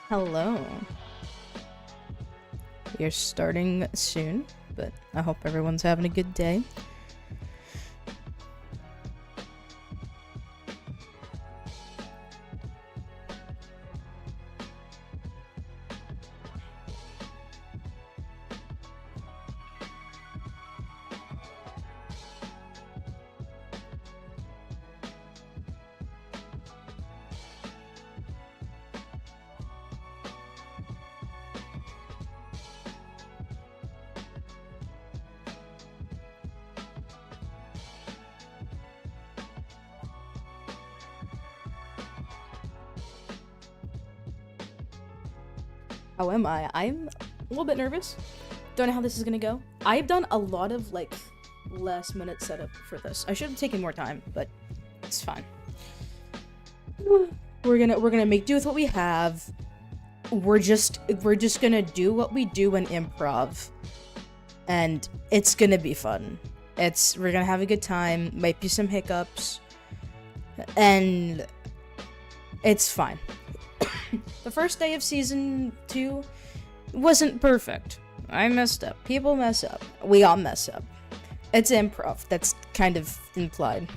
Hello. You're starting soon, but I hope everyone's having a good day. How am I? I'm a little bit nervous. Don't know how this is gonna go. I've done a lot of like last minute setup for this. I should have taken more time, but it's fine. We're gonna make do with what we have. We're just gonna do what we do in improv, and it's gonna be fun. We're gonna have a good time. Might be some hiccups, and it's fine. The first day of season 2 wasn't perfect. I messed up. People mess up. We all mess up. It's improv. That's kind of implied.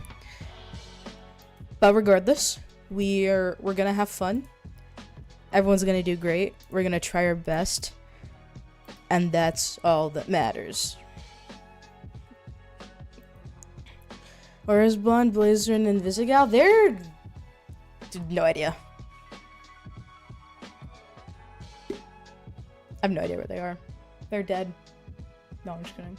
But regardless, we're gonna have fun. Everyone's gonna do great. We're gonna try our best. And that's all that matters. Whereas Blonde, Blazer, and Invisigal, they're... no idea. I have no idea where they are. They're dead. No, I'm just kidding.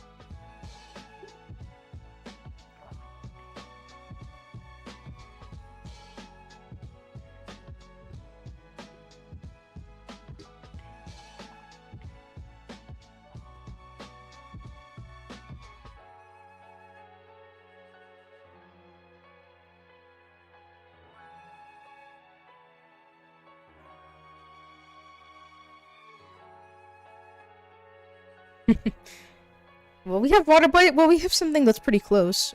Well, we have water, but we have something that's pretty close.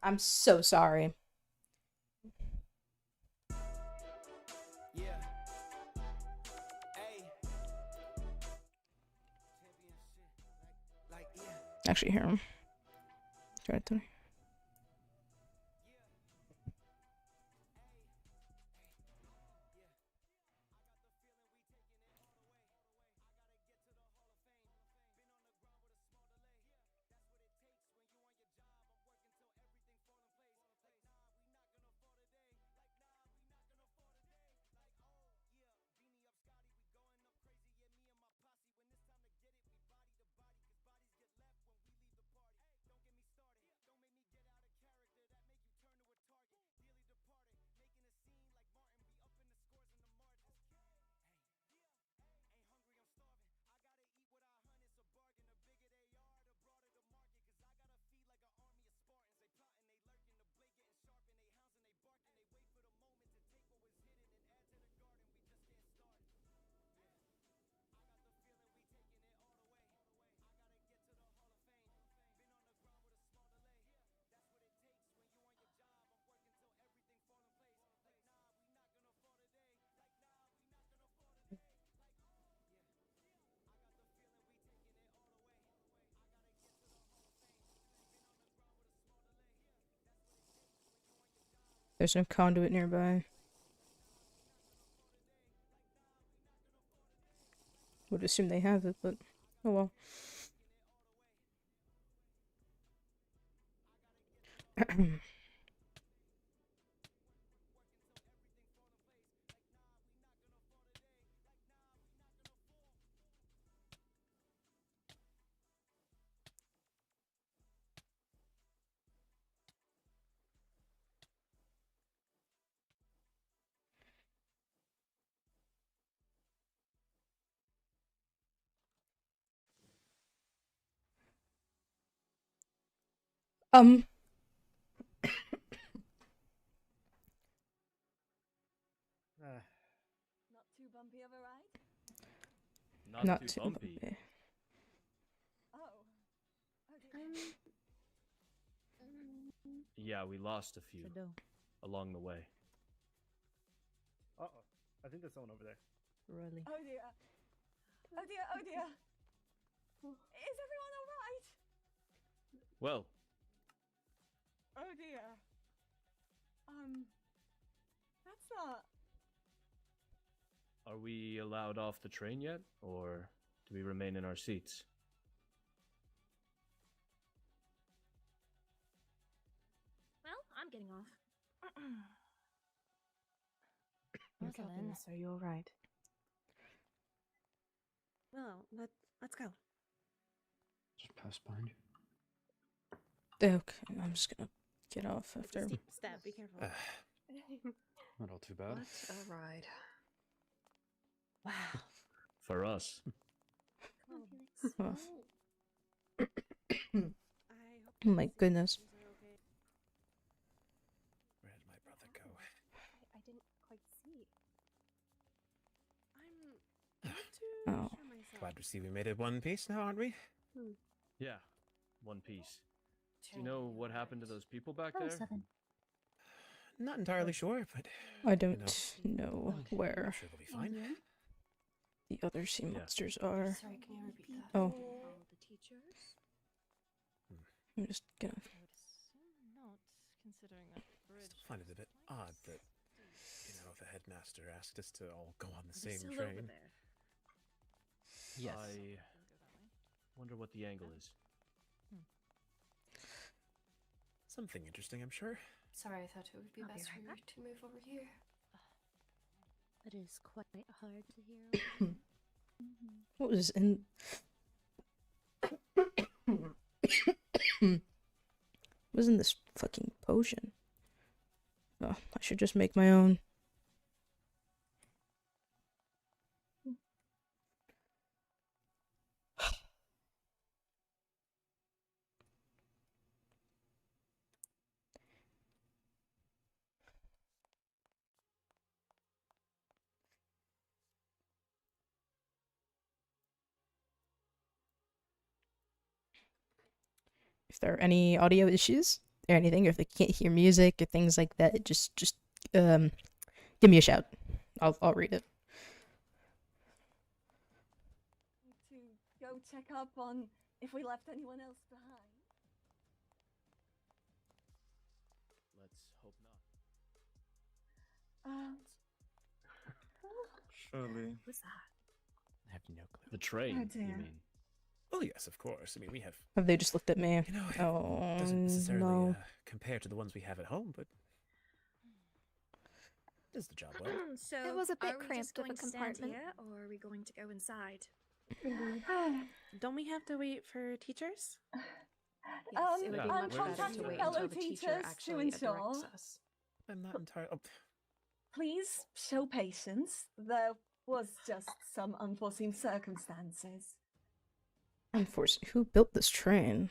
I'm so sorry. Actually, here. Try it to. There's no conduit nearby. Would assume they have it, but oh well. Um. Not too bumpy of a ride? Not too bumpy. Oh. Okay. Yeah, we lost a few along the way. Uh-oh. I think there's someone over there. Really? Oh dear. Oh dear, oh dear. Is everyone alright? Well, Oh dear. That's not... are we allowed off the train yet, or do we remain in our seats? Well, I'm getting off. Goodness, are you alright? Well, let's go. Just pass behind you. Okay, I'm just gonna get off after. Steep step, be careful. Not all too bad. What a ride. Wow. For us. Come on, Felix. Oh. I hope Oh my these goodness. things are okay. Where did my brother go? I didn't quite see. I'm not too Oh. sure myself. Glad to see we made it one piece now, aren't we? Yeah, one piece. Do you know what happened to those people back Oh, there? 7. Not entirely sure, but I don't know I'm where sure they'll be fine. the other sea Yeah. monsters are. Sorry, can you repeat that? Oh. All the teachers? I'm just gonna. I would assume not, considering that bridge. Still find it a bit odd that, the headmaster asked us to all go on the They're same still over train. there. Yes. I We'll go that way. wonder what the angle is. Something interesting, I'm sure. Sorry, I thought it would be I'll be best right for you back. to move over here. It is quite hard to hear. What was in? What was in this fucking potion? Oh, I should just make my own. If there are any audio issues or anything, or if they can't hear music or things like that, just give me a shout. I'll read it. To go check up on if we left anyone else behind. Let's hope not. Surely. Who's that? I have no clue. The train, Oh, you dear. mean? Well, yes, of course. I mean, we have, Have they just looked at me? it Oh doesn't necessarily no. compare to the ones we have at home, but does the job well. So, It was a bit are we cramped just of a going to stand compartment. here, or are we going to go inside? Don't we have to wait for teachers? Yes, it would be Yeah, I'm much where better does contacting it to wait go? fellow until the teacher teachers to actually ensure. directs us. I'm not entirely... Oh, Please show patience. There was just some unforeseen circumstances. Unfortunately, who built this train?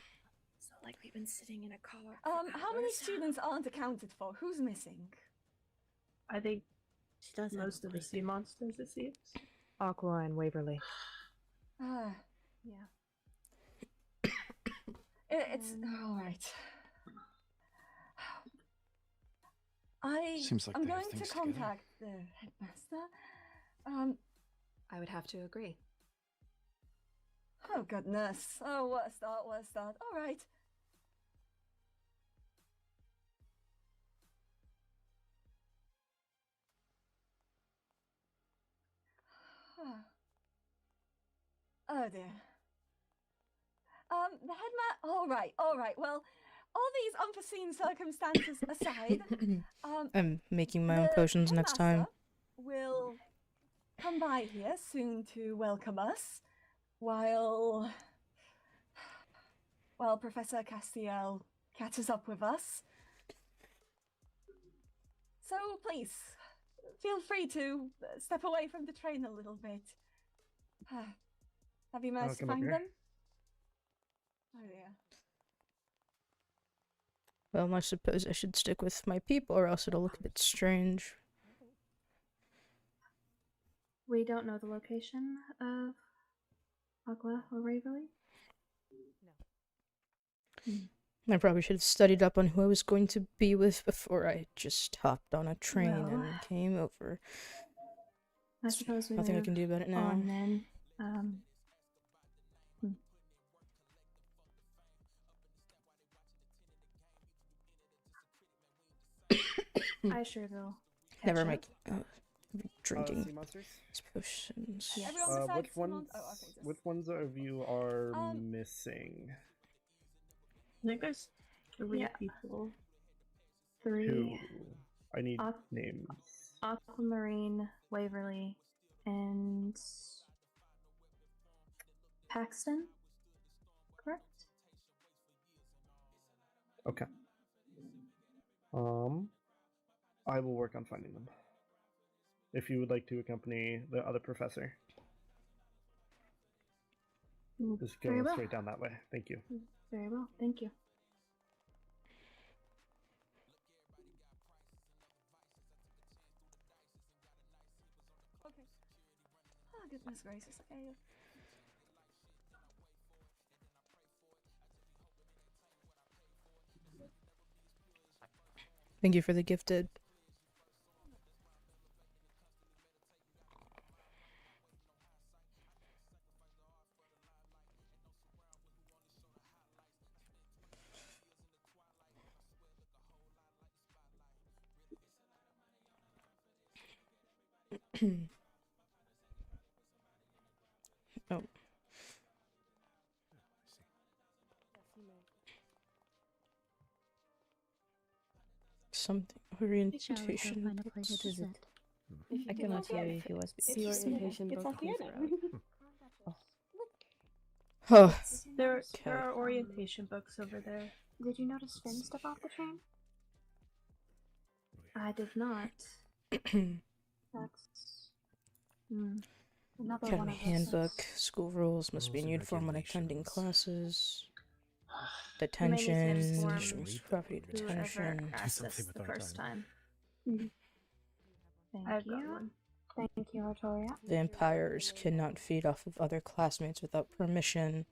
So, like, we've been sitting in a car. How many students aren't accounted for? Who's missing? I think She does have most a of the point. sea monsters, it seems. Aqua and Waverly. Ah, Yeah. it's all right. Seems like I'm they have going to things together. contact the headmaster. I would have to agree. Oh goodness. Oh, what a start, what a start. All right. Oh dear. The all right, all right. Well, all these unforeseen circumstances aside, I'm making my own the potions next time. headmaster will come by here soon to welcome us, while Professor Castiel catches up with us. So please, feel free to step away from the train a little bit. Have you managed to come up find here. them? Oh dear. Well, I suppose I should stick with my people, or else it'll look a bit strange. We don't know the location of Aqua or Waverly? No. I probably should have studied up on who I was going to be with before I just hopped on a train Well, and came over. I suppose we Nothing I move can do about it now. on then. I sure will. Never catch mind. up. Drinking Sea monsters? potions. Yes. Everyone besides Which Simon- ones? Oh, okay, just- Which ones of you are Um, missing? I think there's 3 Yeah. people. 3. Who? I need Aqu- names. Aquamarine, Waverly, and Paxton. Correct? Okay. I will work on finding them. If you would like to accompany the other professor, just go Very well. straight down that way. Thank you. Very well, thank you. Okay. Oh, goodness gracious. Okay. Thank you for the gifted. Oh. Something Shall we go orientation. find a place books. to sit? I cannot hear you if you was It's the just orientation me. It's book. Please Aureliano. Oh, There Okay. are orientation books over there. Did you notice Finn step off the train? I did not. That's another one Academy of those handbook. things. School rules must be in Rules and uniform when attending regulations. classes. May need to Detention. inform District's property Whoever detention. asked something us with the our first time. time. Thank I've got you. one. Thank you, Artoria. Vampires cannot feed off of other classmates without permission.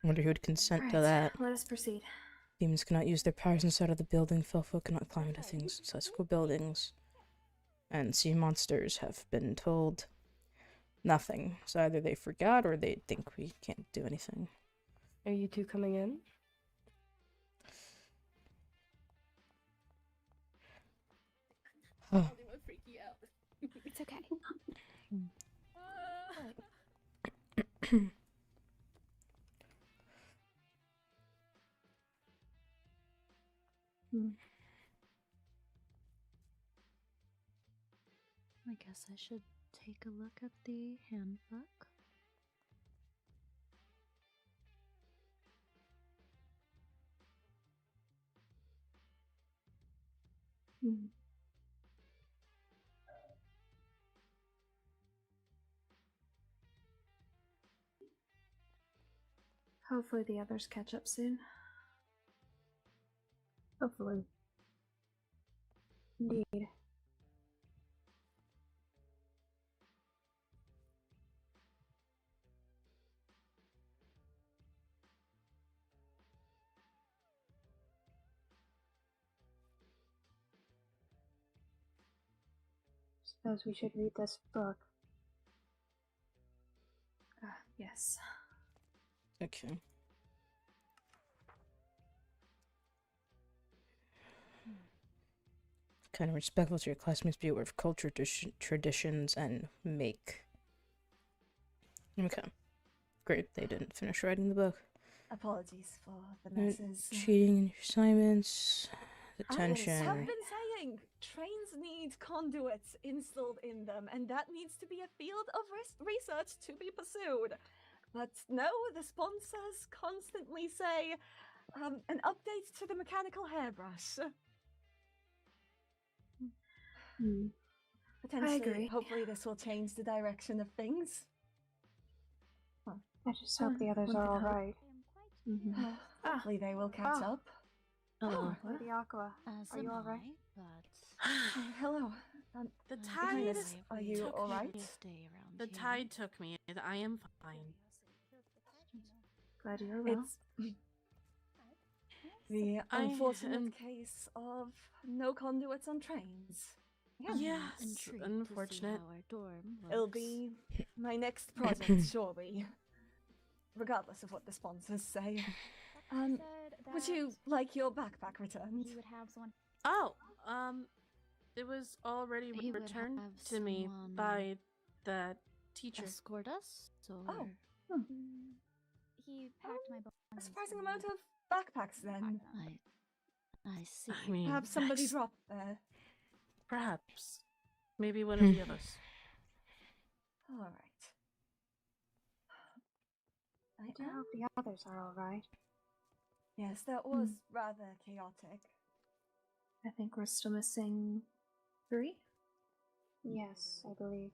I wonder who would consent to that. Let us proceed. Demons cannot use their powers inside of the building. Felfolk cannot climb into things inside school buildings. And sea monsters have been told nothing. So either they forgot or they think we can't do anything. Are you two coming in? It's okay. I guess I should take a look at the handbook. Hopefully the others catch up soon. Hopefully. Indeed. Suppose we should read this book. Yes. Okay. Kind of respectful to your classmates, be aware of culture, traditions, and make. Okay. Great, they didn't finish writing the book. Apologies for the No messes. cheating in your assignments. I've Detention. been saying trains need conduits installed in them, and that needs to be a field of research to be pursued. But no, the sponsors constantly say an update to the mechanical hairbrush. Potentially, agree. hopefully, this will change the direction of things. I just hope the others are alright. Hopefully, they will catch Ah. up. Oh, Lady Aqua, as are you am alright? I, but Oh, hello. The I tide believe is- are we you took alright? me to stay around The here. tide took me. I am fine. Glad you're well. It's the unfortunate case of no conduits on trains. Yeah, I'm it's intrigued unfortunate. To see how our dorm looks. It'll be my next project, surely. Regardless of what the sponsors say. Would you like your backpack returned? He would have someone. Oh, it was already He would returned have to me someone by the teacher. escort us. So Oh. he packed my A belongings. surprising and amount of backpacks then. I see. I mean, Perhaps somebody ex- dropped there. Perhaps. Maybe one of the others. Alright. I do hope the others are alright. Yes, that was rather chaotic. I think we're still missing 3? Yes, I believe.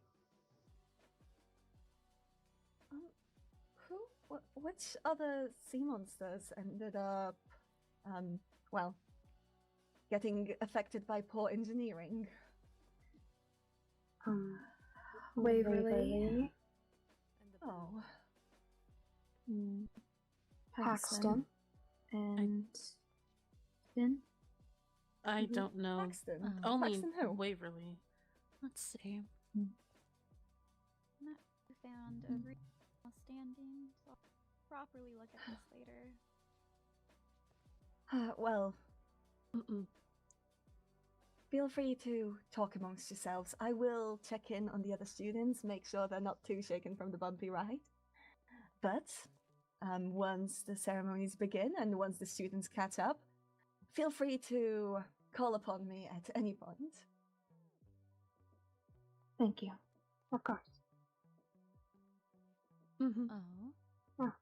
Which other sea monsters ended up, well, getting affected by poor engineering? Waverly, Oh. Paxton, and Finn. I don't know. Paxton. Only Paxton who? Waverly. Let's see. Not found a real standing. So I'll properly look at this later. Well, feel free to talk amongst yourselves. I will check in on the other students, make sure they're not too shaken from the bumpy ride. But once the ceremonies begin and once the students catch up, feel free to call upon me at any point. Thank you. Of course. Oh.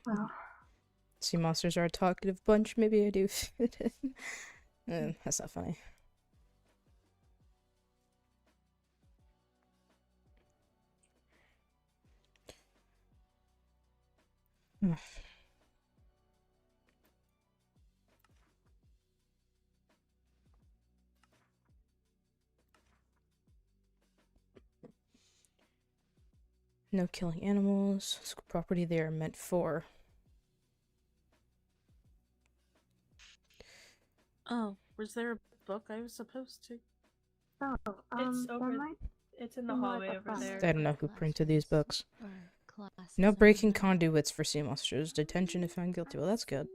Well, Sea monsters are a talkative bunch. Maybe I do fit in. That's not funny. No killing animals. School property they are meant for. Oh, was there a book I was supposed to? It's over. It's in the hallway over there. I don't know who printed these books. Or No breaking conduits for sea monsters. Detention if found guilty. Well, that's good.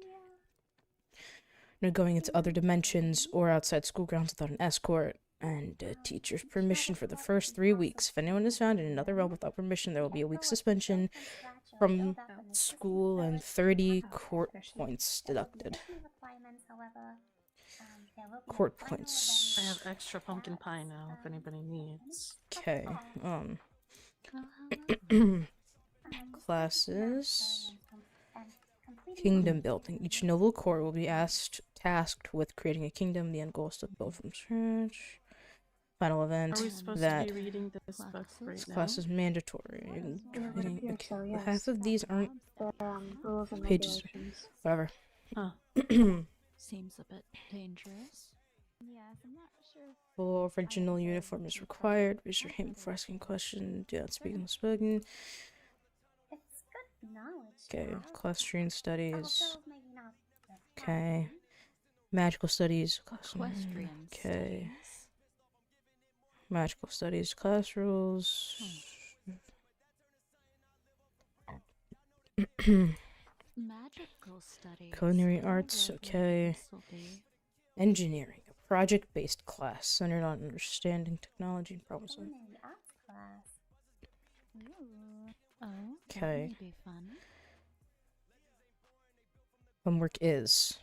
No going into other dimensions or outside school grounds without an escort. And teacher's permission for the first 3 weeks. If anyone is found in another realm without permission, there will be a week's suspension from school and 30 court points deducted. Court points. I have extra pumpkin pie now if anybody needs. Okay. Classes. Kingdom building. Each noble court will be tasked with creating a kingdom. The end goal is to build from scratch. Final event. Are we supposed that to be reading this book right this now? class is mandatory. so, yes. Half of these aren't rules and pages. regulations. Whatever. Huh. Seems a bit dangerous. Yes, I'm not sure. Full original uniform is required. Raise your hand before asking a question. Do not speak unspoken. It's good knowledge. Okay, equestrian studies. Okay. Magical studies. Equestrian Okay. Magical studies, class rules. Magical studies. Culinary arts, okay. Engineering, a project-based class centered on understanding technology and problem solving. Oh, Okay. that may be fun. Homework is.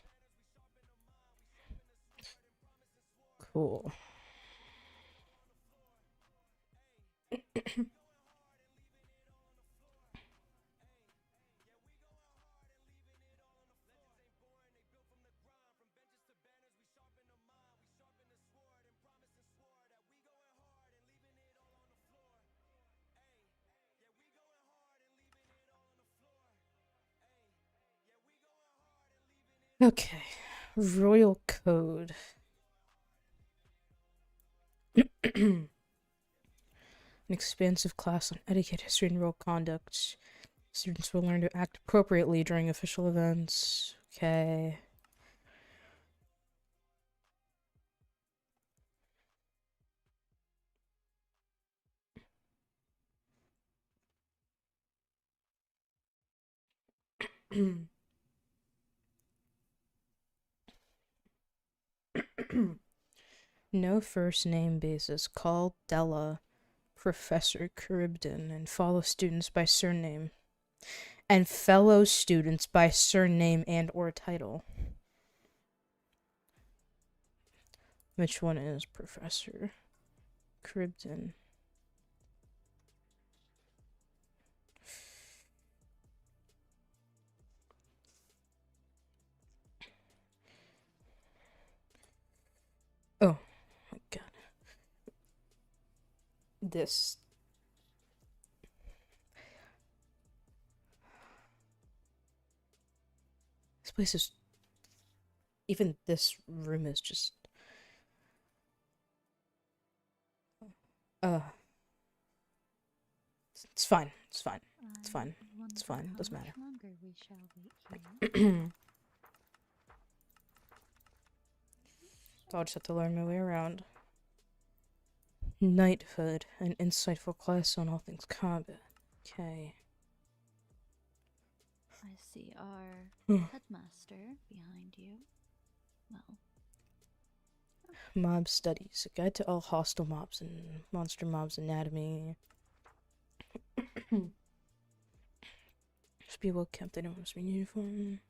Cool. Okay. Royal Code. An expansive class on etiquette, history, and role conduct. Students will learn to act appropriately during official events. Okay. No first name basis. Call Della Professor Charybdin and follow students by surname. And fellow students by surname and or title. Which one is Professor Charybdin? Oh my god. This place is, even this room is just it's fine. It's fine. It's fine. It's fine. Doesn't matter. I'll just have to learn my way around. Knighthood, an insightful class on all things combat. Okay. I see our headmaster behind you. Well. Mob studies, a guide to all hostile mobs and monster mobs anatomy. Just be well kept, they don't must be in uniform.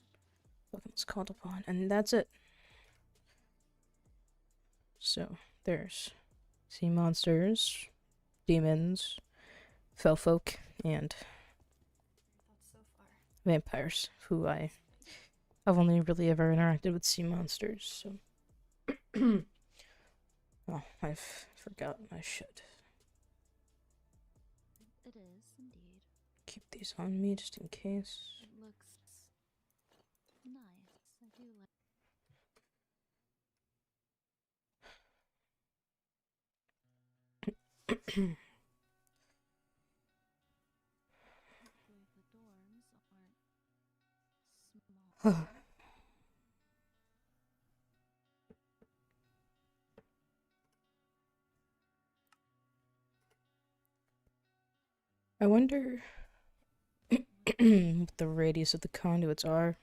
Welcome's called upon, and that's it. So, there's sea monsters, demons, fell folk, and vampires, who I've only really ever interacted with sea monsters, so. Oh, I've forgotten I should. It is indeed. Keep these on me just in case. It looks nice. I do like. Hopefully the dorms aren't small. I wonder what the radius of the conduits are.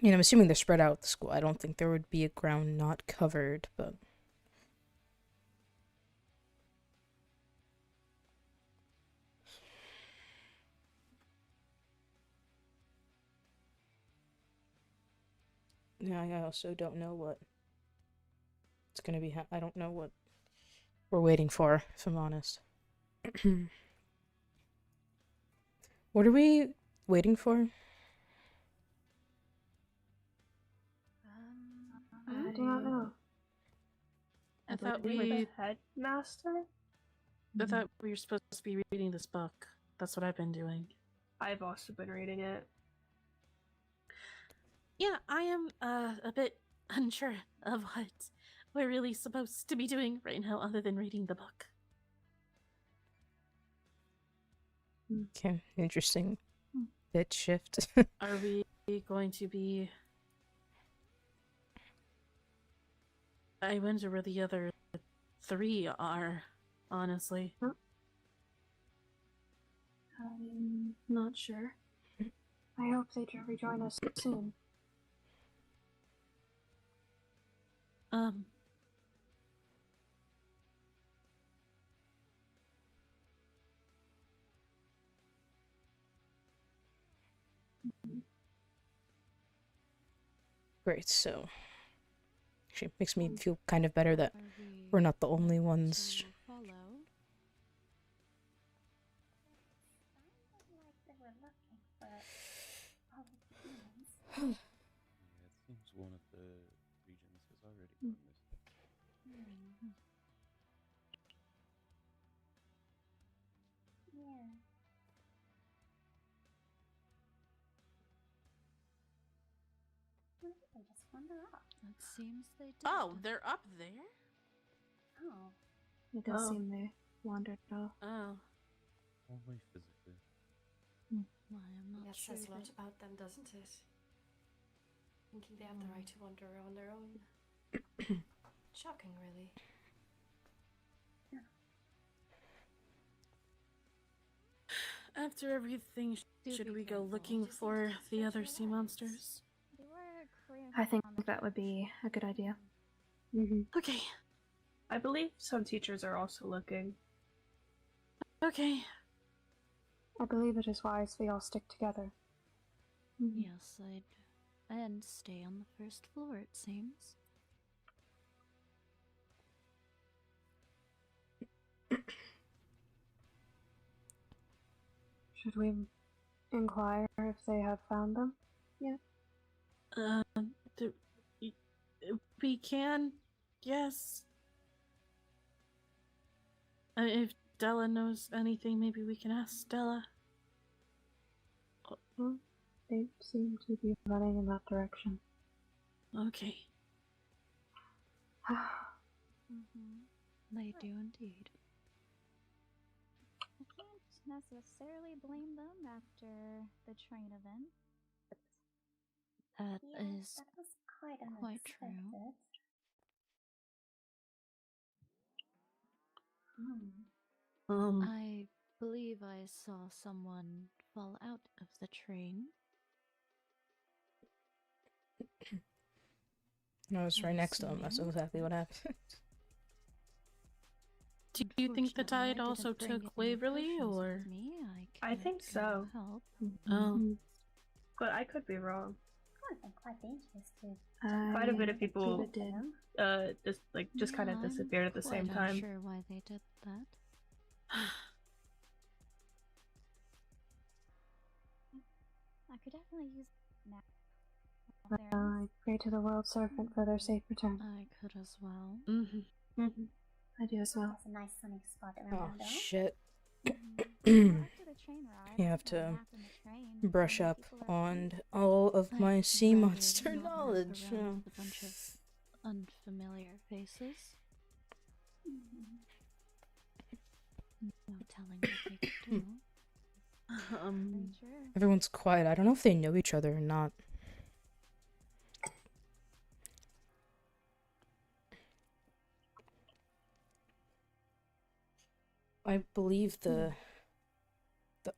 I mean, I'm assuming they're spread out at the school. I don't think there would be a ground not covered, but... Yeah, I also don't know what it's gonna be. I don't know what we're waiting for, if I'm honest. What are we waiting for? I do not know. I thought With we the headmaster? I thought we were supposed to be reading this book. That's what I've been doing. I've also been reading it. Yeah, I am a bit unsure of what we're really supposed to be doing right now other than reading the book. Okay, interesting bit shift. Are we going to be... I wonder where the other three are, honestly. I'm not sure. I hope they rejoin us soon. Great, so... Actually, it makes me feel kind of better that we're not the only ones. Yeah, it seems one of the regions has already gone missing. Yeah. Maybe they just wander off. It seems they did. Oh, they're up there? Oh. It does seem they wandered off. Oh. Only physically. Why, I'm not That sure. says a lot about them, doesn't it? Thinking they have the right to wander on their own. Shocking, really. After everything, should we go looking for the other sea monsters? They were clear I think that would be a good idea. Okay. I believe some teachers are also looking. Okay. I believe it is wise we all stick together. Yes, and stay on the first floor, it seems. Should we inquire if they have found them yet? We can, yes. If Della knows anything, maybe we can ask Della. Well, they seem to be running in that direction. Okay. They do indeed. I can't necessarily blame them after the train event. That was quite quite true. I believe I saw someone fall out of the train. No, it's right next to him. That's exactly what happened. Do you think the tide also took Waverly, or? I think so. Oh. But I could be wrong. Would have been quite dangerous too. Quite a bit of people just kind of disappeared at the same time. I'm not sure why they did that. I could definitely use now. I pray to the world serpent for their safe return. I could as well. I do as well. It's a nice sunny spot around. Oh, shit. You You have to brush up on all of my sea monster knowledge. With a bunch of unfamiliar faces. No telling what they could do. Everyone's quiet. I don't know if they know each other or not. I believe the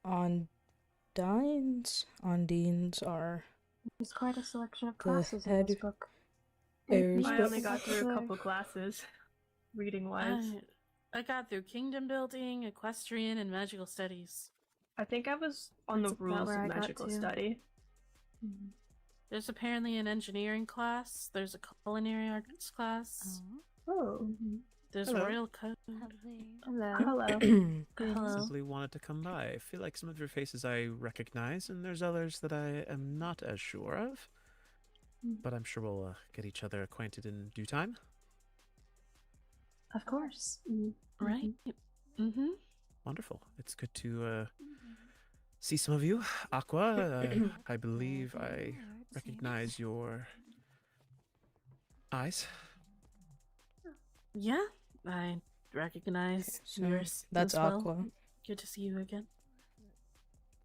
Ondines are There's quite a selection of the classes in head this book. heirs. I only got through a couple classes, reading wise. I got through kingdom building, equestrian, and magical studies. I think I was on the rules of magical study. There's apparently an engineering class. There's a culinary arts class. Oh. There's Hello. royal code. Hello. Hello. Simply wanted to come by. I feel like some of your faces I recognize, and there's others that I am not as sure of. But I'm sure we'll get each other acquainted in due time. Of course. Right. Wonderful. It's good to see some of you. Aqua, I believe I recognize your eyes. Yeah, I recognize So yours. that's as well. Aqua. Good to see you again.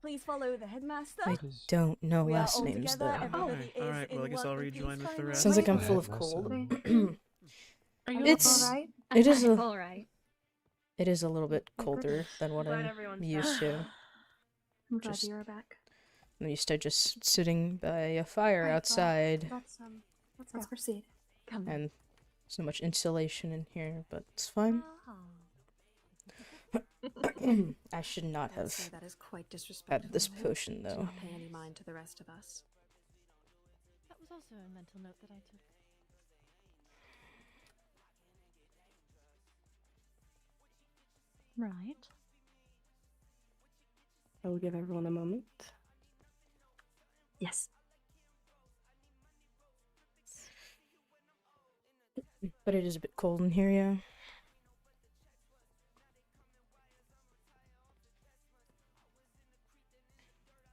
Please follow the headmaster. I don't know We are last all names together, though. everybody is Alright, well, I in guess I'll one rejoin piece with the kind rest. Sounds like I'm way. full of cold. Are you It's all right? it is a all right. it is a little bit colder than what Glad I'm everyone's used to. I'm glad Just- you're back. I'm used to just sitting by a fire Right, well, outside Let's proceed. Come and so much insulation in here, but it's fine. I should not have That is quite disrespectful. had this potion Do though. not pay any mind to the rest of us. That was also a mental note that I took. Right. I will give everyone a moment. Yes. But it is a bit cold in here, yeah.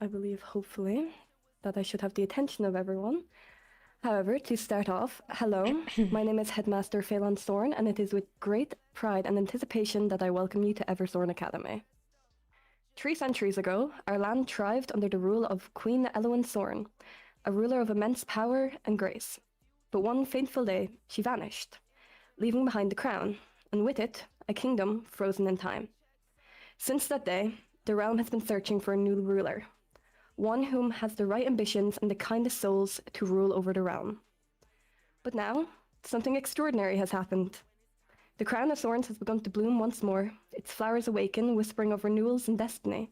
I believe, hopefully, that I should have the attention of everyone, However, to start off, hello, my name is Headmaster Faelan Thorne, and it is with great pride and anticipation that I welcome you to Everthorne Academy. 3 centuries ago, our land thrived under the rule of Queen Faelan Thorne, a ruler of immense power and grace. But one fateful day, she vanished, leaving behind the crown, and with it, a kingdom frozen in time. Since that day, the realm has been searching for a new ruler, one whom has the right ambitions and the kindest souls to rule over the realm. But now, something extraordinary has happened. The crown of thorns has begun to bloom once more, its flowers awaken, whispering of renewals and destiny.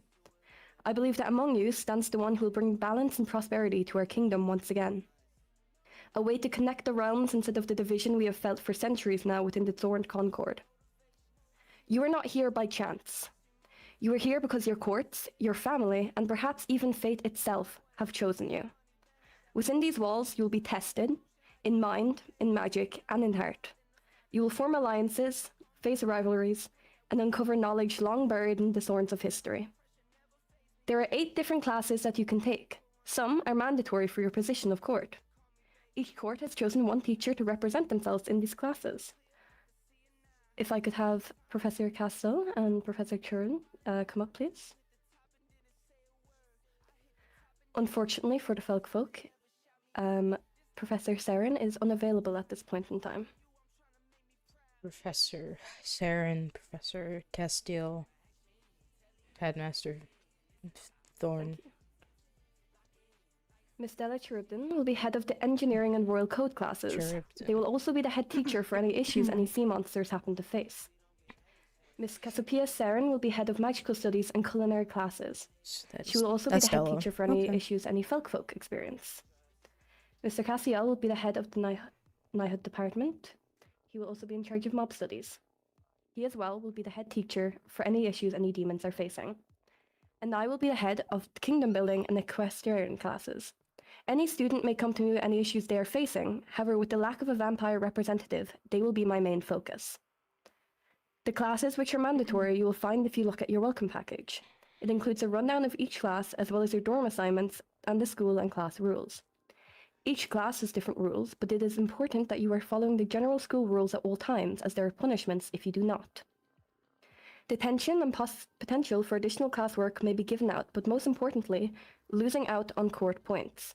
I believe that among you stands the one who will bring balance and prosperity to our kingdom once again. A way to connect the realms instead of the division we have felt for centuries now within the Thorned Concord. You are not here by chance. You are here because your courts, your family, and perhaps even fate itself have chosen you. Within these walls, you will be tested, in mind, in magic, and in heart. You will form alliances, face rivalries, and uncover knowledge long buried in the thorns of history. There are 8 different classes that you can take. Some are mandatory for your position of court. Each court has chosen one teacher to represent themselves in these classes. If I could have Professor Castle and Professor Turin come up, please. Unfortunately for the Folk, Professor Saren is unavailable at this point in time. Professor Saren, Professor Castile, Headmaster Thorne. Miss Della Cherubin will be head of the Engineering and Royal Code classes. They will also be the head teacher for any issues any sea monsters happen to face. Miss Cassiopeia Saren will be head of Magical Studies and Culinary classes. She will also be the head teacher for any issues any folk experience. Mr. Cassiel will be the head of the Knighthood Department. He will also be in charge of mob studies. He as well will be the head teacher for any issues any demons are facing. And I will be the head of the Kingdom Building and Equestrian classes. Any student may come to me with any issues they are facing, however with the lack of a vampire representative, they will be my main focus. The classes which are mandatory you will find if you look at your welcome package. It includes a rundown of each class as well as your dorm assignments and the school and class rules. Each class has different rules, but it is important that you are following the general school rules at all times, as there are punishments if you do not. Detention and potential for additional classwork may be given out, but most importantly, losing out on court points.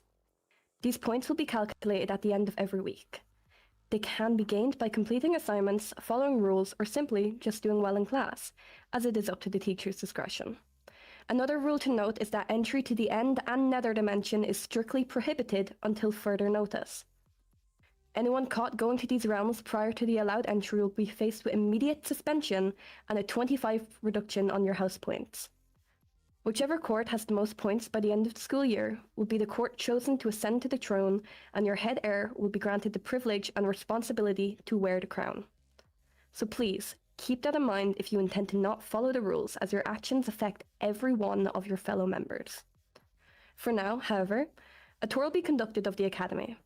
These points will be calculated at the end of every week. They can be gained by completing assignments, following rules, or simply just doing well in class, as it is up to the teacher's discretion. Another rule to note is that entry to the End and Nether Dimension is strictly prohibited until further notice. Anyone caught going to these realms prior to the allowed entry will be faced with immediate suspension and a 25 reduction on your house points. Whichever court has the most points by the end of the school year will be the court chosen to ascend to the throne, and your head heir will be granted the privilege and responsibility to wear the crown. So please, keep that in mind if you intend to not follow the rules, as your actions affect every one of your fellow members. For now, however, a tour will be conducted of the Academy.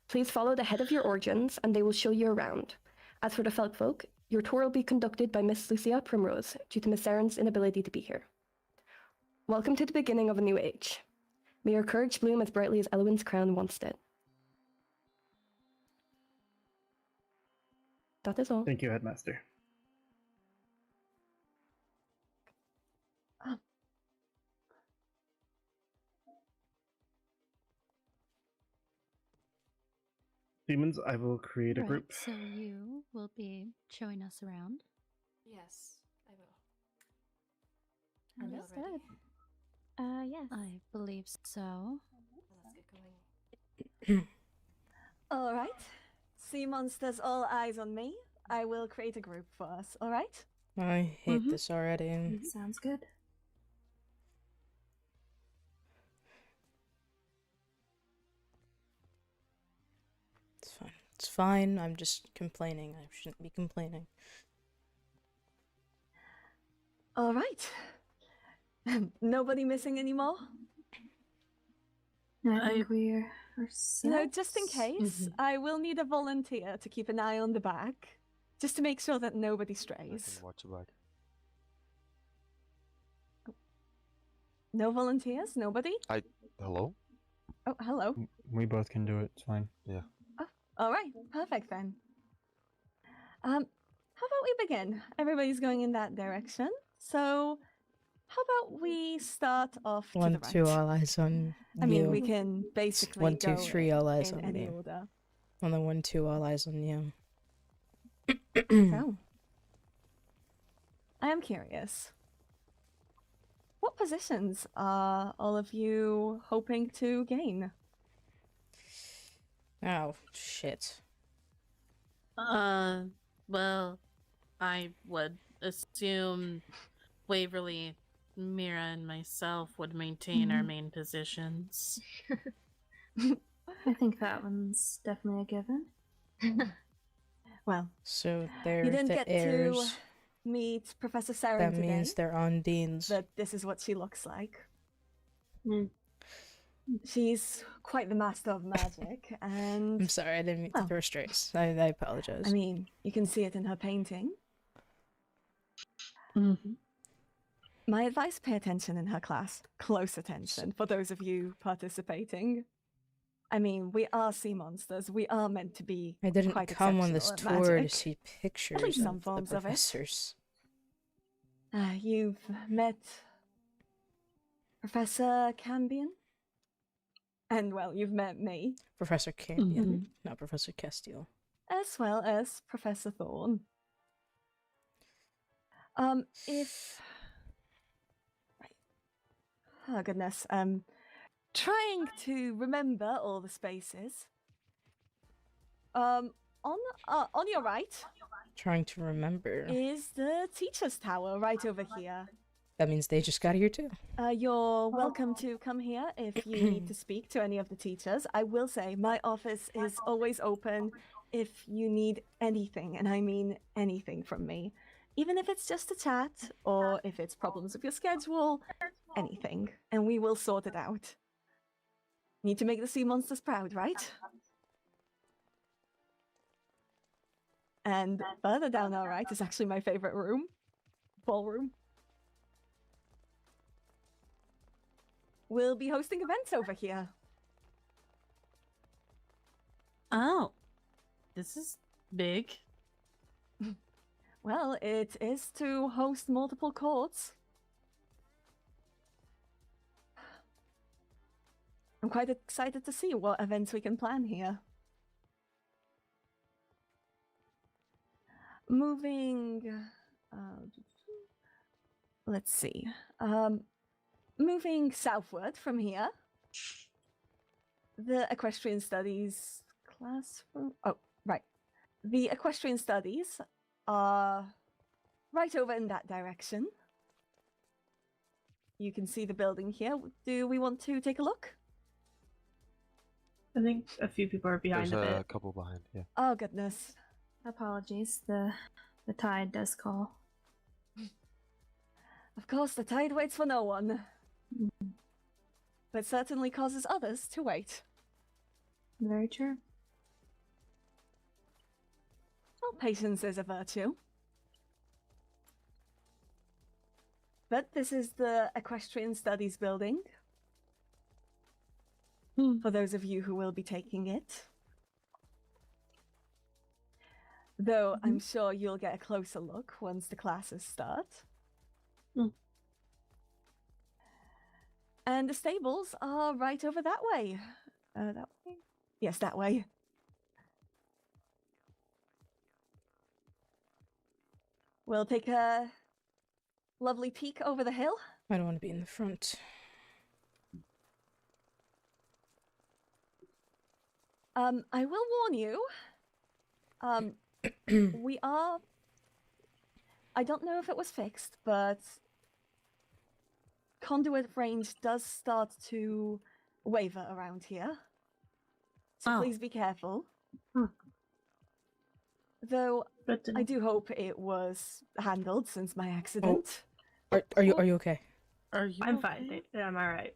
Please follow the head of your origins, and they will show you around. As for the folk, your tour will be conducted by Miss Lucia Primrose, due to Miss Saren's inability to be here. Welcome to the beginning of a new age. May your courage bloom as brightly as Elwyn's crown once did. That is all. Thank you, Headmaster. Demons, I will create a group. So you will be showing us around? Yes, I will. Understood. Yes. I believe so. Let's get going. Alright. Sea monsters, all eyes on me. I will create a group for us, alright? I hate this already. Sounds good. It's fine. It's fine. I'm just complaining. I shouldn't be complaining. Alright. Nobody missing anymore? I think we're set. No, just in case, I will need a volunteer to keep an eye on the back, just to make sure that nobody strays. Watch the back. No volunteers? Nobody? Hello? Oh, hello. We both can do it. It's fine. Yeah. Oh, all right. Perfect then. How about we begin? Everybody's going in that direction. So, how about we start off to the 1, right? 2, all eyes on I mean, you. we can basically 1, 2, go 3, all eyes in on any me. order. On the 1, 2, all eyes on you. So, I am curious. What positions are all of you hoping to gain? Oh, shit. Well, I would assume Waverly, Mira, and myself would maintain our main positions. I think that one's definitely a given. Well, So you they're didn't the get heirs. to meet Professor Saren That today. means they're Ondines. But this is what she looks like. She's quite the master of magic, and I'm sorry, I didn't mean to throw straights. I apologize. I mean, you can see it in her painting. My advice, pay attention in her class. Close attention for those of you participating. I mean, we are sea monsters. We are meant to be I didn't quite come on this exceptional tour at to magic. see pictures At least some of the forms of it. professors. You've met Professor Cambion? And, well, you've met me. Professor Cambion, not Professor Castile. As well as Professor Thorne. If... Oh, goodness. Trying to remember all the spaces. On your right Trying to remember. is the teacher's tower right over here. That means they just got here too. You're welcome to come here if you need to speak to any of the teachers. I will say my office is always open if you need anything, and I mean anything from me. Even if it's just a chat, or if it's problems with your schedule, anything, and we will sort it out. Need to make the sea monsters proud, right? And further down our right is actually my favorite room. Ballroom. We'll be hosting events over here. Oh, this is big. Well, it is to host multiple courts. I'm quite excited to see what events we can plan here. Moving... let's see. Moving southward from here. The Equestrian Studies classroom... Oh, right. The Equestrian Studies are right over in that direction. You can see the building here. Do we want to take a look? I think a few people are behind There's a bit. a couple behind, yeah. Oh, goodness. Apologies, the tide does call. Of course, the tide waits for no one. But certainly causes others to wait. Very true. Well, patience is a virtue. But this is the Equestrian Studies building. For those of you who will be taking it. Though I'm sure you'll get a closer look once the classes start. And the stables are right over that way. That way? Yes, that way. We'll take a lovely peek over the hill. I don't want to be in the front. I will warn you. We are... I don't know if it was fixed, but... Conduit range does start to waver around here. So please be careful. Though, I do hope it was handled since my accident. Are you okay? Are you? I'm fine. Yeah, I'm alright.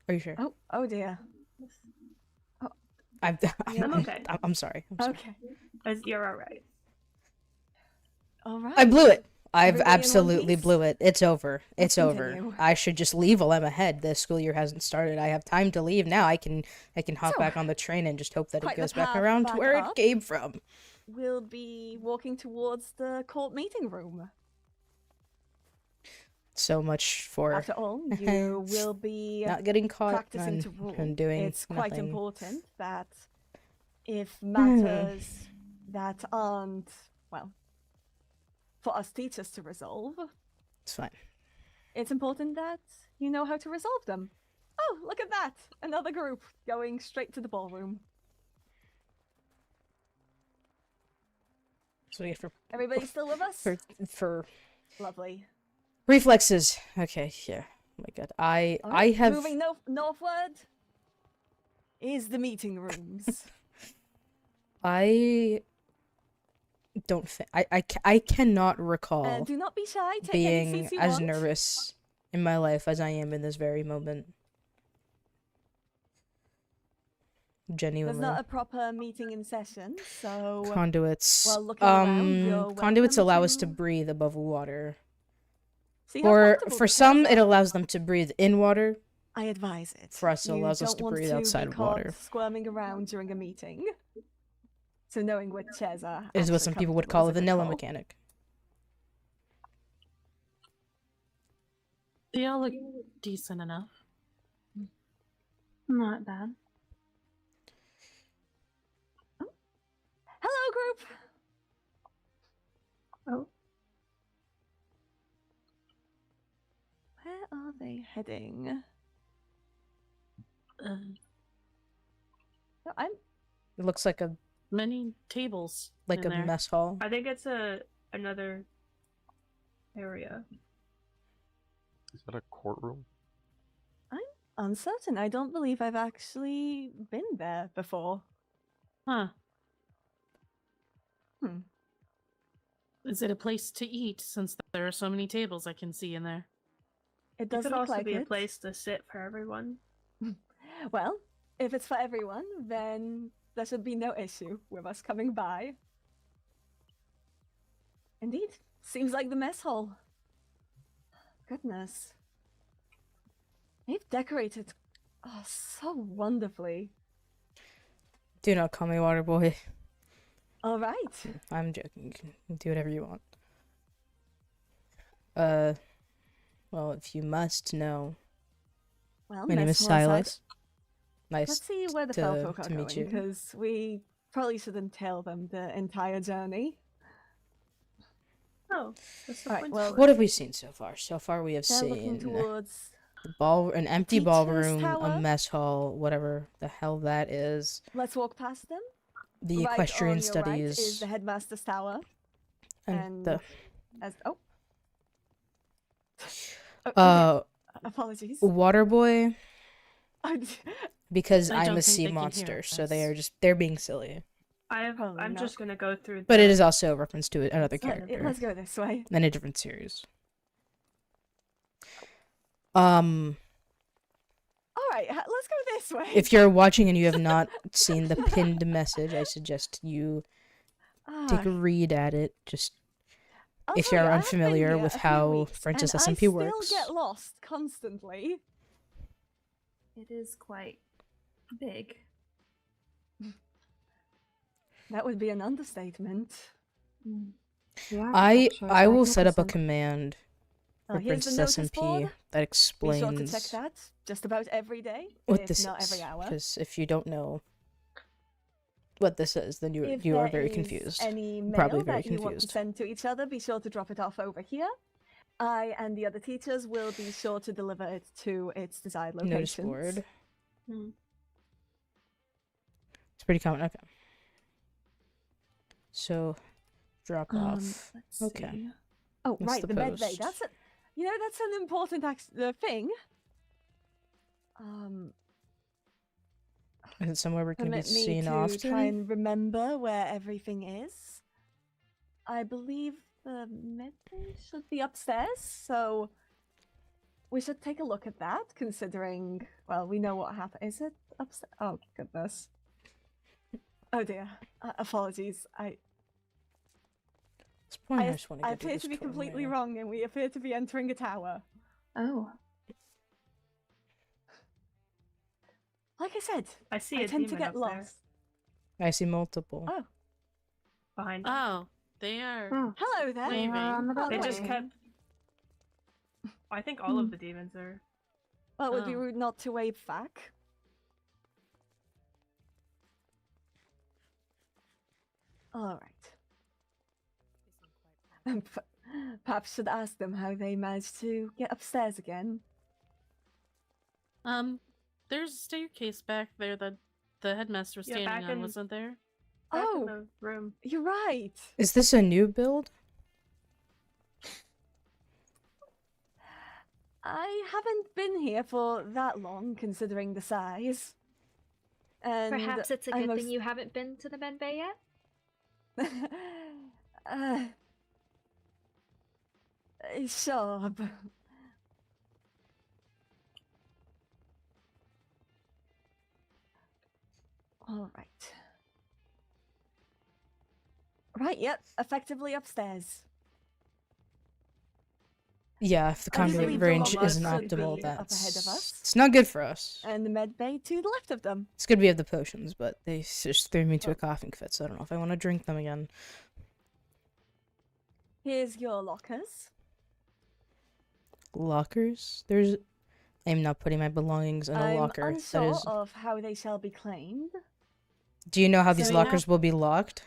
Are you sure? Oh dear. I'm okay. I'm sorry. I'm sorry. Okay. You're alright. All right. I blew it. I've Everybody in one absolutely piece? blew it. It's over. Let's It's over. continue. I should just leave while I'm ahead. The school year hasn't started. I have time to leave now. I can hop So, back on the train and just hope that it quite the goes back path around to back where it up. came from. We'll be walking towards the court meeting room. So much for After all, you will be not getting caught practicing to rule. and doing It's quite nothing. important that if matters that aren't, well, for us teachers to resolve, It's fine. it's important that you know how to resolve them. Oh, look at that! Another group going straight to the ballroom. So we get for Everybody still with us? for Lovely. reflexes. Okay, yeah. Oh my god. I have Moving northward is the meeting rooms. I don't think I cannot recall Do not be shy. Take any being seats you as want. nervous in my life as I am in this very moment. There's Genuinely. not a proper meeting in session, so Conduits. while looking around, you're Conduits welcome allow us to to breathe above water. see how Or comfortable for the some, chairs it are. allows them to breathe in water. I advise it. For us, it You allows us don't to want breathe be outside of caught water. squirming around during a meeting. So knowing which chairs are Is what actually some people would comfortable call a is good vanilla call. mechanic. They all look decent enough. Not bad. Hello, group. Oh. Where are they heading? No, I'm It looks like a many tables. like in a there. mess hall. I think it's another area. Is that a courtroom? uncertain. I don't believe I've actually been there before. Huh. Hmm. Is it a place to eat since there are so many tables I can see in there? It It does could look also like be a it. place to sit for everyone. Well, if it's for everyone, then there should be no issue with us coming by. Indeed. Seems like the mess hall. Goodness. They've decorated so wonderfully. Do not call me water boy. All right. I'm joking. You can do whatever you want. Well, if you must know, Well, my name is mess hall aside, Silas. Nice let's see where the to, fell folk are to meet going, you. because we probably shouldn't tell them the entire journey. Oh, that's the Alright, point. well, What have we seen so far? So far, we have they're looking seen towards an empty teacher's ballroom, tower. a mess hall, whatever the hell that is. Let's walk past them. The Right equestrian on your right is studies the Headmaster's tower. and the apologies. water boy. Because I I'm don't a think sea they can hear monster, so us. they're being silly. I'm just gonna go through. But it is also a reference to another So, character. let's go this way. In a different series. Alright, let's go this way. If you're watching and you have not seen the pinned message, I suggest you take a read at it. Just I'll if tell you're you, I have been unfamiliar here with a few how weeks, Francis and SMP I works. still get lost constantly. It is quite big. That would be an understatement. Yeah, I will set up a command for Here's the Princess notice SMP board. that Be explains sure to check that just about every day, what if this not is. every hour. Because if you don't know what this is, then If you are there very is confused. Any mail Probably very that you want to confused. send to each other, be sure to drop it off over here. I and the other teachers will be sure to deliver it to its desired Notice locations. board. Hmm. It's pretty common. Okay. So, drop off. Let's Okay. see. Oh, That's right, the med bay. post. That's a, that's an important thing. Is it somewhere we're going to be Permit me seen to often? try and remember where everything is. I believe the med bay should be upstairs, so we should take a look at that, considering, well, we know what happened. Is it upstairs? Oh, goodness. Oh dear. Apologies. point, I just want to I get through appear this to be tour completely manual. wrong, and we appear to be entering a tower. Oh. Like I said, I see I a tend to demon get up there. lost. I see multiple. Oh. Behind. Oh, they are. Hello there. Waving. They just kept. I think all of the demons are. Well, it would be rude not to wave back. All right. Perhaps should ask them how they managed to get upstairs again. There's a staircase back there that the headmaster was standing back on, in- wasn't there? Back in the room. You're right. Is this a new build? I haven't been here for that long, considering the size. And Perhaps it's a I good most- thing you haven't been to the med bay yet? Sure. All right. Right, yep, effectively upstairs. Yeah, if the I believe conduit the range locks isn't should optimal, be up that's ahead of us. it's not good for us. And the med bay to the left of them. It's good we have the potions, but they just threw me into a coughing fit, so I don't know if I want to drink them again. Here's your lockers. Lockers? There's... I'm not putting my belongings in a I'm locker. That unsure is... of how they shall be claimed. Do you know how these So- lockers will be locked?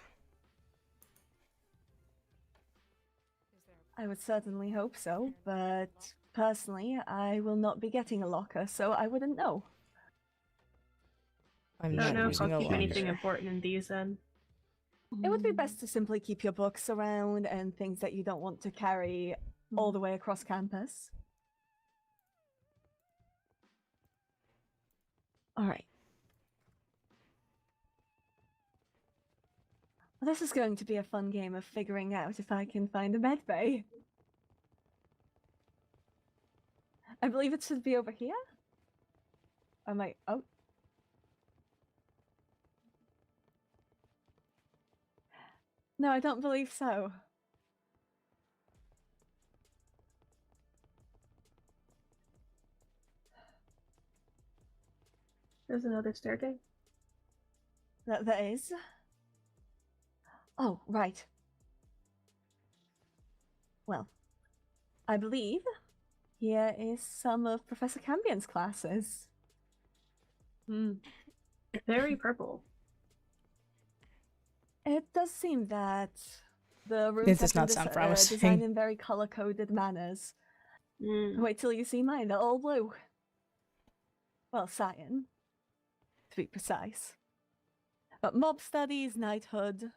I would certainly hope so, but personally, I will not be getting a locker, so I wouldn't know. I'm I don't not know if using I'll a keep locker. anything important in these then. It would be best to simply keep your books around and things that you don't want to carry all the way across campus. All right. Well, this is going to be a fun game of figuring out if I can find a med bay. I believe it should be over here. Oh. No, I don't believe so. There's another staircase. There is. Oh, right. Well, I believe here is some of Professor Cambion's classes. Very purple. It does seem that the rooms This have does been not sound promising. designed in very color-coded manners. Wait till you see mine, they're all blue. Well, cyan, to be precise. But mob studies, knighthood.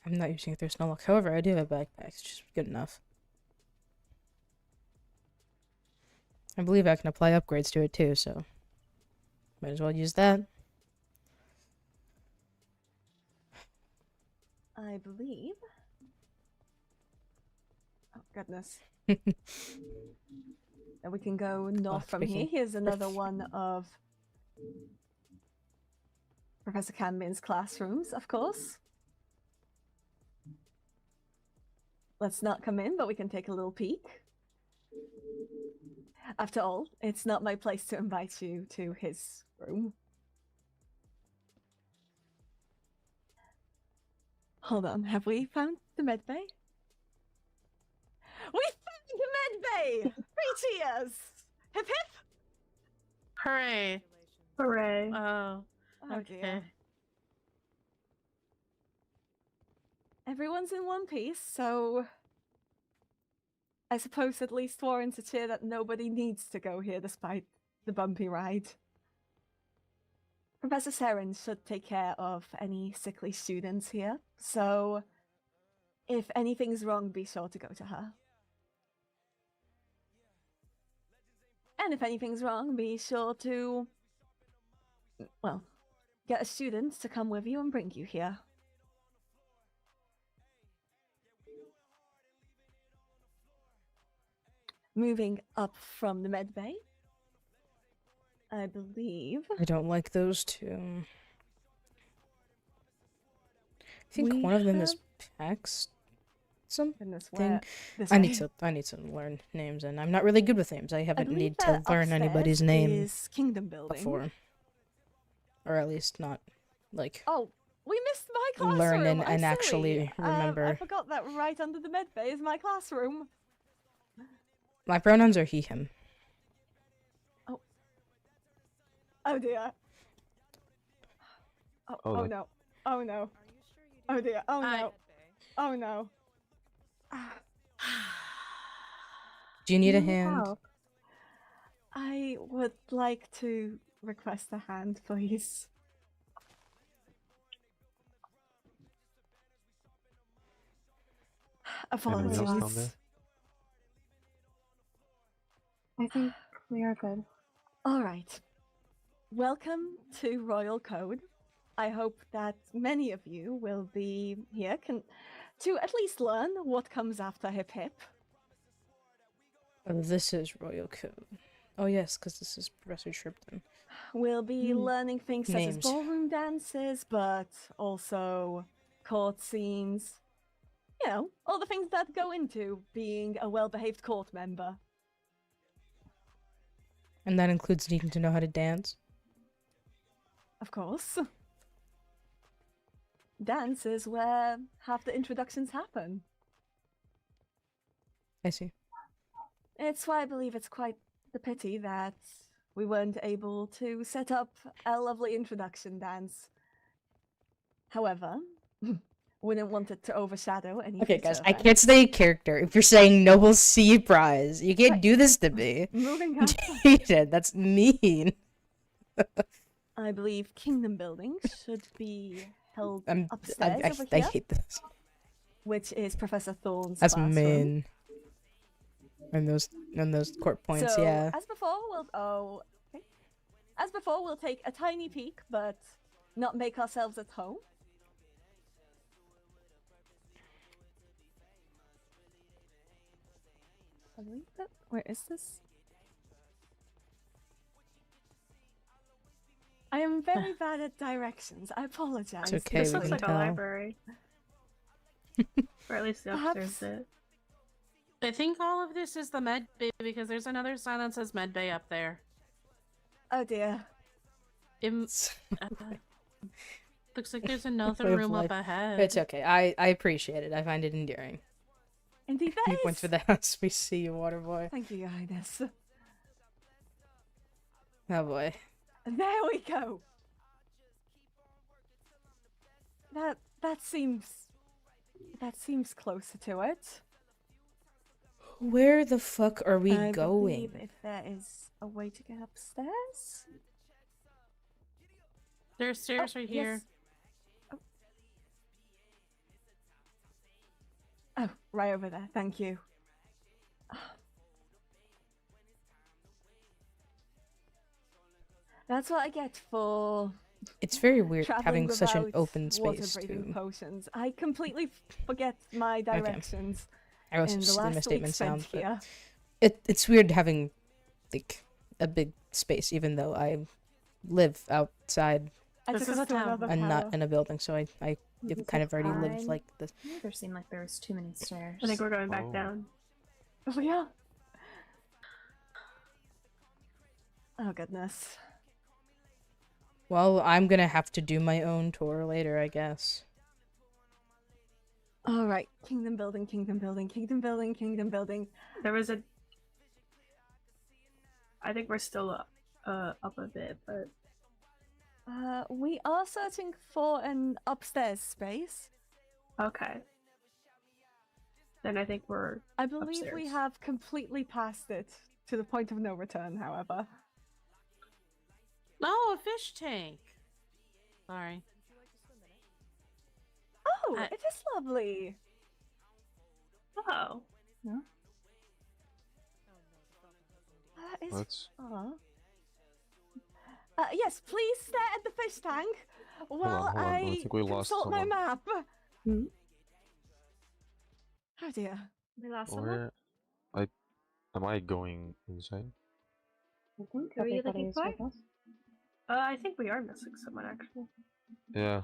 I'm not using it. There's no lock. However, I do have a backpack. It's just good enough. I believe I can apply upgrades to it too, so might as well use that. I believe. Oh, goodness. And we can go north from here. Here's another one of Professor Cambion's classrooms, of course. Let's not come in, but we can take a little peek. After all, it's not my place to invite you to his room. Hold on, have we found the med bay? We found the med bay! 3 cheers! Hip hip! Hooray! Hooray! Oh, Oh okay. dear. Everyone's in one piece, so I suppose at least warrants a cheer that nobody needs to go here despite the bumpy ride. Professor Saren should take care of any sickly students here, so if anything's wrong, be sure to go to her. And if anything's wrong, be sure to, well, get a student to come with you and bring you here. Moving up from the med bay, I believe. I don't like those two. think We one of them is have- Pax something. where- this I way. need to learn names, and I'm not really good with names. I haven't believe need to that learn anybody's upstairs name is Kingdom Building. before, or at least not like Oh, we missed my classroom. learn and I'm actually silly. remember. I forgot that right under the med bay is my classroom. My pronouns are he, him. Oh dear. Oh that- no. Oh no. Oh dear. Oh no. Oh no. Do you need a Need hand? help? I would like to request a hand, please. Anybody else down there? Apologies. I think we are good. All right. Welcome to Royal Code. I hope that many of you will be here to at least learn what comes after Hip Hip. Oh, this is Royal Code. Oh yes, because this is Professor Tripton. We'll be learning things such as Names. ballroom dances, but also court scenes. You know, all the things that go into being a well-behaved court member. And that includes needing to know how to dance. Of course. Dance is where half the introductions happen. I see. It's why I believe it's quite the pity that we weren't able to set up a lovely introduction dance. However, wouldn't want it to overshadow any Okay, future guys, I events. can't stay in character if you're saying Noble Sea Prize. You can't do this to me. Moving on. Jaden, that's mean. I believe Kingdom Building should be held I upstairs over I here, hate this. which is Professor Thorne's That's classroom. mean. And those court points, So, yeah. as before, we'll take a tiny peek, but not make ourselves at home. I believe that. Where is this? I am very bad at directions. I apologize. It's okay, This we looks can like tell. a library. Or at least the upstairs bit. I think all of this is the med bay because there's another sign that says med bay up there. Oh dear. Looks like there's another Way of room up life. ahead. It's okay. I appreciate it. I find it endearing. Indeed, that You is. went for the house. We see you, water boy. Thank you, Your Highness. Oh boy. There we go. That seems closer to it. Where the fuck are we I going? believe if there is a way to get upstairs. There's stairs right here. Yes. Oh, right over there. Thank you. That's what I get for It's very weird traveling having such an without open space water-breathing too. potions. I completely forget my directions. I was in just the letting my last statement week spent sound, but here. it's weird having like a big space, even though I live outside This is a town. and not in a building, so I Maybe kind of already fine. lived like this. There seemed like there was too many stairs. I think we're going back down. Oh yeah. Oh goodness. Well, I'm gonna have to do my own tour later, I guess. All right, kingdom building, kingdom building, kingdom building, kingdom building. There was a. I think we're still up a bit, but We are searching for an upstairs space. okay. Then I think we're. I believe we upstairs. have completely passed it to the point of no return, however. Oh, a fish tank. Sorry. Oh, it is lovely. Oh. No. Is... Let's- Aw. Yes, please stare at the fish tank while hold on. I think we lost consult my someone. map. Oh dear. We lost someone? Where? Am I going inside? I think Who are you looking everybody's for? with us. I think we are missing someone actually. Yeah.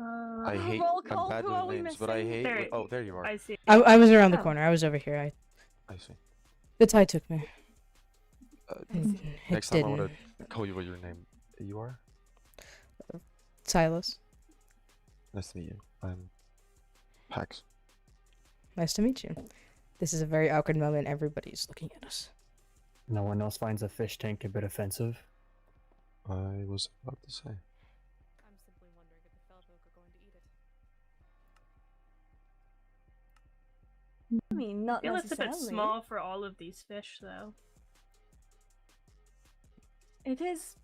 I hate. roll I'm call. bad Who with are we names, but I missing? hate. There, Oh, there you are. I see. I was around the Oh. corner. I was over here. I see. The tide took me. Next It time I didn't. want to call you what your name. You are. Silas. Nice to meet you. I'm Pax. Nice to meet you. This is a very awkward moment. Everybody's looking at us. No one else finds a fish tank a bit offensive. I was about to say. I'm simply wondering if the Felfolk are going to eat it. I mean, not I feel it's a necessarily. bit small for all of these fish, though. It is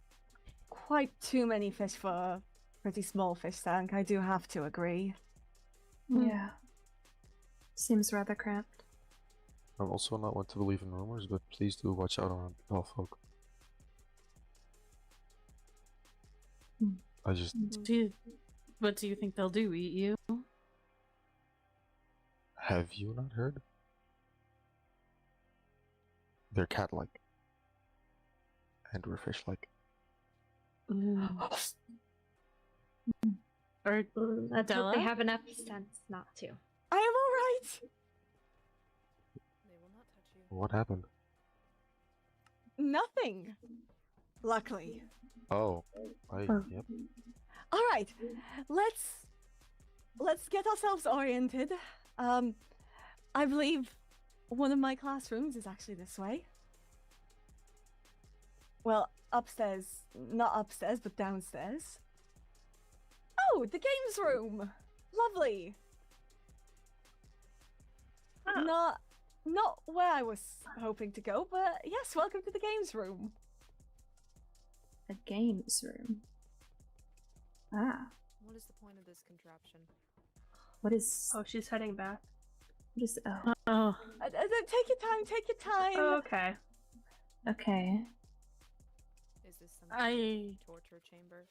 quite too many fish for a pretty small fish tank. I do have to agree. Yeah. Seems rather cramped. I'm also not one to believe in rumors, but please do watch out on Felfolk. I just. What do you think they'll do? Eat you? Have you not heard? They're cat-like. And we're fish-like. Or Let's hope they have enough sense not to. I am alright! They will not touch you. What happened? Nothing. Luckily. Oh. Yep. Alright. Let's get ourselves oriented. I believe one of my classrooms is actually this way. Well, upstairs. Not upstairs, but downstairs. Oh, the games room! Lovely! Oh. Not where I was hoping to go, but yes, welcome to the games room. A games room. Ah. What is the point of this contraption? What is... Oh, she's heading back. What is... Oh. Oh. Take your time, take your time! Oh, okay. Okay. Is this some kind of torture chamber?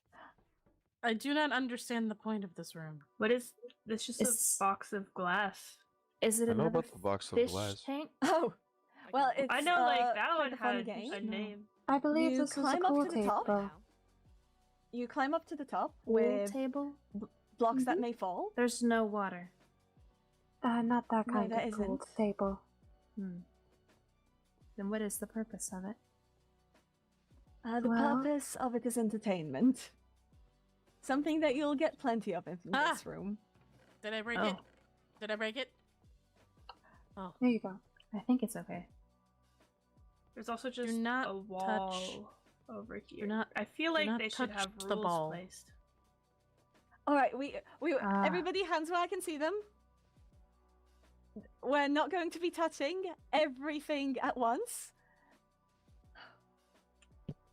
I do not understand the point of this room. What is this? Just a box of glass. Is it I know another about the box of fish glass. tank? Oh, well, it's I know, like that quite one a fun had game. a name. I believe You this was a climb cool up to the top. table. You climb up to the top Pool with table? blocks that may fall. There's no water. Not that No, kind there of pool isn't. table. Then what is the purpose of it? The Well- purpose of it is entertainment. Something that you'll get plenty of in this room. Did I break Oh. it? Did I break it? Oh. There you go. I think it's okay. There's also just not a wall over here. I feel like they should have touch the rules ball. placed. All right, we everybody hands where I can see them. We're not going to be touching everything at once.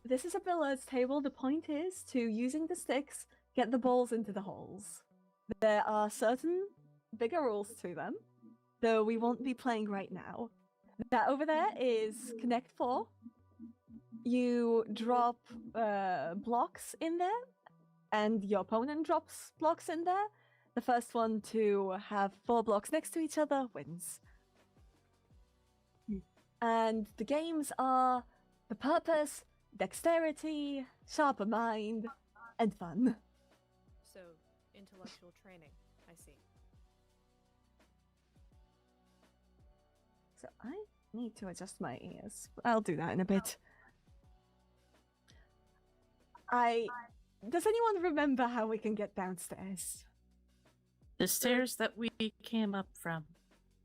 This is a billiards table. The point is to, using the sticks, get the balls into the holes. There are certain bigger rules to them, though we won't be playing right now. That over there is Connect 4. You drop blocks in there, and your opponent drops blocks in there. The first one to have 4 blocks next to each other wins. And the games are the purpose, dexterity, sharper mind, and fun. So, intellectual training. I see. So I need to adjust my ears. I'll do that in a bit. Does anyone remember how we can get downstairs? The stairs that we came up from.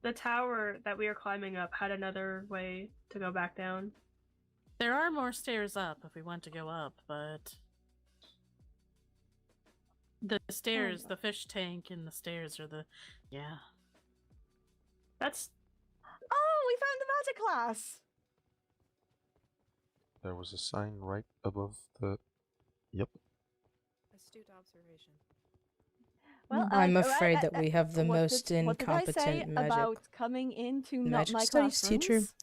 The tower that we are climbing up had another way to go back down. There are more stairs up if we want to go up, but the stairs, the fish tank and the stairs are the... Yeah. That's... Oh, we found the magic class! There was a sign right above the. Yep. Astute observation. Well, I'm afraid that we have the most what did I say incompetent magic about coming into not magic my studies teacher. classrooms?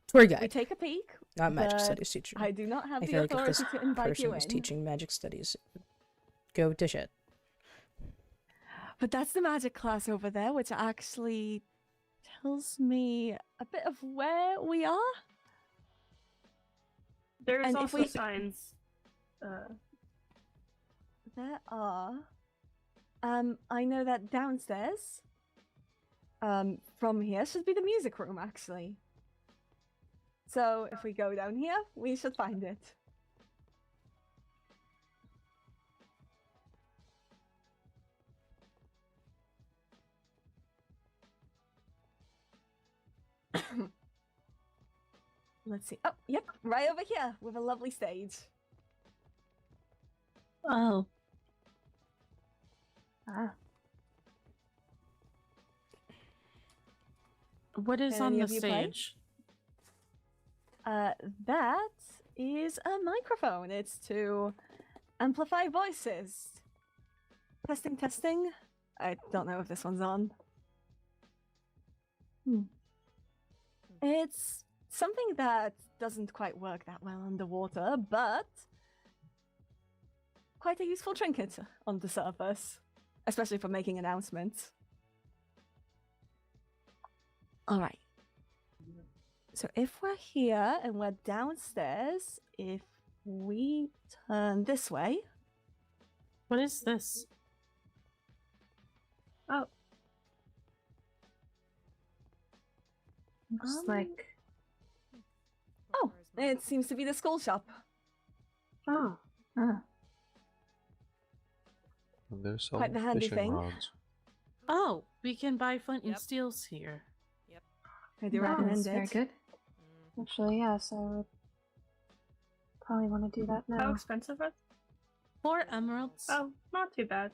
Tour We guide, take a peek. not magic but studies teacher. I do not have I the feel like if authority this to invite person you was in. teaching magic studies, it would go to shit. But that's the magic class over there, which actually tells me a bit of where we are. There's And if also we- signs. There are I know that downstairs, from here, should be the music room, actually. So if we go down here, we should find it. Let's see. Oh, yep, right over here with a lovely stage. Oh. Ah. What is Can on any the of you play? stage? That is a microphone. It's to amplify voices. Testing, testing. I don't know if this one's on. It's something that doesn't quite work that well underwater, but quite a useful trinket on the surface, especially for making announcements. All right. So if we're here and we're downstairs, if we turn this way. What is this? Oh. Looks like. Oh, it seems to be the school shop. Oh. And there's some Quite the handy fishing thing. rods. Oh, we can buy flint and steels here. I do That recommend is it. very good. Actually, yes, I would probably want to do that How now. expensive are 4 emeralds. Oh, not too bad.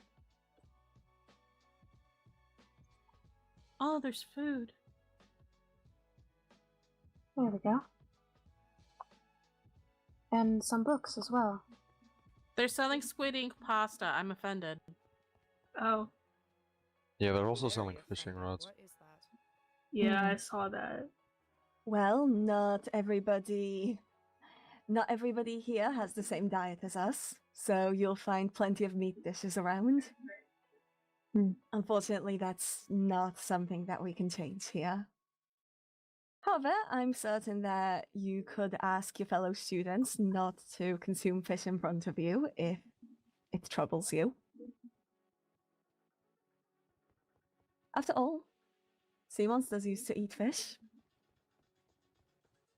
Oh, there's food. There we go. And some books as well. They're selling squid ink pasta. I'm offended. Oh. Yeah, they're also selling fishing rods. Yeah, I saw that. Well, not everybody here has the same diet as us, so you'll find plenty of meat dishes around. Unfortunately, that's not something that we can change here. However, I'm certain that you could ask your fellow students not to consume fish in front of you if it troubles you. After all, sea monsters used to eat fish.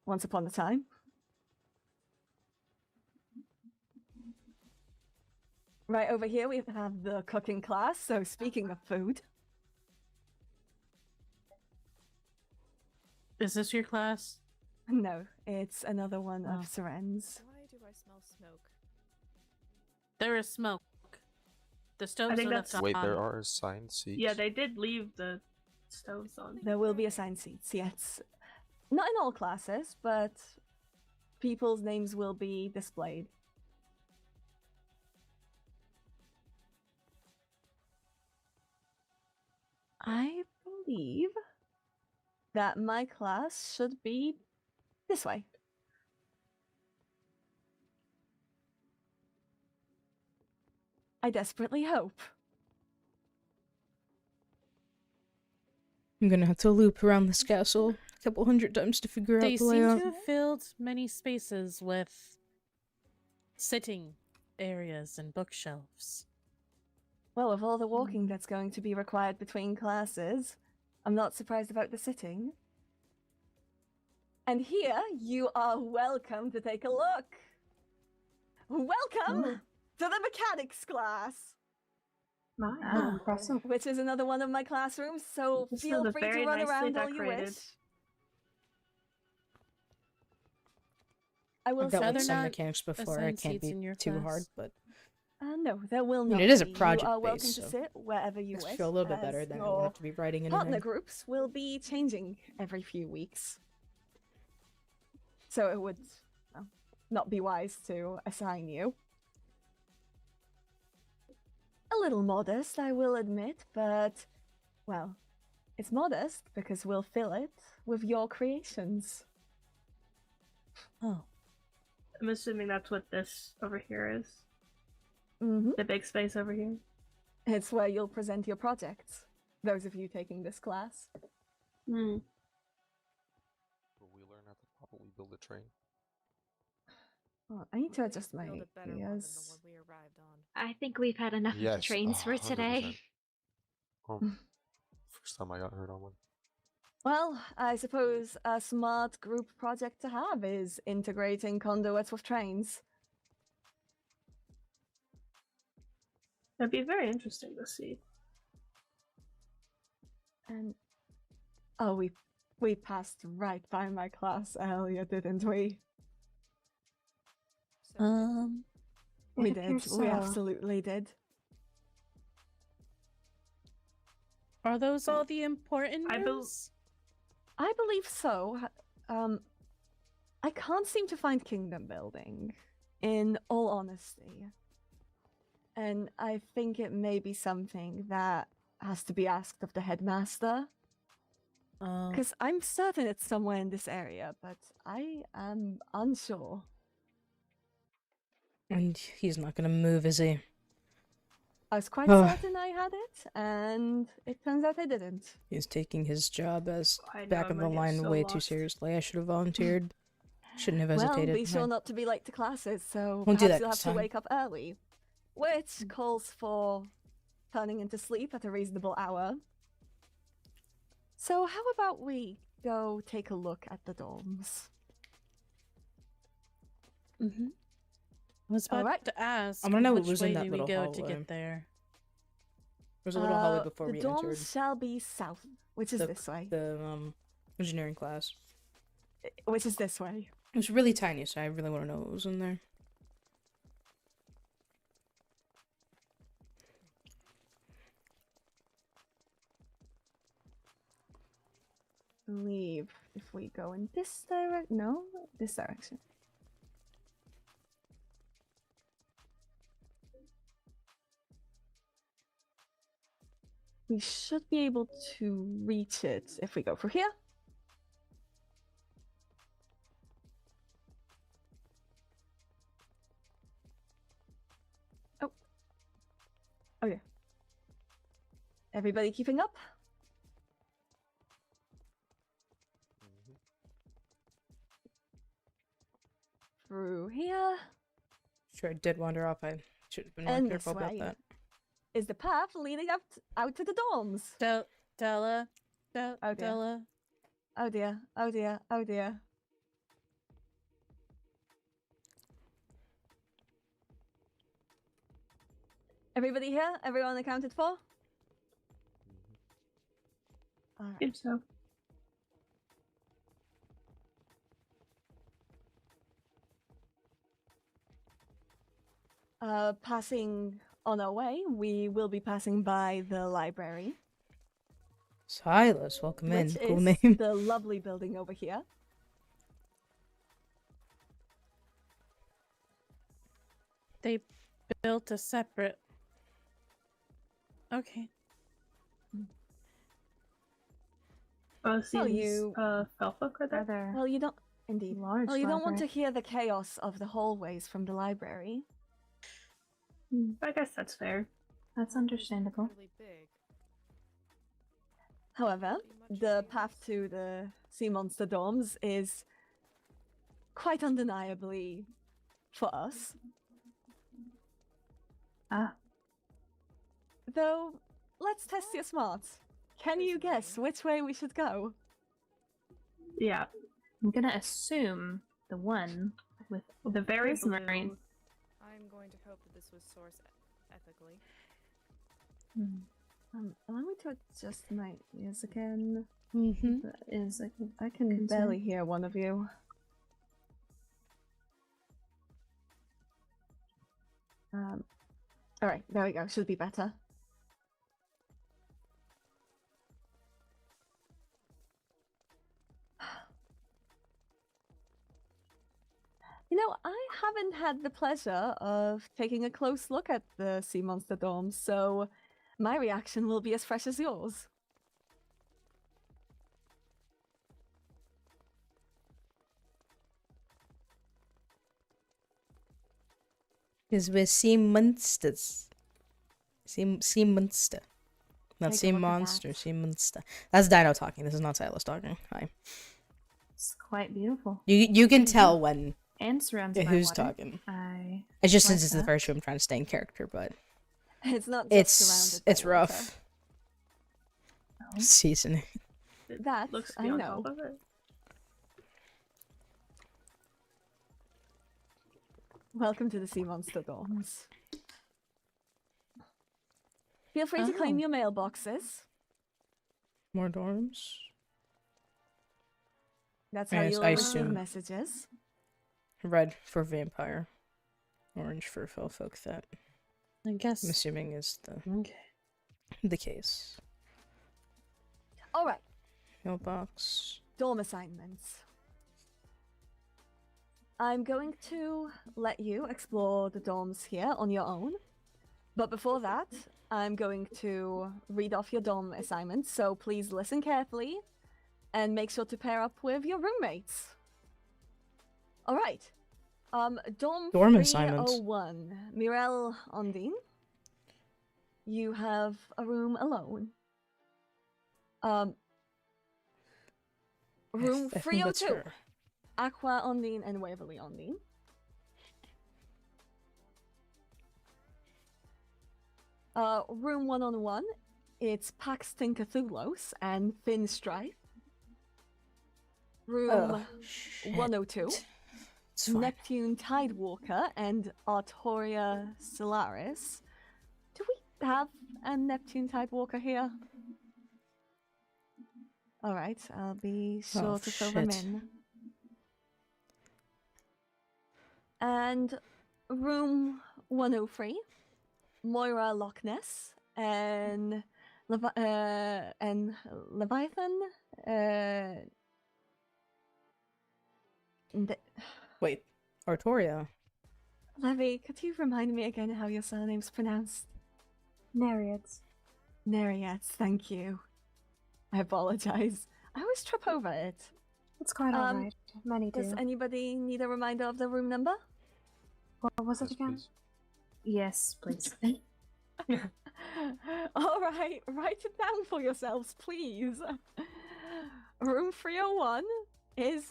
Once upon a time. Right over here we have the cooking class, so speaking of food. Is this your class? No, it's another one of Seren's. Why do I smell smoke? There is smoke. The stoves I think are left that's- Wait, on. there are assigned seats? Yeah, they did leave the stoves on. There will be assigned seats, yes. Not in all classes, but people's names will be displayed. I believe that my class should be this way. I desperately hope. I'm gonna have to loop around this castle a couple hundred times to figure out They the seem layout. to have filled many spaces with sitting areas and bookshelves. Well, with all the walking that's going to be required between classes, I'm not surprised about the sitting. And here, you are welcome to take a look. Welcome to the mechanics class. How impressive. Which is another one of my classrooms, so This feel is free to very run nicely around all you decorated. wish. I will I've dealt say with some not mechanics before. It assigned can't seats in be your too class. hard, but no, there will I not. mean, it is a be. You project are welcome base, to so sit wherever you makes me wish. feel a little bit better as that I won't your have to be writing partner anything. groups will be changing every few weeks, so it would not be wise to assign you. A little modest, I will admit, but well, it's modest because we'll fill it with your creations. Oh. I'm assuming that's what this over here is. Mm-hmm. The big space over here. It's where you'll present your projects. Those of you taking this class. Hmm. Will we learn how to properly build a train? Oh, I need to adjust my Build a better one than the ears. one we arrived on. I think we've had enough of Yes, trains for 100%. today. Oh, first time I got hurt on one. Well, I suppose a smart group project to have is integrating conduits with trains. That'd be very interesting to see. And oh, we passed right by my class earlier, didn't we? We It did. appears We so. absolutely did. Are those all the important I rooms? I believe so. I can't seem to find kingdom building, in all honesty. And I think it may be something that has to be asked of the headmaster. Because I'm certain it's somewhere in this area, but I am unsure. And he's not gonna move, is he? I was quite certain I had it, and it turns out I didn't. He's taking his job as I know, back I'm of the gonna get line so way too lost. seriously. I should have volunteered. Shouldn't have Well, hesitated. be sure not to be late to classes, so Won't do perhaps that you'll have this to time. wake up early. Which calls for turning into sleep at a reasonable hour. So how about we go take a look at the dorms? Mm-hmm. I was about Alright. to ask. I wanna know what which was way in that do little we go to hallway. get there? There's a little hallway before the we dorms entered. shall be south, which is this way. The engineering class. Which is this way. It was really tiny, so I really want to know what was in there. Believe if we go in this direction, no, this direction. We should be able to reach it if we go through here. Oh. Oh yeah. Everybody keeping up? Through here. Sure, I did wander off. I should have been more And careful this about way that. is the path leading out to the dorms. Della. Oh dear. Della. Oh dear. Oh dear. Oh dear. Everybody here? Everyone accounted for? Alright. Think so. Passing on our way, we will be passing by the library. Silas, welcome in. Which Cool is name. the lovely building over here. They built a separate. Okay. Oh, Well, you Felfolk are there? Well, you don't indeed. Large Well, you don't want to library. hear the chaos of the hallways from the library. I guess that's fair. That's understandable. Really big. However, the path to the sea monster dorms is quite undeniably for us. Ah. Though, let's test your smarts. Can you guess which way we should go? Yeah. I'm gonna assume the one with The very submarine. I'm going to hope that this was sourced ethically. Allow me to adjust my ears again. Mm-hmm. That is, I can barely hear one of you. Alright, there we go. Should be better. You know, I haven't had the pleasure of taking a close look at the sea monster dorms, so my reaction will be as fresh as yours. Because we're sea monsters. Sea monster. Not Take a sea look at monster, that. sea monster. That's Dino talking. This is not Silas talking. Hi. It's quite beautiful. You can tell when answer Yeah, my who's water. talking? It's just since it's the first room, I'm trying to stay in character, but It's not just surrounded by it's rough. water. Seasoning. That looks to I be on know. top of it. Welcome to the Sea Monster dorms. Feel free to claim your mailboxes. More dorms. That's how Yes, you'll I receive assume. messages. Red for vampire. Orange for felfolk. That I guess. I'm assuming is the case. All right. Mailbox. Dorm assignments. I'm going to let you explore the dorms here on your own. But before that, I'm going to read off your dorm assignments, so please listen carefully and make sure to pair up with your roommates. All right. Dorm assignments. 301. Mirelle, Ondine. You have a room alone. Room I think that's 302. her. Aqua, Ondine, and Waverly, Ondine. Room 101. It's Paxton Cthulhu's and Finn Strife. Room 102. Neptune Tidewalker and Artoria Solaris. Do we have a Neptune Tidewalker here? Alright, I'll be sure to fill them in. And room 103, Moira Loch Ness and Leviathan. Wait, Artoria. Levy, could you remind me again how your surname's pronounced? Nereids. Nereids, thank you. I apologize. I always trip over it. It's quite alright. Many do. Does anybody need a reminder of the room number? What was it again? Yes, please. All right, write it down for yourselves, please. Room 301 is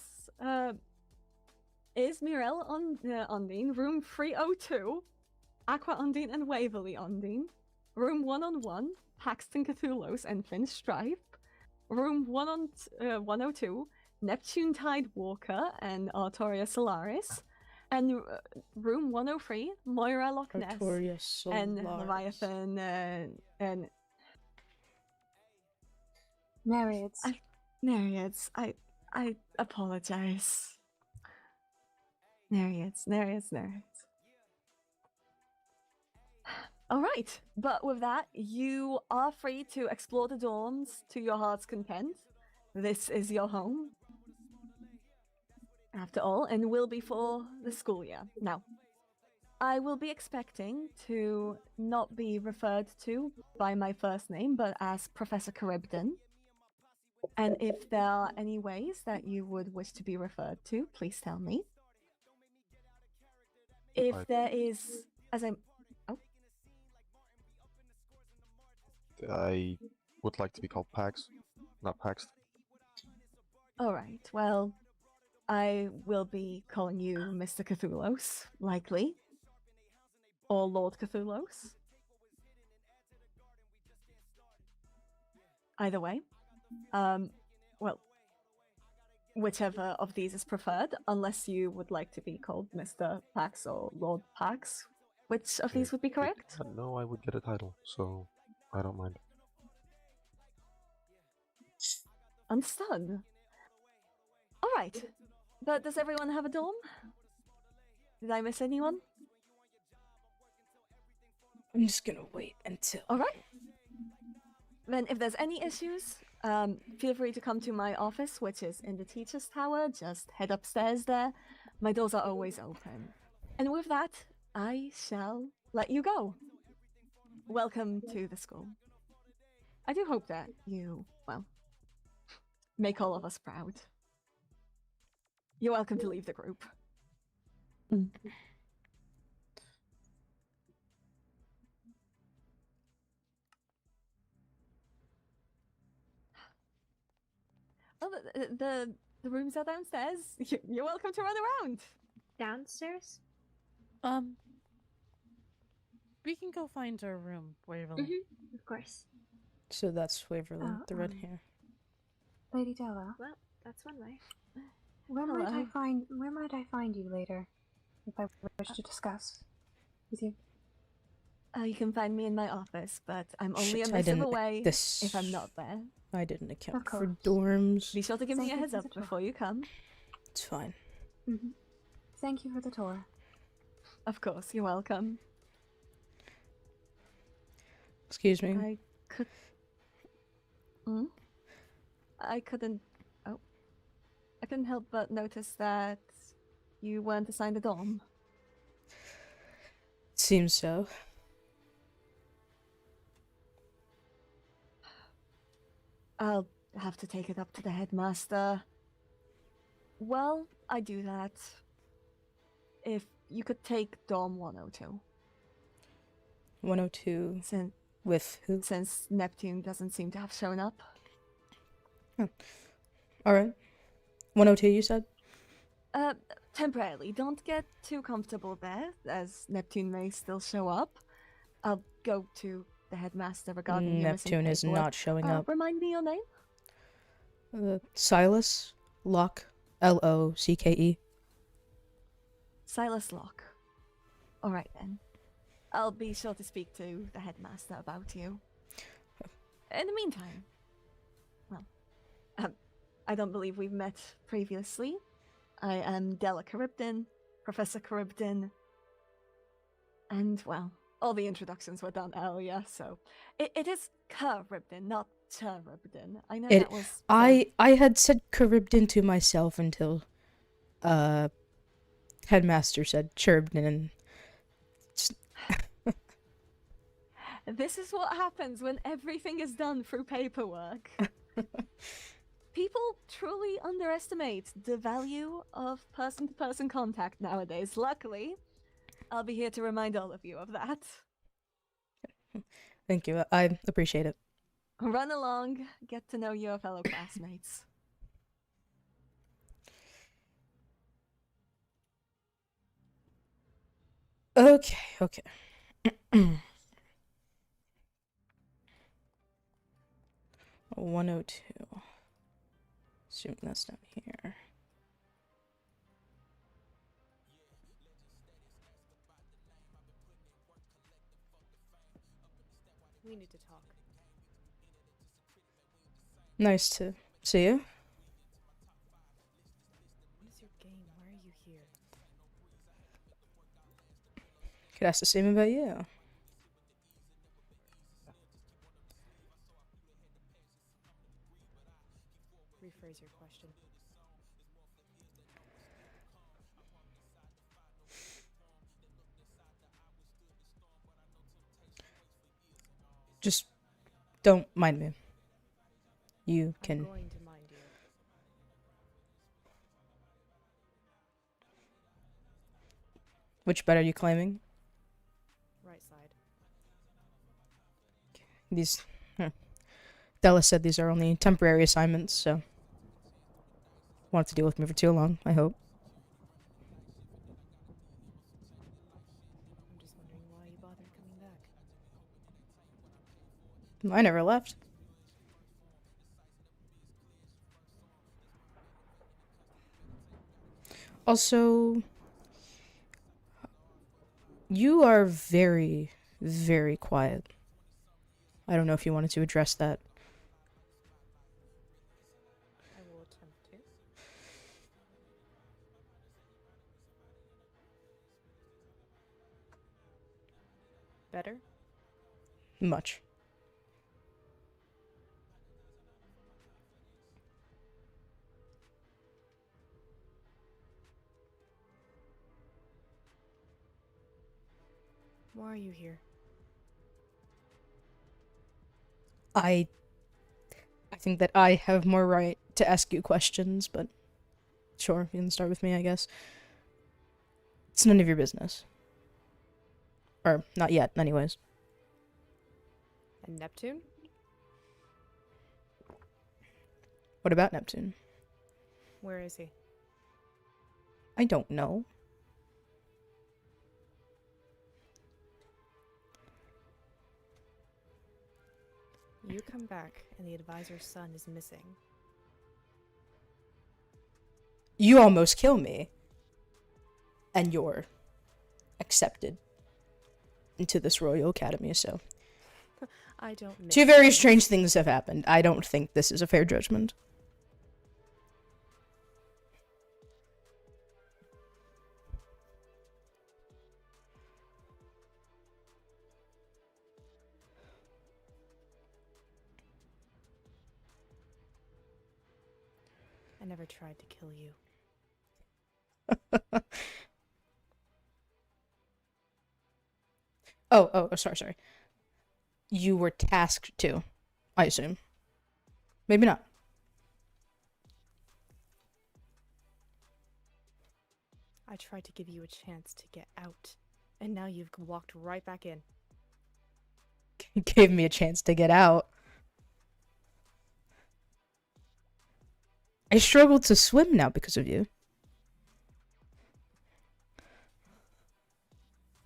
Mirelle Ondine. Room 302, Aqua Ondine and Waverly Ondine. Room 101, Paxton Cthulhu's and Finn Strife. Room 102, Neptune Tidewalker and Artoria Solaris. And room 103, Moira Loch Ness and Leviathan and Nereids. Nereids. I apologize. Nereids. All right, but with that, you are free to explore the dorms to your heart's content. This is your home, after all, and will be for the school year. Now, I will be expecting to not be referred to by my first name, but as Professor Charybdin. And if there are any ways that you would wish to be referred to, please tell me. If there is, as I'm... I would like to be called Pax, not Paxed. Alright, well, I will be calling you Mr. Cthulhu's, likely. Or Lord Cthulhu's. Either way. Well, whichever of these is preferred, unless you would like to be called Mr. Pax or Lord Pax. Which of these would be correct? No, I would get a title, so I don't mind. Understood. Alright, but does everyone have a dorm? Did I miss anyone? I'm just gonna wait until... Alright. Then if there's any issues, feel free to come to my office, which is in the teacher's tower. Just head upstairs there. My doors are always open. And with that, I shall let you go. Welcome to the school. I do hope that you, well, make all of us proud. You're welcome to leave the group. Oh, the rooms are downstairs. You're welcome to run around. Downstairs? We can go find our room, Waverly. Of course. So that's Waverly, the red hair. Lady Della. Well, that's one way. Where might I Hello. find you later, if I wish to discuss with you? You can find me in my office, but I'm only Shit, a I missive didn't- away this- if I'm not there. I didn't account Of for course. dorms. Be sure to give me a Thank you heads for up the tour. before you come. It's fine. Thank you for the tour. Of course, you're welcome. Excuse me. I could. I couldn't. Oh. I couldn't help but notice that you weren't assigned a dorm. Seems so. I'll have to take it up to the headmaster. Well, I do that. If you could take dorm 102. 102. Since with who? Since Neptune doesn't seem to have shown up. Alright. 102, you said? Temporarily. Don't get too comfortable there, as Neptune may still show up. I'll go to the headmaster regarding your missing Neptune is paperwork. not showing up. Remind me your name? Silas Locke. Locké. Silas Locke. Alright then. I'll be sure to speak to the headmaster about you. In the meantime, well, I don't believe we've met previously. I am Della Charybdin, Professor Charybdin, and, well, all the introductions were done earlier, so it is Charybdin, not Charybdin. I know that was... I had said Charybdin to myself until, Headmaster said Charybdin. This is what happens when everything is done through paperwork. People truly underestimate the value of person-to-person contact nowadays. Luckily, I'll be here to remind all of you of that. Thank you. I appreciate it. Run along, get to know your fellow classmates. Okay. 102. Assume that's down here. We need to talk. Nice to see you. What is your game? Why are you here? Could ask the same about you. Rephrase your question. Just don't mind me. You I'm can. going to mind you. Which bed are you claiming? Right side. These. Della said these are only temporary assignments, so. Won't have to deal with me for too long, I hope. I'm just wondering why you bothered coming back. I never left. Also, you are very, very quiet. I don't know if you wanted to address that. I will attempt to. Better? Much. Why are you here? I think that I have more right to ask you questions, but sure, you can start with me, I guess. It's none of your business. Or, not yet, anyways. And Neptune? What about Neptune? Where is he? I don't know. you come back and the advisor's son is missing, you almost kill me. And you're accepted into this Royal Academy, so. I don't miss Two very things. strange things have happened. I don't think this is a fair judgment. I never tried to kill you. Oh, sorry. You were tasked to, I assume. Maybe not. I tried to give you a chance to get out, and now you've walked right back in. Gave me a chance to get out. I struggle to swim now because of you.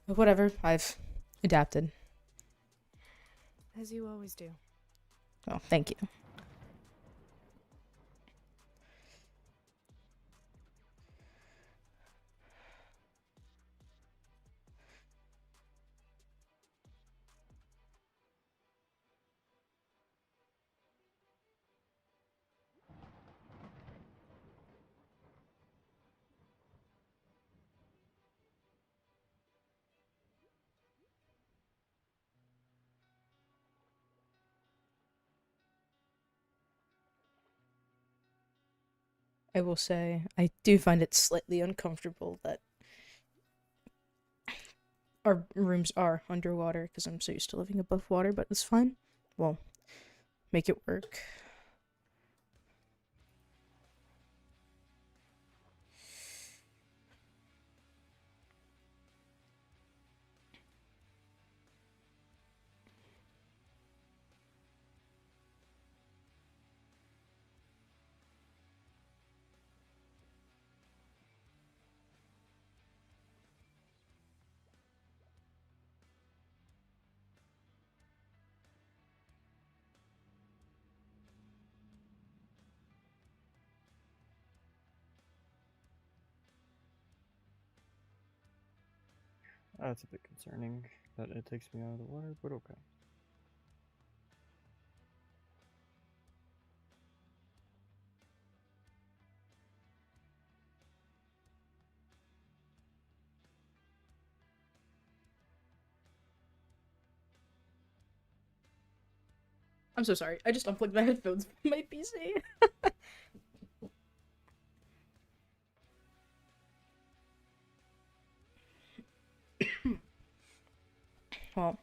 But whatever, I've adapted. As you always do. Oh, thank you. I will say, I do find it slightly uncomfortable that our rooms are underwater, because I'm so used to living above water, but it's fine. We'll make it work. That's a bit concerning that it takes me out of the water, but okay. I'm so sorry. I just unplugged my headphones from my PC. Well,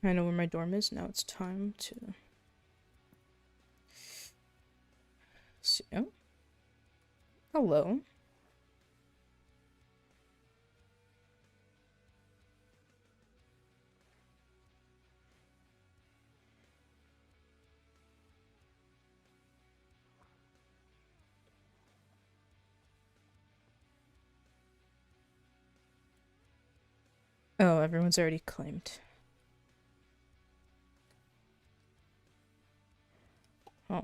I know where my dorm is. Now it's time to... So... Hello. Oh, everyone's already claimed. Oh.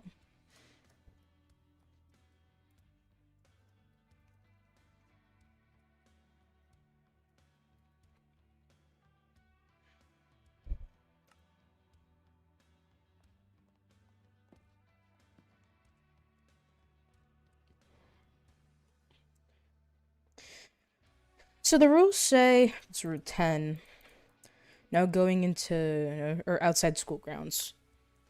So the rules say, it's Rule 10, now going into, or outside school grounds.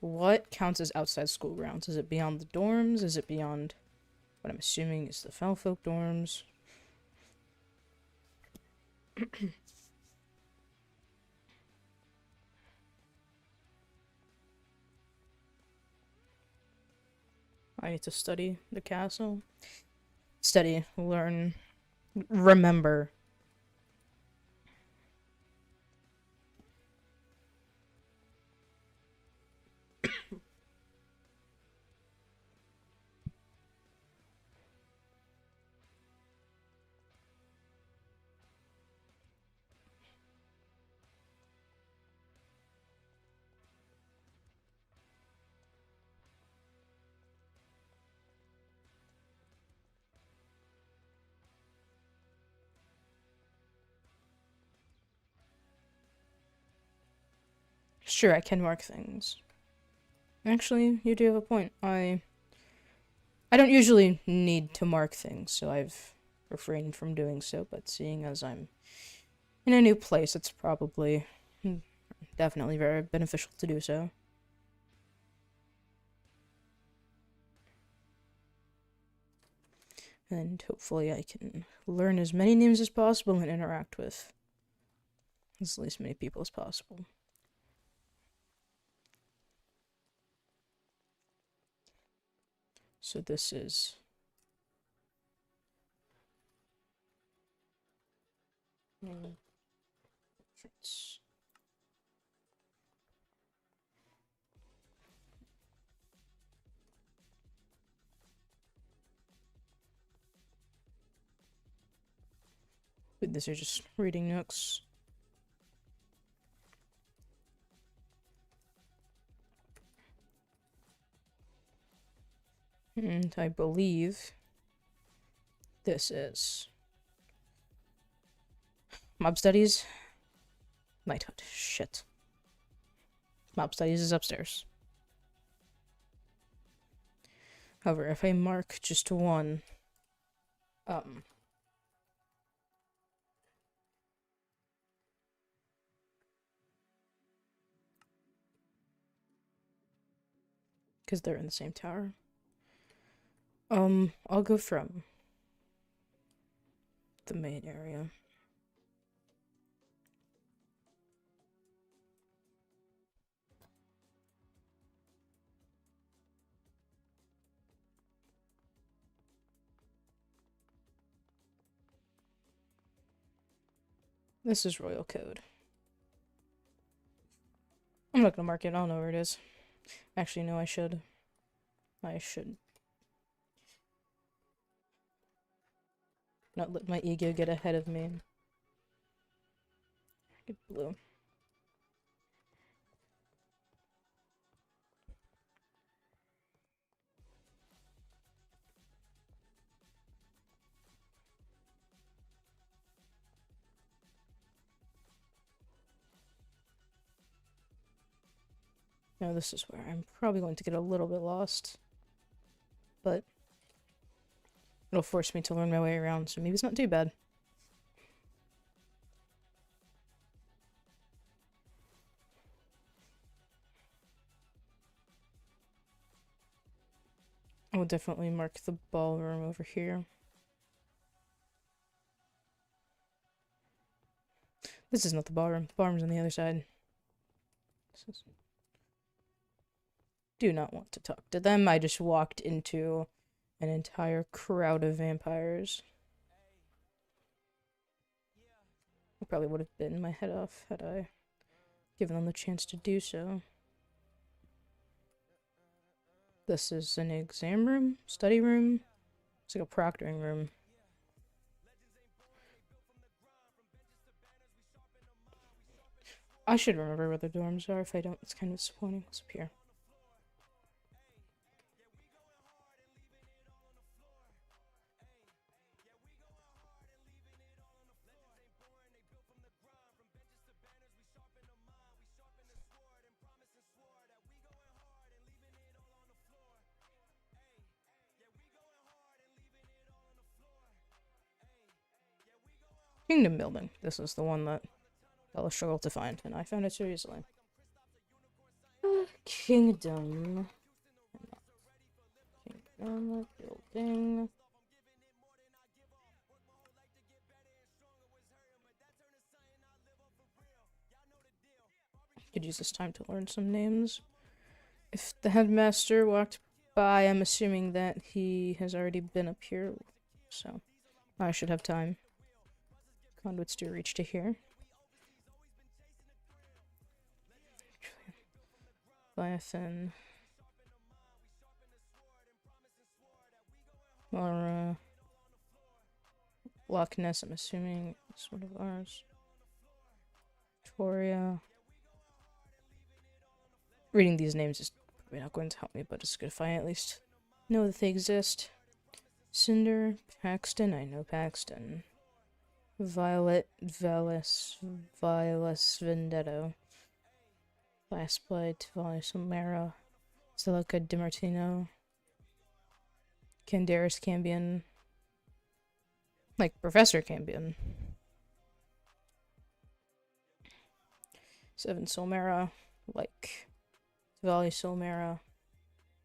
What counts as outside school grounds? Is it beyond the dorms? Is it beyond what I'm assuming is the Felfolk dorms? I need to study the castle. Study, learn, remember. Sure, I can mark things. Actually, you do have a point. I don't usually need to mark things, so I've refrained from doing so, but seeing as I'm in a new place, it's probably definitely very beneficial to do so. And hopefully I can learn as many names as possible and interact with as least many people as possible. So this is but these are just reading nooks. And I believe this is mob studies. Knighthood. Shit. Mob studies is upstairs. However, if I mark just one, because they're in the same tower. I'll go from the main area. This is Royal Code. I'm not gonna mark it, I don't know where it is. Actually, no, I should. Not let my ego get ahead of me. Get blue. Now this is where I'm probably going to get a little bit lost. But it'll force me to learn my way around, so maybe it's not too bad. I will definitely mark the ballroom over here. This is not the ballroom. The ballroom's on the other side. Do not want to talk to them. I just walked into an entire crowd of vampires. I probably would have bitten my head off had I given them the chance to do so. This is an exam room, study room. It's like a proctoring room. I should remember where the dorms are. If I don't, it's kind of disappointing. What's up here? Kingdom building. This is the one that Bella struggled to find, and I found it so easily. Kingdom. Kingdom building. Could use this time to learn some names. If the headmaster walked by, I'm assuming that he has already been up here, so I should have time. Conduits do reach to here. Leviathan. Laura. Loch Ness, I'm assuming it's one of ours. Victoria. Reading these names is probably not going to help me, but it's good if I at least know that they exist. Cinder, Paxton, I know Paxton. Violet, Velis, Vendetto. Last Blood, Tivali Solmera, Silica DiMartino, Candaris Cambion, like Professor Cambion. 7 Solmera, like Tivali Solmera,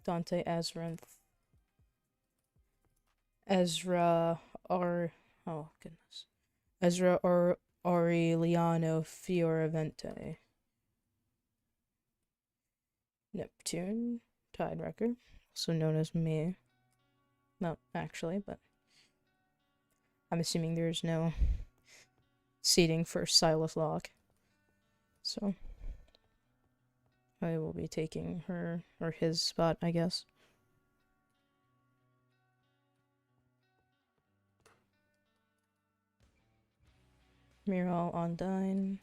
Dante Ezra, Ezra or Aureliano Fioravente. Neptune, Tidewrecker, also known as me. Not actually, but I'm assuming there's no seating for Silas Locke. So I will be taking her or his spot, I guess. Mirelle, Ondine.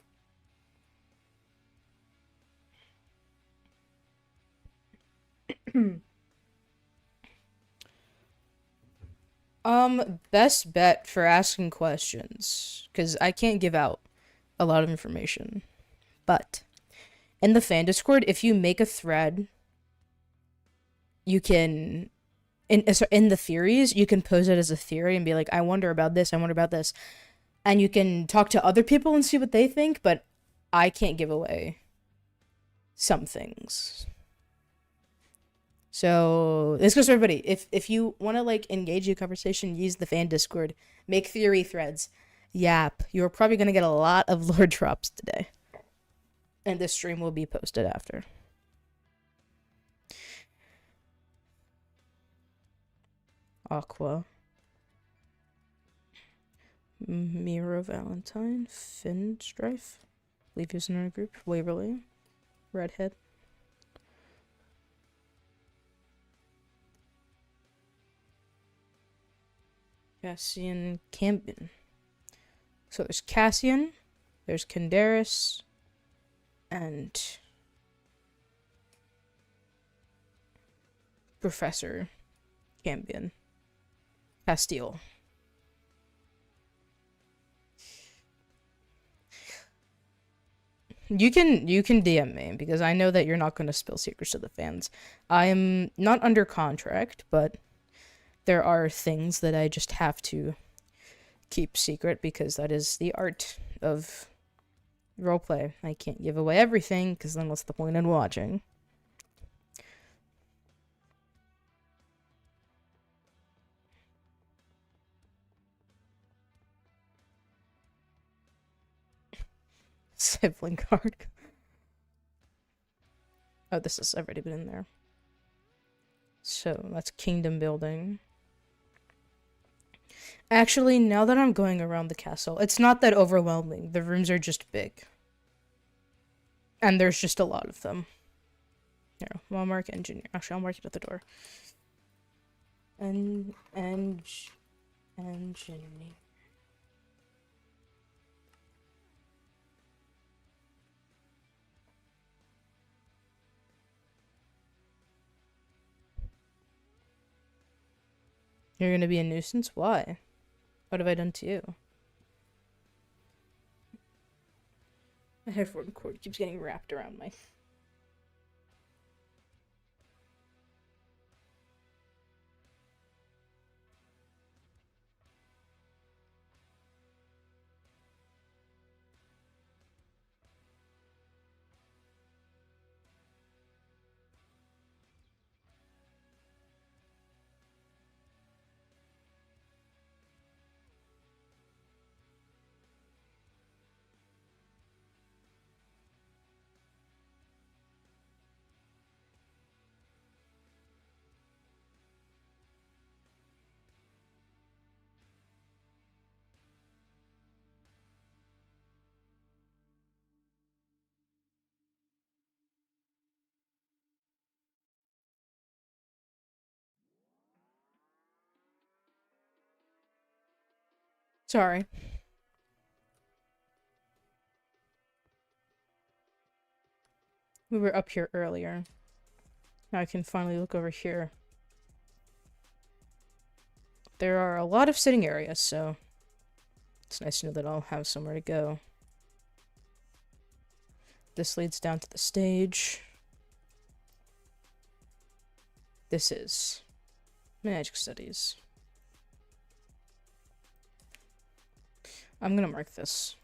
Best bet for asking questions, because I can't give out a lot of information. But in the fan Discord, if you make a thread, you can in the theories, you can pose it as a theory and be like, I wonder about this, I wonder about this. And you can talk to other people and see what they think, but I can't give away some things. So this goes for everybody. If you want to like engage in conversation, use the fan Discord, make theory threads, yap. You're probably gonna get a lot of lore drops today, and this stream will be posted after. Aqua, Mira Valentine, Finn Strife, believe he was in our group. Waverly, Redhead. Cassian, Cambion. So there's Cassian, there's Candaris, and Professor Cambion. Castile. You can DM me, because I know that you're not going to spill secrets to the fans. I'm not under contract, but there are things that I just have to keep secret, because that is the art of roleplay. I can't give away everything, because then what's the point in watching? Sibling card. Oh, this has already been in there. So, that's kingdom building. Actually, now that I'm going around the castle, it's not that overwhelming. The rooms are just big. And there's just a lot of them. Here, I'll mark engineer. Actually, I'll mark it at the door. Engineer. You're gonna be a nuisance? Why? What have I done to you? My headphone cord keeps getting wrapped around my... Sorry. We were up here earlier. Now I can finally look over here. There are a lot of sitting areas, so it's nice to know that I'll have somewhere to go. This leads down to the stage. This is Magic Studies. I'm gonna mark this.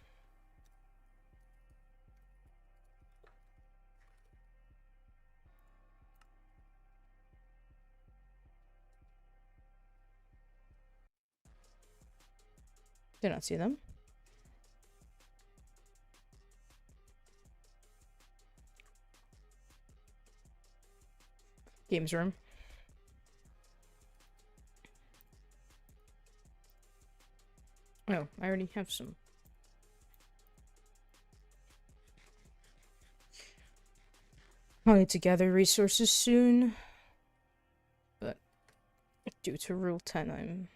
Did not see them. Games room. Oh, I already have some. I'll need to gather resources soon. But due to Rule 10, I'm kind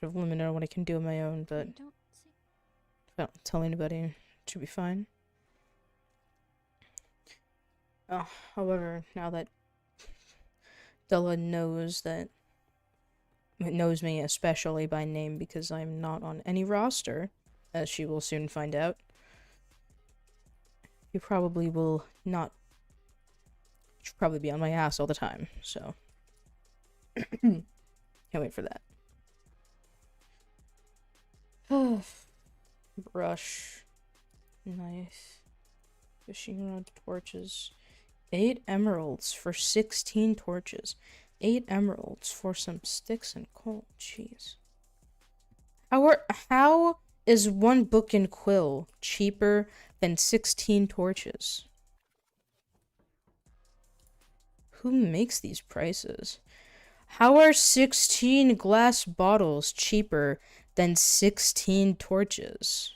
of limited on what I can do on my own, but if I don't tell anybody, it should be fine. Oh, however, now that Della knows me especially by name because I'm not on any roster, as she will soon find out, you probably will not. She'll probably be on my ass all the time, so can't wait for that. Brush, knife, fishing rod, torches. 8 emeralds for 16 torches. 8 emeralds for some sticks and coal. Jeez. How is 1 book and quill cheaper than 16 torches? Who makes these prices? How are 16 glass bottles cheaper than 16 torches?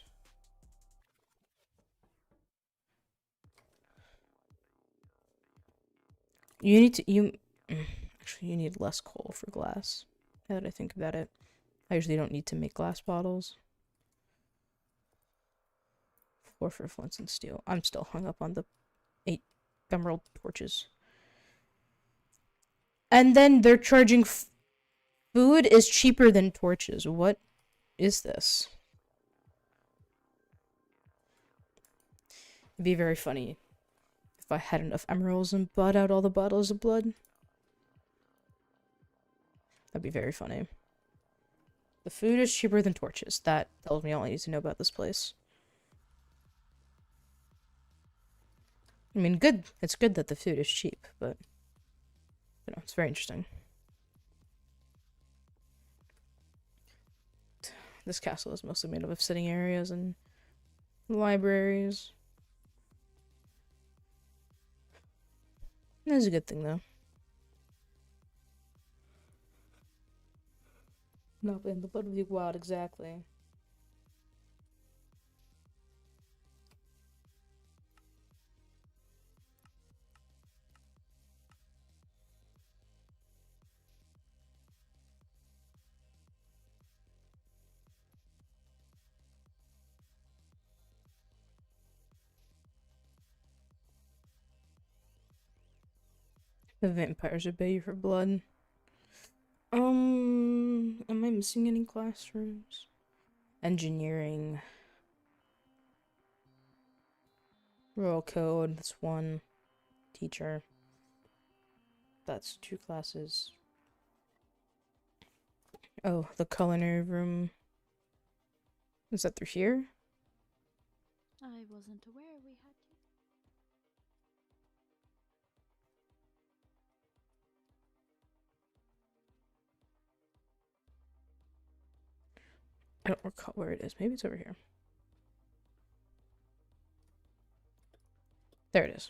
Actually, you need less coal for glass. Now that I think about it. I usually don't need to make glass bottles. 4 for flints and steel. I'm still hung up on the 8 emerald torches. And then they're charging food is cheaper than torches. What is this? It'd be very funny if I had enough emeralds and bought out all the bottles of blood. That'd be very funny. The food is cheaper than torches. That tells me all I need to know about this place. I mean, good. It's good that the food is cheap, but you know, it's very interesting. This castle is mostly made up of sitting areas and libraries. That's a good thing, though. Not in the blood of the wild, exactly. The vampires obey you for blood. Am I missing any classrooms? Engineering. Roll code, that's 1. Teacher. That's 2 classes. Oh, the culinary room. Is that through here? I wasn't aware we had to. I don't recall where it is. Maybe it's over here. There it is.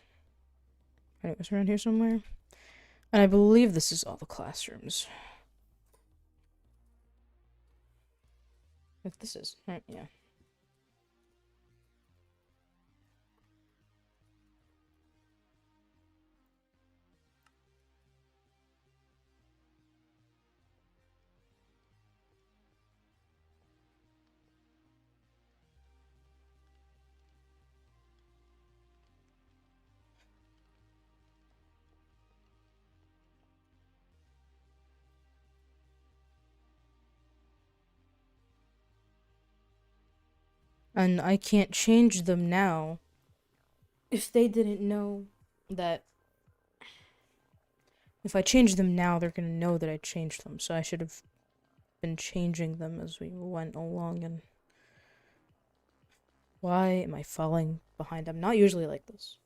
I knew it was around here somewhere. And I believe this is all the classrooms. If this is, right, yeah. And I can't change them now. if they didn't know that if I change them now, they're gonna know that I changed them, so I should have been changing them as we went along. And why am I falling behind? I'm not usually like this.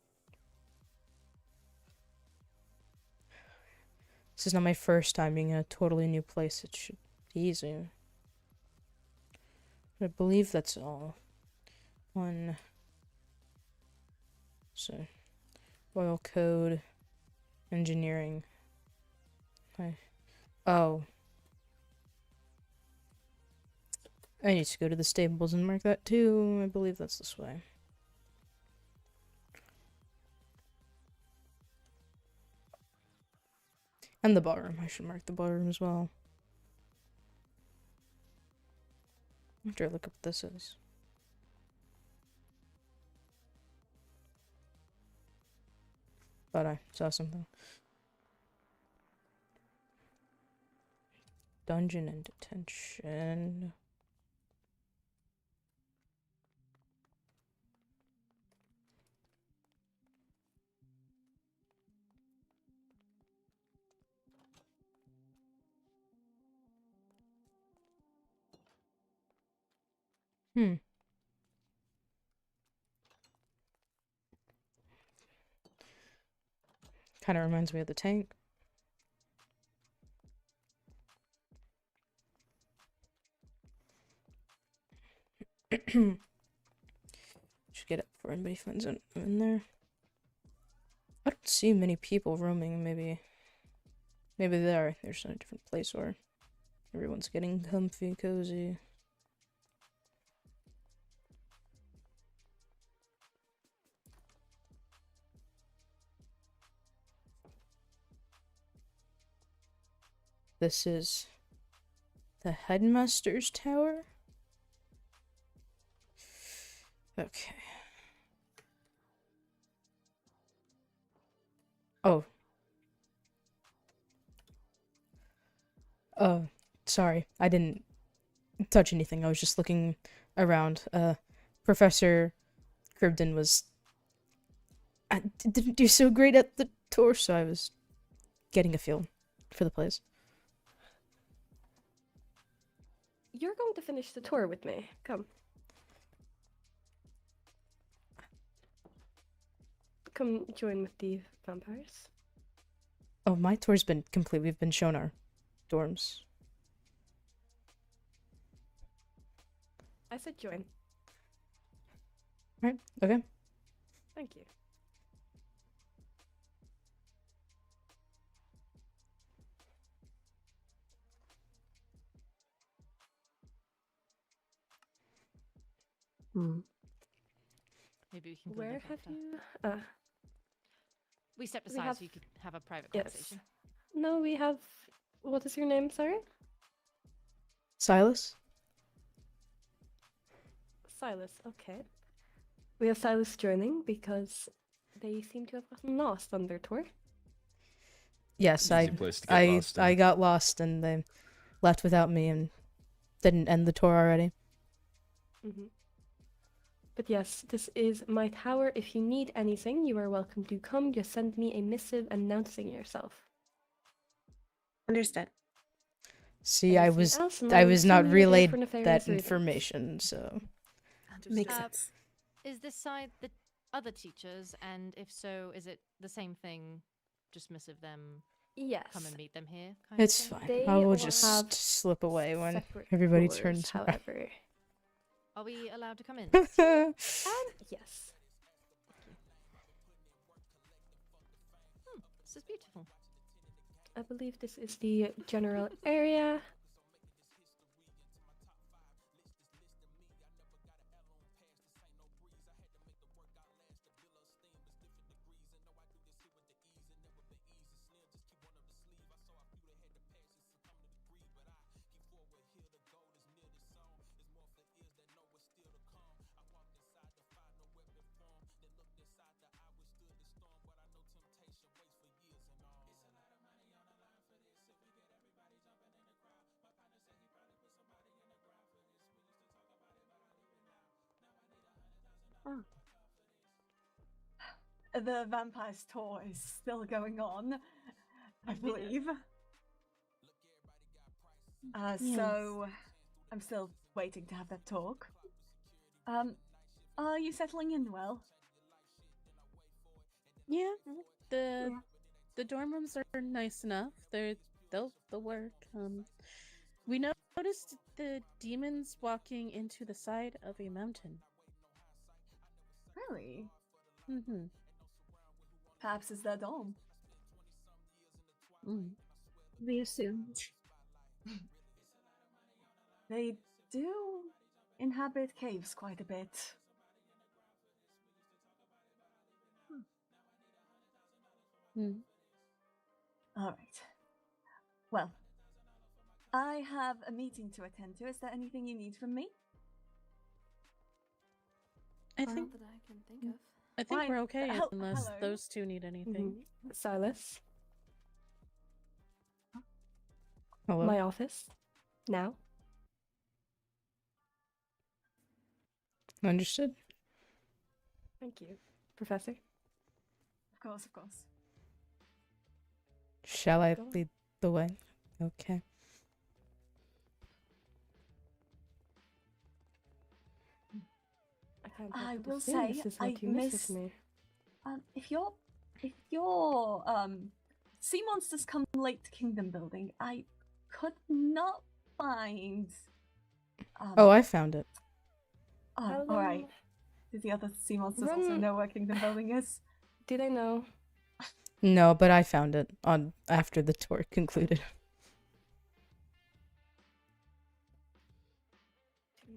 This is not my first time being in a totally new place. It should be easier. I believe that's all. One. So, Royal Code, Engineering. Oh. I need to go to the stables and mark that too. I believe that's this way. And the barroom. I should mark the barroom as well. After I look up what this is. Thought I saw something. Dungeon and detention. Kind of reminds me of the tank. Should get up before anybody finds out I'm in there. I don't see many people roaming. Maybe there's a different place where everyone's getting comfy, cozy. This is the Headmaster's Tower. Okay. Oh. Sorry. I didn't touch anything. I was just looking around. Professor Cribden didn't do so great at the tour, so I was getting a feel for the place. You're going to finish the tour with me. Come. Come join with the vampires. Oh, my tour's been complete. We've been shown our dorms. I said join. Alright, okay. Thank you. Maybe we can go Where look have after. you? We stepped we aside have- so you could have a private Yes. conversation. No, we have. What is your name? Sorry. Silas? Silas. Okay. We have Silas joining because they seem to have gotten lost on their tour. Yes, Easy place to get lost in. I got lost and they left without me and didn't end the tour already. But yes, this is my tower. If you need anything, you are welcome to come. Just send me a missive announcing yourself. Understood. See, I Anything was else? And I will was see not you there relayed for nefarious that reasons. information, so Makes sense. Is this side the other teachers? And if so, is it the same thing? Just missive them. Yes. Come and meet them here. it's of thing? fine. They I will will just have slip away when separate everybody tours, turns around. however. Are we allowed to come in? Yes. This is beautiful. I believe this is the general area. the vampire's tour is still going on, I believe. So I'm still waiting to have that talk. Are you settling in well? Yeah, the dorm rooms are nice enough. They'll work. We noticed the demons walking into the side of a mountain. Really? Mm-hmm. Perhaps it's their dorm. We assumed. They do inhabit caves quite a bit. All right. Well, I have a meeting to attend to. Is there anything you need from me? I think that I can think of. I think we're okay unless hello. those two need anything. Silas. Hello. My office. Now. Understood. Thank you, Professor. Of course, of course. Shall I lead the way? Okay. I will say, this is I what you missed miss. me. If your sea monsters come late to kingdom building, I could not find. Oh, I found it. Oh, all right. Do the other sea monsters also know where kingdom building is? Do they know? No, but I found it on after the tour concluded.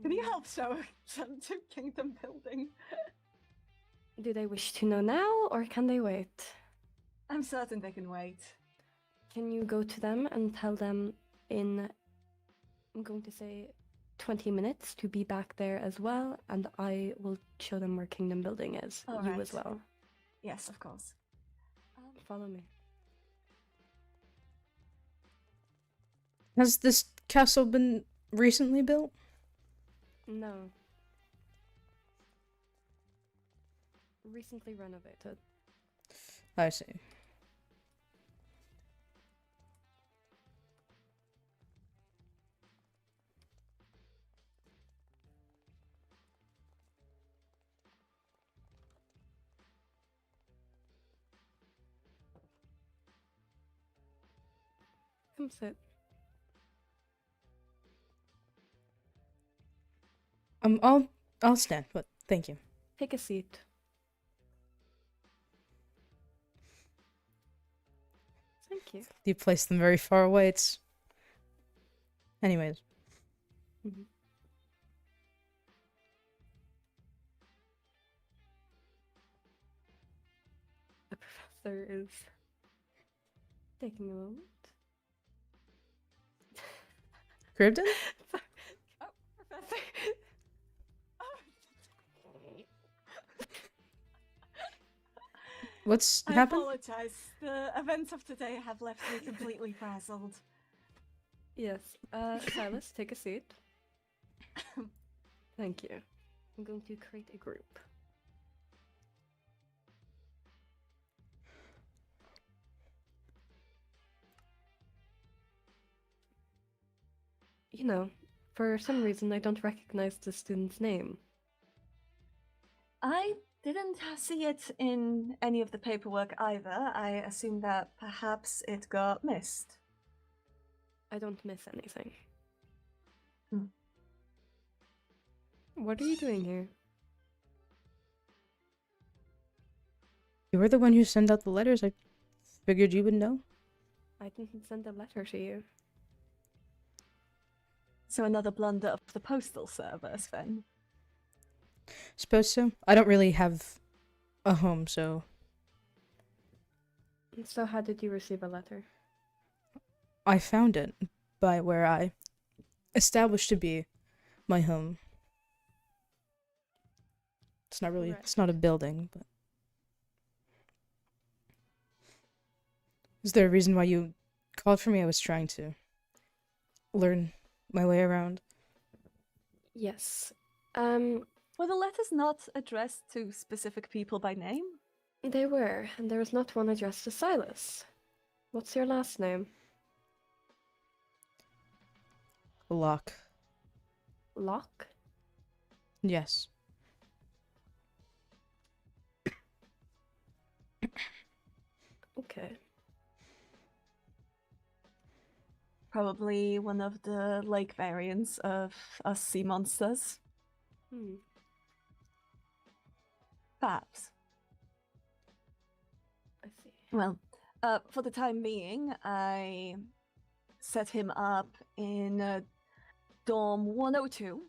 Can you help show them to kingdom building? Do they wish to know now, or can they wait? I'm certain they can wait. Can you go to them and tell them in, I'm going to say, 20 minutes to be back there as well, and I will show them where kingdom building is. All you right. as well. Yes, of course. Follow me. Has this castle been recently built? No. Recently renovated. I see. Come sit. I'll stand, but thank you. Take a seat. Thank you. You placed them very far away. It's. Anyways. Mm-hmm. The professor is taking a moment. Cribden? Oh, Professor. What's I happened? apologize. The events of today have left me completely frazzled. Yes. Silas, take a seat. Thank you. I'm going to create a group. You know, for some reason I don't recognize the student's name. I didn't see it in any of the paperwork either. I assume that perhaps it got missed. I don't miss anything. Hmm. What are you doing here? You were the one who sent out the letters. I figured you would know. I didn't send a letter to you. So another blunder of the postal service, then? Suppose so. I don't really have a home, so... So how did you receive a letter? I found it by where I established to be my home. It's not really... Right. It's not a building, but... Is there a reason why you called for me? I was trying to learn my way around. Yes. Were the letters not addressed to specific people by name? They were, and there is not one addressed to Silas. What's your last name? Locke. Locke? Yes. Okay. Probably one of the lake variants of us sea monsters. Perhaps. I see. Well, for the time being, I set him up in dorm 102,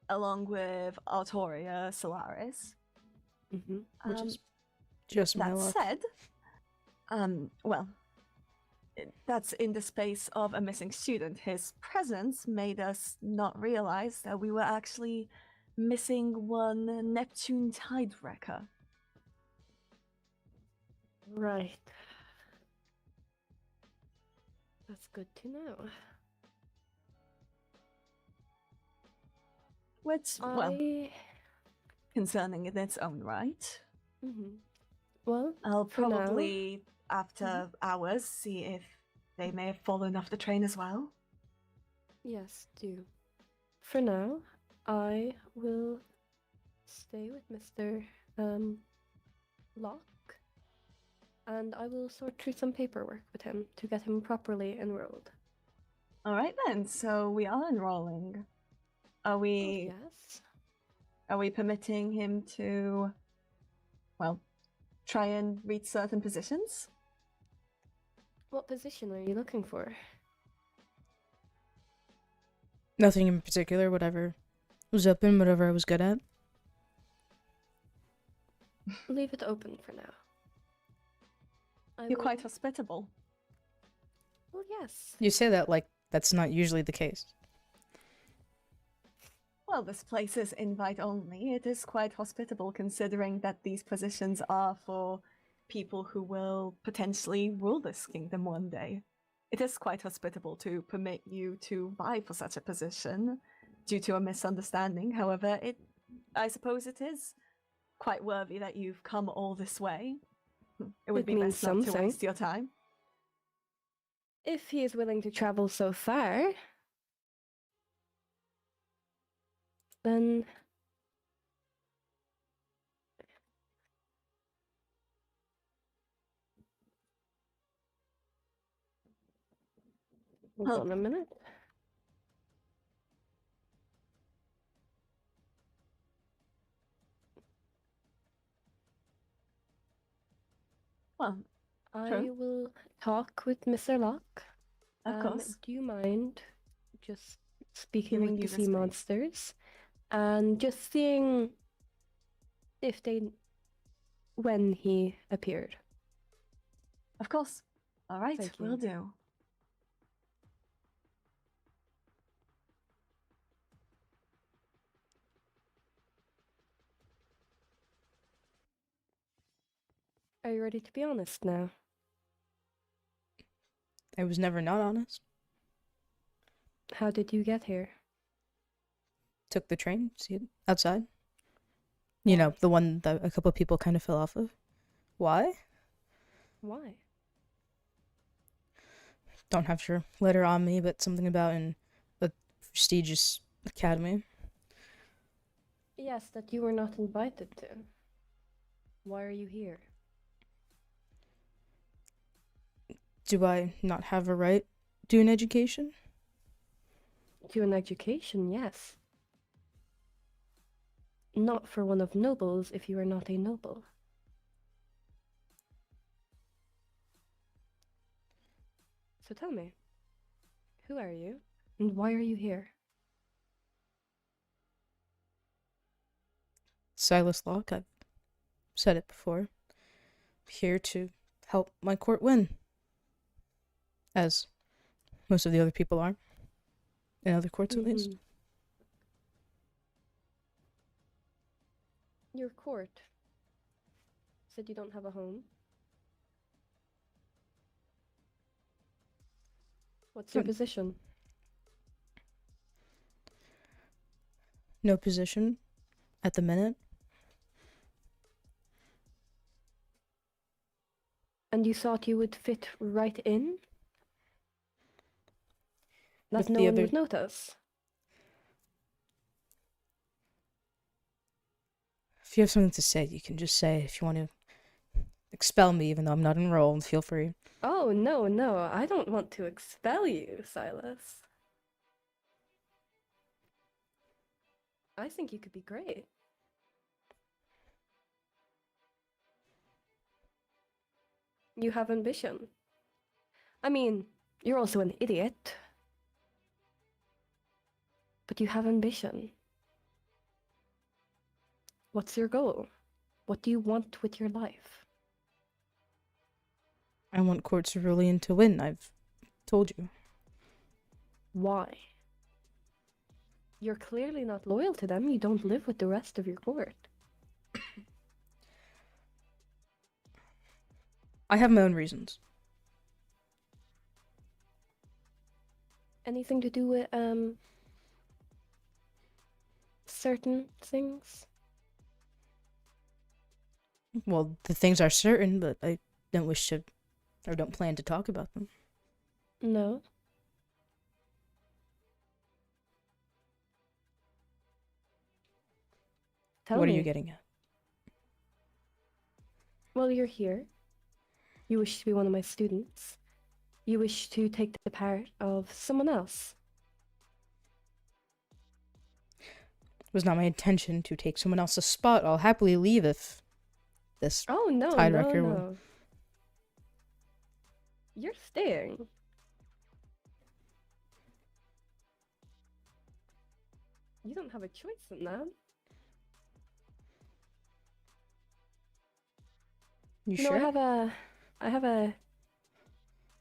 along with Artoria Solaris. Which is just my that luck. said, well, that's in the space of a missing student. His presence made us not realize that we were actually missing one Neptune Tide Wrecker. Right. That's good to know. Which, well, concerning in its own right. Well, I'll for now- probably, after hours, see if they may have fallen off the train as well. Yes, do. For now, I will stay with Mr. Locke, and I will sort through some paperwork with him to get him properly enrolled. All right then, so we are enrolling. Are we? Yes. Are we permitting him to, well, try and reach certain positions? What position are you looking for? Nothing in particular, whatever was open, whatever I was good at. Leave it open for now. You're quite hospitable. Well, yes. You say that like that's not usually the case. Well, this place is invite only. It is quite hospitable considering that these positions are for people who will potentially rule this kingdom one day. It is quite hospitable to permit you to vie for such a position due to a misunderstanding. However, I suppose it is quite worthy that you've come all this way. It would It be means best not to something. waste your time. If he is willing to travel so far, then hold on a minute. Well, I true. will talk with Mr. Locke. Of course. Do you mind just speaking Giving with you the the sea space. monsters and just seeing if when he appeared? Of course. All right, Thank will you. do. Are you ready to be honest now? I was never not honest. How did you get here? Took the train, see it outside. You know, the one that a couple of people kind of fell off of. Why? Why? Don't have your letter on me, but something about a prestigious academy. Yes, that you were not invited to. Why are you here? Do I not have a right to an education? To an education, yes. Not for one of nobles if you are not a noble. So tell me, who are you and why are you here? Silas Locke, I've said it before. Here to help my court win. As most of the other people are. In other courts, at least. Your court said you don't have a home. What's your Good. position? No position at the minute. And you thought you would fit right in? That With no the one other- would notice? If you have something to say, you can just say. If you want to expel me, even though I'm not enrolled, feel free. Oh, no, no, I don't want to expel you, Silas. I think you could be great. You have ambition. I mean, you're also an idiot. But you have ambition. What's your goal? What do you want with your life? I want Court Cerulean to win, I've told you. Why? You're clearly not loyal to them. You don't live with the rest of your court. I have my own reasons. Anything to do with, certain things? Well, the things are certain, but I don't wish to, or don't plan to talk about them. No. Tell What me. are you getting at? Well, you're here. You wish to be one of my students. You wish to take the part of someone else. It was not my intention to take someone else's spot. I'll happily leave if this Oh, no, tide no, wrecker no. will. You're staying. You don't have a choice in that. You No, sure?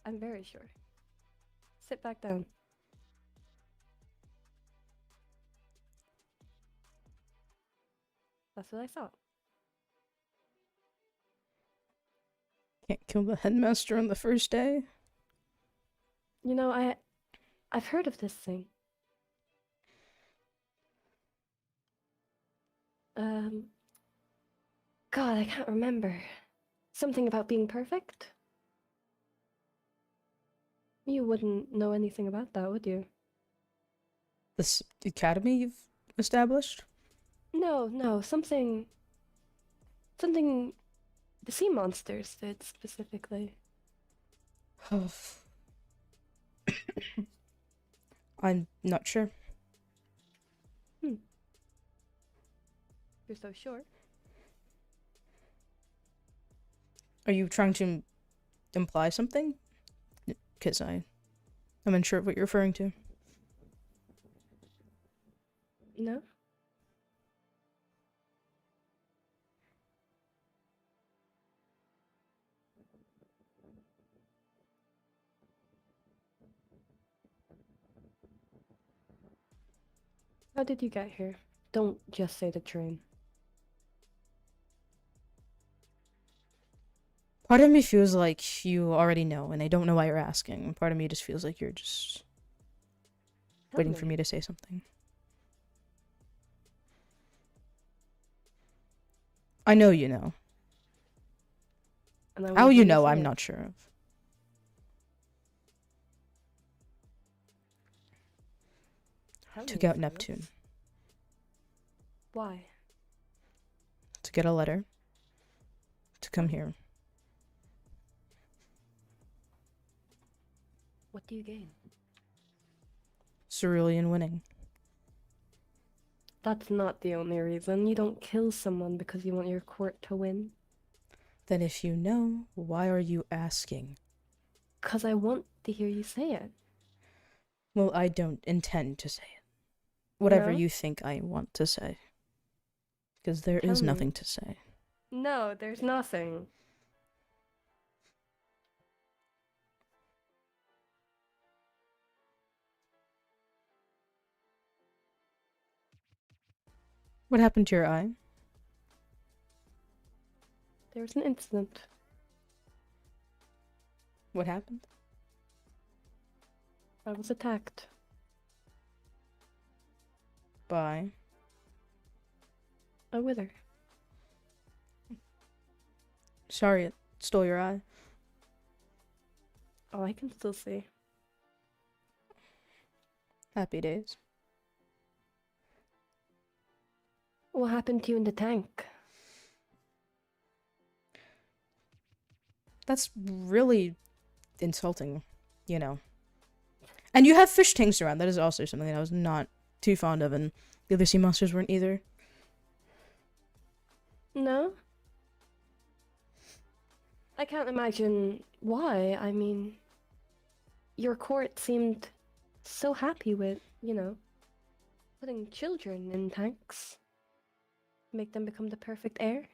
I'm very sure. Sit back down. That's what I thought. Can't kill the headmaster on the first day? You know, I've heard of this thing. God, I can't remember. Something about being perfect? You wouldn't know anything about that, would you? This academy you've established? No, no, something the sea monsters did specifically. I'm not sure. You're so sure. Are you trying to imply something? Because I'm unsure of what you're referring to. No? How did you get here? Don't just say the train. Part of me feels like you already know, and I don't know why you're asking. Part of me just feels like you're just waiting for me to say something. I know you know. And I How want you to know, say I'm it. not sure of. Tell Took me, out Silas. Neptune Why? to get a letter to come here. What do you gain? Cerulean winning. That's not the only reason. You don't kill someone because you want your court to win. Then if you know, why are you asking? 'Cause I want to hear you say it. Well, I don't intend to say it. Whatever No? you think I want to say. Because there Tell is me. nothing to say. No, there's nothing. What happened to your eye? There was an incident. What happened? I was attacked. By? A wither. Sorry, it stole your eye. Oh, I can still see. Happy days. What happened to you in the tank? That's really insulting, you know. And you have fish tanks around. That is also something that I was not too fond of, and the other sea monsters weren't either. No? I can't imagine why. I mean, your court seemed so happy with, you know, putting children in tanks. Make them become the perfect heir.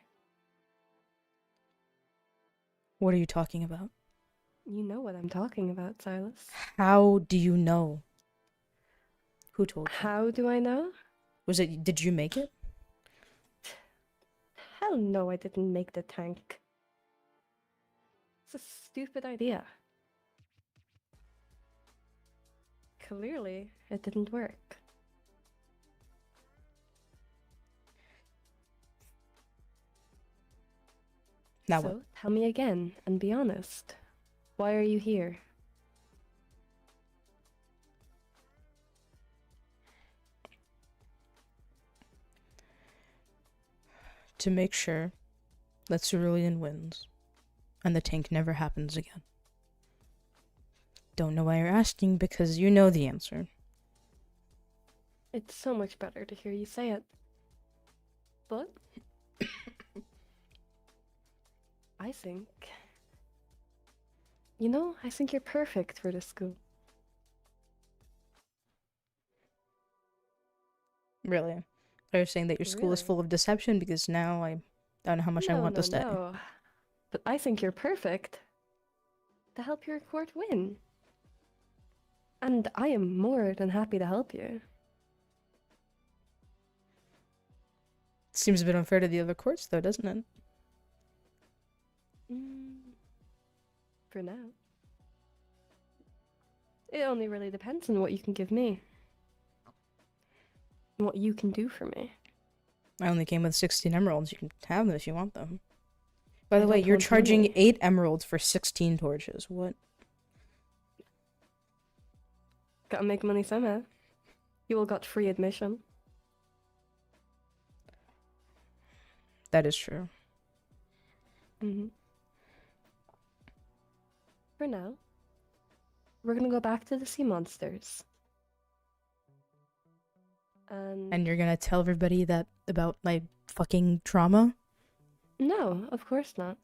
What are you talking about? You know what I'm talking about, Silas. How do you know? Who told you? How do I know? Did you make it? Hell no, I didn't make the tank. It's a stupid idea. Clearly, it didn't work. Now so, what? Tell me again, and be honest. Why are you here? To make sure that Aurelian wins, and the tank never happens again. Don't know why you're asking, because you know the answer. It's so much better to hear you say it. But I think, you know, I think you're perfect for this school. Really? Are you saying that your school is full of deception? Because now I don't know how much I want to stay. No. But I think you're perfect to help your court win. And I am more than happy to help you. Seems a bit unfair to the other courts, though, doesn't it? For now. It only really depends on what you can give me. And what you can do for me. I only came with 16 emeralds. You can have them if you want them. By the I way, don't you're want charging money. 8 emeralds for 16 torches. What? Gotta make money somehow. You all got free admission. That is true. For now, we're gonna go back to the sea monsters. And you're gonna tell everybody that about my fucking trauma? No, of course not.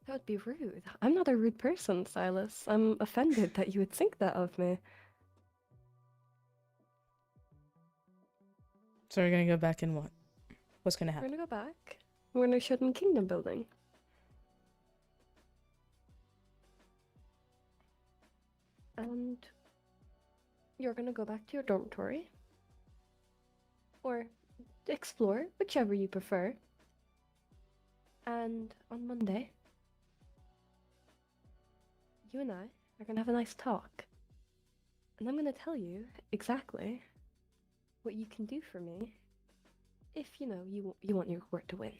That would be rude. I'm not a rude person, Silas. I'm offended that you would think that of me. So we're gonna go back and what? What's gonna We're happen? gonna go back. We're gonna show them kingdom building. And you're gonna go back to your dormitory. Or explore, whichever you prefer. And on Monday, you and I are gonna have a nice talk. And I'm gonna tell you exactly what you can do for me if, you know, you want your court to win.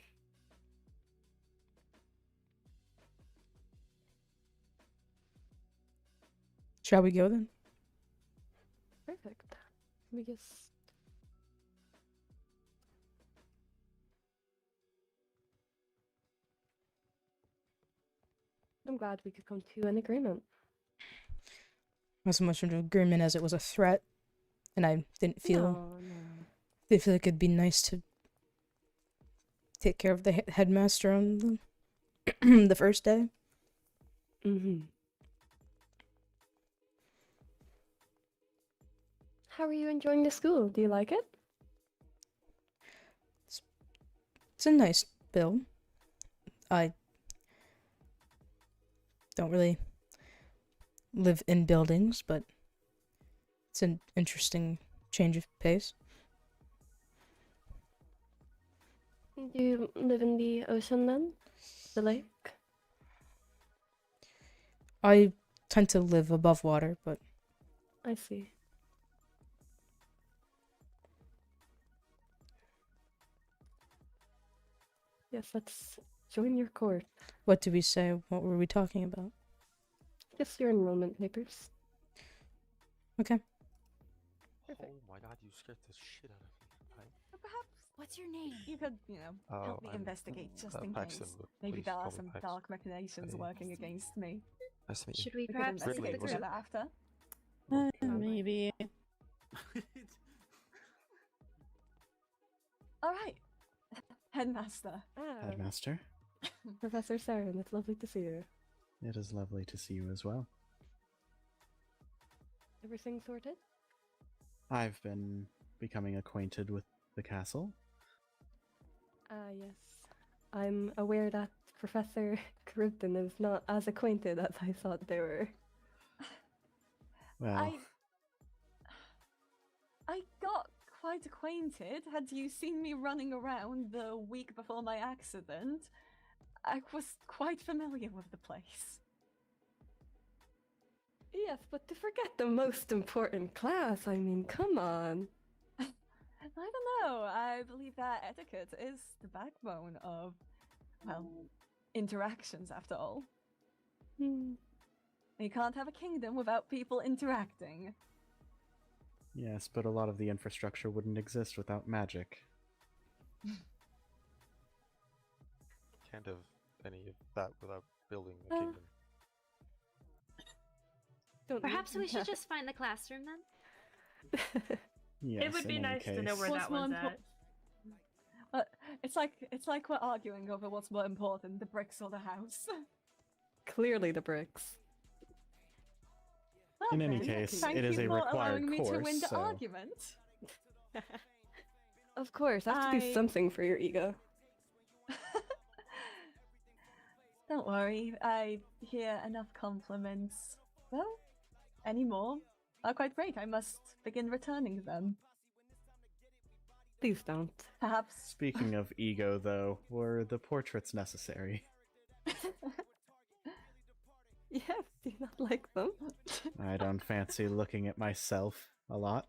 Shall we go then? Perfect. Let me just... I'm glad we could come to an agreement. Not so much of an agreement as it was a threat, and I didn't feel like it'd be nice to take care of the headmaster on the first day. How are you enjoying the school? Do you like it? It's a nice bill. I don't really live in buildings, but it's an interesting change of pace. Do you live in the ocean then? The lake? I tend to live above water, but I see. Yes, Join your court. What did we say? What were we talking about? Just your enrollment papers. Okay. Oh my god, you scared the shit out of me. Perhaps. What's your name? You could, help me I'm, investigate just in Paxton, case. but Maybe please there call are me some Pax. dark machinations working against me. Nice to meet you. Should we We could perhaps investigate Ridley, was it? together after. Maybe. All right, Headmaster. Headmaster, Professor Saren, it's lovely to see you. it is lovely to see you as well. Everything sorted? I've been becoming acquainted with the castle. Yes. I'm aware that Professor Caribton is not as acquainted as I thought they were. Well, I got quite acquainted. Had you seen me running around the week before my accident, I was quite familiar with the place. Yes, but to forget the most important class, I mean, come on. I don't know. I believe that etiquette is the backbone of, well, interactions after all. You can't have a kingdom without people interacting. yes, but a lot of the infrastructure wouldn't exist without magic. Can't have any of that without building a kingdom. Perhaps we should just find the classroom then? Yes, it would be in any nice to case. know where that one's at. It's like we're arguing over what's more important, the bricks or the house. Clearly the bricks. In any Okay, case, thank it is you a for required allowing me course, to win the so... argument. Of course, I have to do something for your ego. Don't worry, I hear enough compliments. Well, any more are quite great. I must begin returning them. Please don't. Perhaps. Speaking of ego, though, were the portraits necessary? Yes, do you not like them? I don't fancy looking at myself a lot.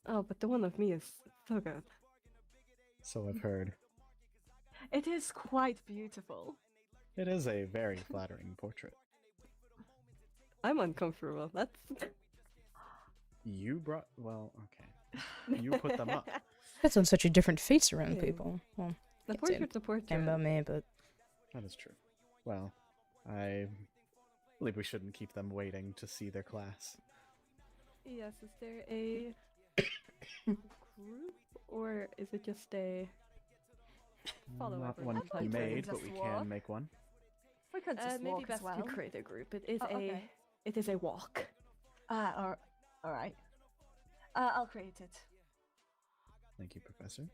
Oh, but the one of me is so good. So I've heard. It is quite beautiful. It is a very flattering portrait. I'm uncomfortable. That's... You brought... Well, okay. You put them up. That's on such a different face around Yeah. people. Well, The can't say portrait's a portrait. anything about me, but That is true. Well, I believe we shouldn't keep them waiting to see their class. Yes, is there a group or is it just a follow Not everyone one type made, thing? but we can make one. We could just Maybe walk as best well. to create a group. It is Okay. it is a walk. All right. I'll create it. Thank you, Professor.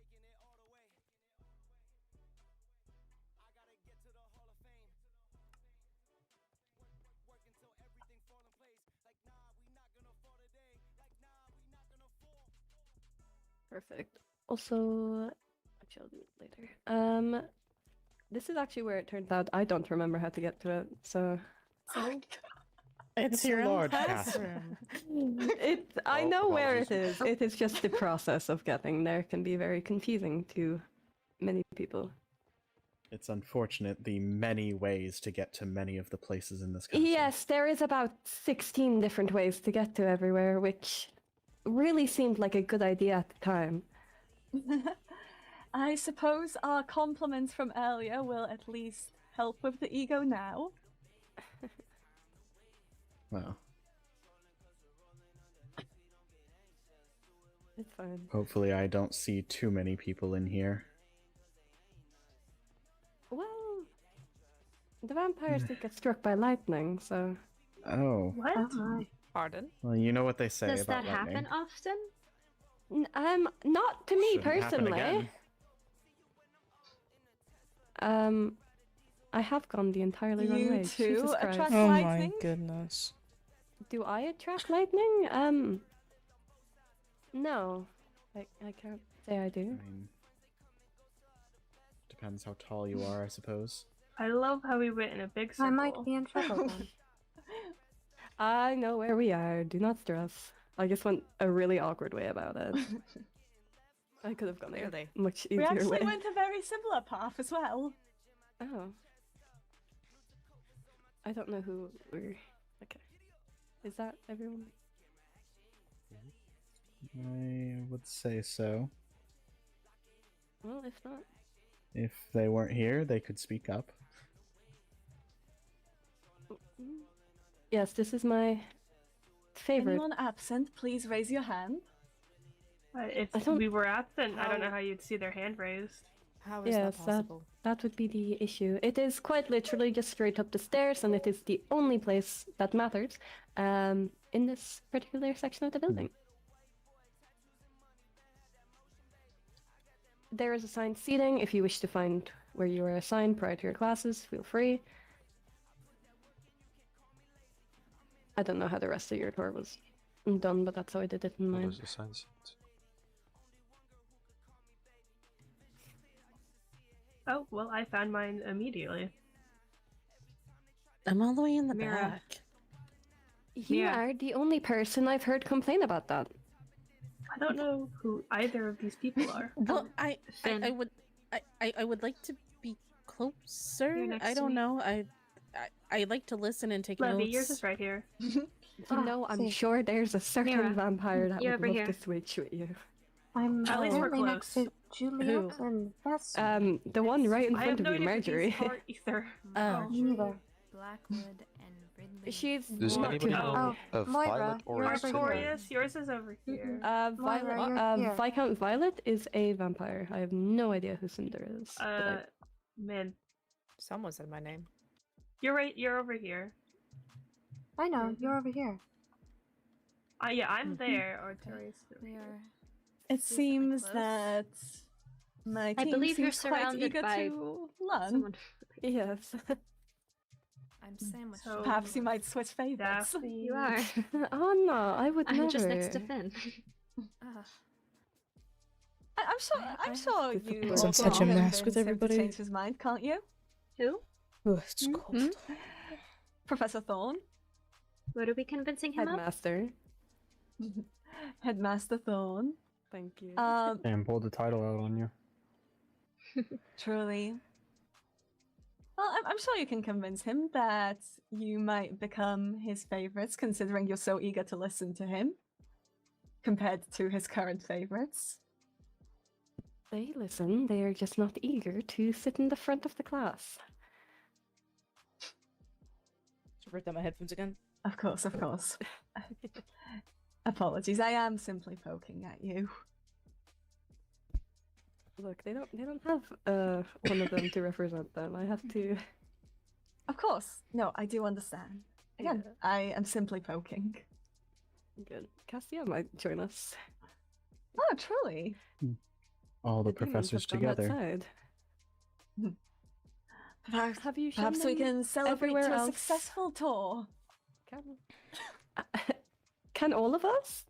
Perfect. Also, actually, I'll do it later. This is actually where it turns out I don't remember how to get to it, so. It's a your own large classroom. I know where it is. It is just the process of getting there can be very confusing to many people. It's unfortunate the many ways to get to many of the places in this country. Yes, there is about 16 different ways to get to everywhere, which really seemed like a good idea at the time. I suppose our compliments from earlier will at least help with the ego now. Well, It's fine. hopefully I don't see too many people in here. Well, the vampires did get struck by lightning, so. Oh. What? Pardon? Well, you know what they say Does about that lightning. happen often? Not to me Shouldn't happen personally. again. I have gone the entirely wrong You way. too Jesus Christ. attract oh my lightning? goodness. Do I attract lightning? No. I can't say I do. I mean, depends how tall you are, I suppose. I love how we went in a big circle. I might be in trouble then. I know where we are. Do not stress. I just went a really awkward way about it. I could have gone a much We easier actually way. went a very similar path as well. Oh. I don't know who we're... Okay. Is that everyone? I would say so. Well, if not... If they weren't here, they could speak up. Yes, this is my favorite. Anyone absent, please raise your hand. If we were absent, I don't know how you'd see their hand raised. How is Yes, that possible? that would be the issue. It is quite literally just straight up the stairs, and it is the only place that matters in this particular section of the building. There is assigned seating. If you wish to find where you are assigned prior to your classes, feel free. I don't know how the rest of your tour was done, but that's how I did it in What mine. was the science? Oh, well, I found mine immediately. I'm all the way in the Mira. back. You are the only person I've heard complain about that. I don't know who either of these people are. Well, I would like to be closer. You're next I to don't me. know. I like to listen and take Levy, notes. yours is right here. You know, I'm sure there's a certain Mira, vampire that you're would over love here. to switch with you. I'm At least we're currently next close. to Juliet and Vesta. The one right in I front have of no you, idea who these Marjorie. are either. Oh. Me neither. Blackwood and Ridley. She's Does not anybody too- know of Moira, Violet or you're over Cinder? Artorias, yours is over here. Moira, you're Violet, here. Viscount Violet is a vampire. I have no idea who Cinder is. but I- Man, Someone said my name. you're right. You're over here. I know, you're over here. Yeah, I'm there. Artorias. We are. It seems that my I team believe you're seems quite surrounded eager by to learn. someone. Yes. I'm sandwiched. So, Perhaps you might switch favorites. Daphne. You are. Oh no, I would never. I'm just next to Finn. I'm sure you. difficult. all Such a can mess with convince him to everybody. Change his mind, can't you? Who? Oh, it's cold. Professor Thorne, What are we convincing him of? Headmaster. Headmaster Thorne. Thank you. And pulled the title out on you. Truly. Well, I'm sure you can convince him that you might become his favorites, considering you're so eager to listen to him, compared to his current favorites. They listen, they are just not eager to sit in the front of the class. Should break down my headphones again. Of course, of course. Apologies, I am simply poking at you. Look, they don't have one of them to represent them. I have to. Of course. No, I do understand. Again, I am simply poking. Good. Cassian might join us. Oh, truly? All the demons professors have gone together. outside. Perhaps, Have you shown perhaps we them can celebrate everywhere to a else? successful tour. Can all of us?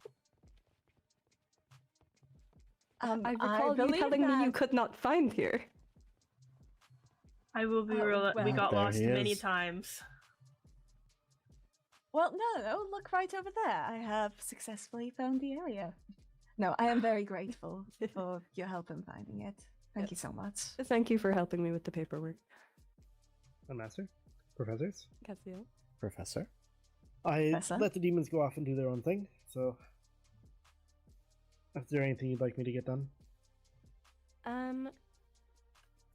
I recall you believe telling me you that- could not find here. I will be Oh, real. We well. got There lost he many is. times. Well, no, look right over there. I have successfully found the area. No, I am very grateful for your help in finding it. Thank you so much. Thank you for helping me with the paperwork, Headmaster? Professors? Cassian. Professor? I Vesta? let the demons go off and do their own thing, so... Is there anything you'd like me to get done?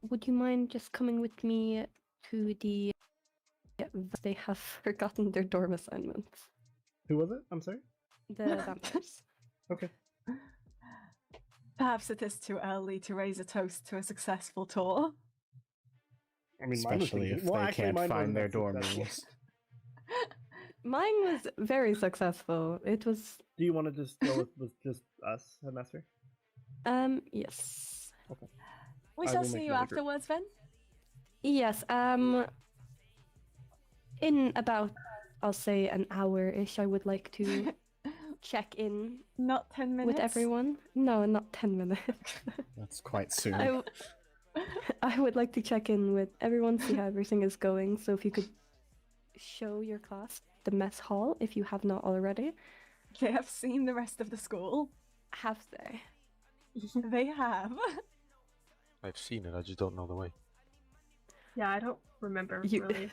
Would you mind just coming with me to the... They have forgotten their dorm assignments. Who was it? I'm sorry? The vampires. Okay. Perhaps it is too early to raise a toast to a successful tour. I mean, mine was Especially thinking- if well, they actually, can't mine wasn't find their that dorm successful. rooms. Mine was very successful. It was... Do you want to just go with just us, Headmaster? Yes. Okay. We I shall will see make you another group. afterwards, then. Yes, in about, I'll say, an hour-ish, I would like to check in Not 10 minutes. with everyone. No, not 10 minutes. That's quite soon. I would like to check in with everyone, see how everything is going. So if you could show your class the mess hall, if you have not already. They have seen the rest of the school. Have they? They have. I've seen it, I just don't know the way. Yeah, I don't remember really.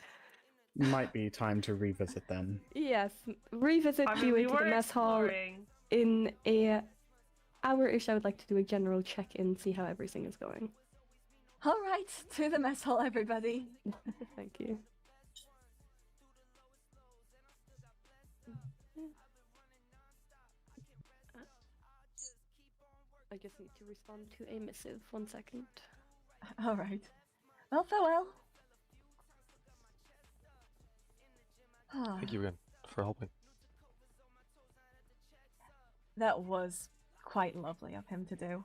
Might be time to revisit them. Yes, revisit I the mean, way we to the were mess hall exploring. in a hour-ish. I would like to do a general check-in, see how everything is going. All right, to the mess hall, everybody. Thank you. I just need to respond to a missive. 1 second. All right. Well, farewell. Thank you again for helping. That was quite lovely of him to do.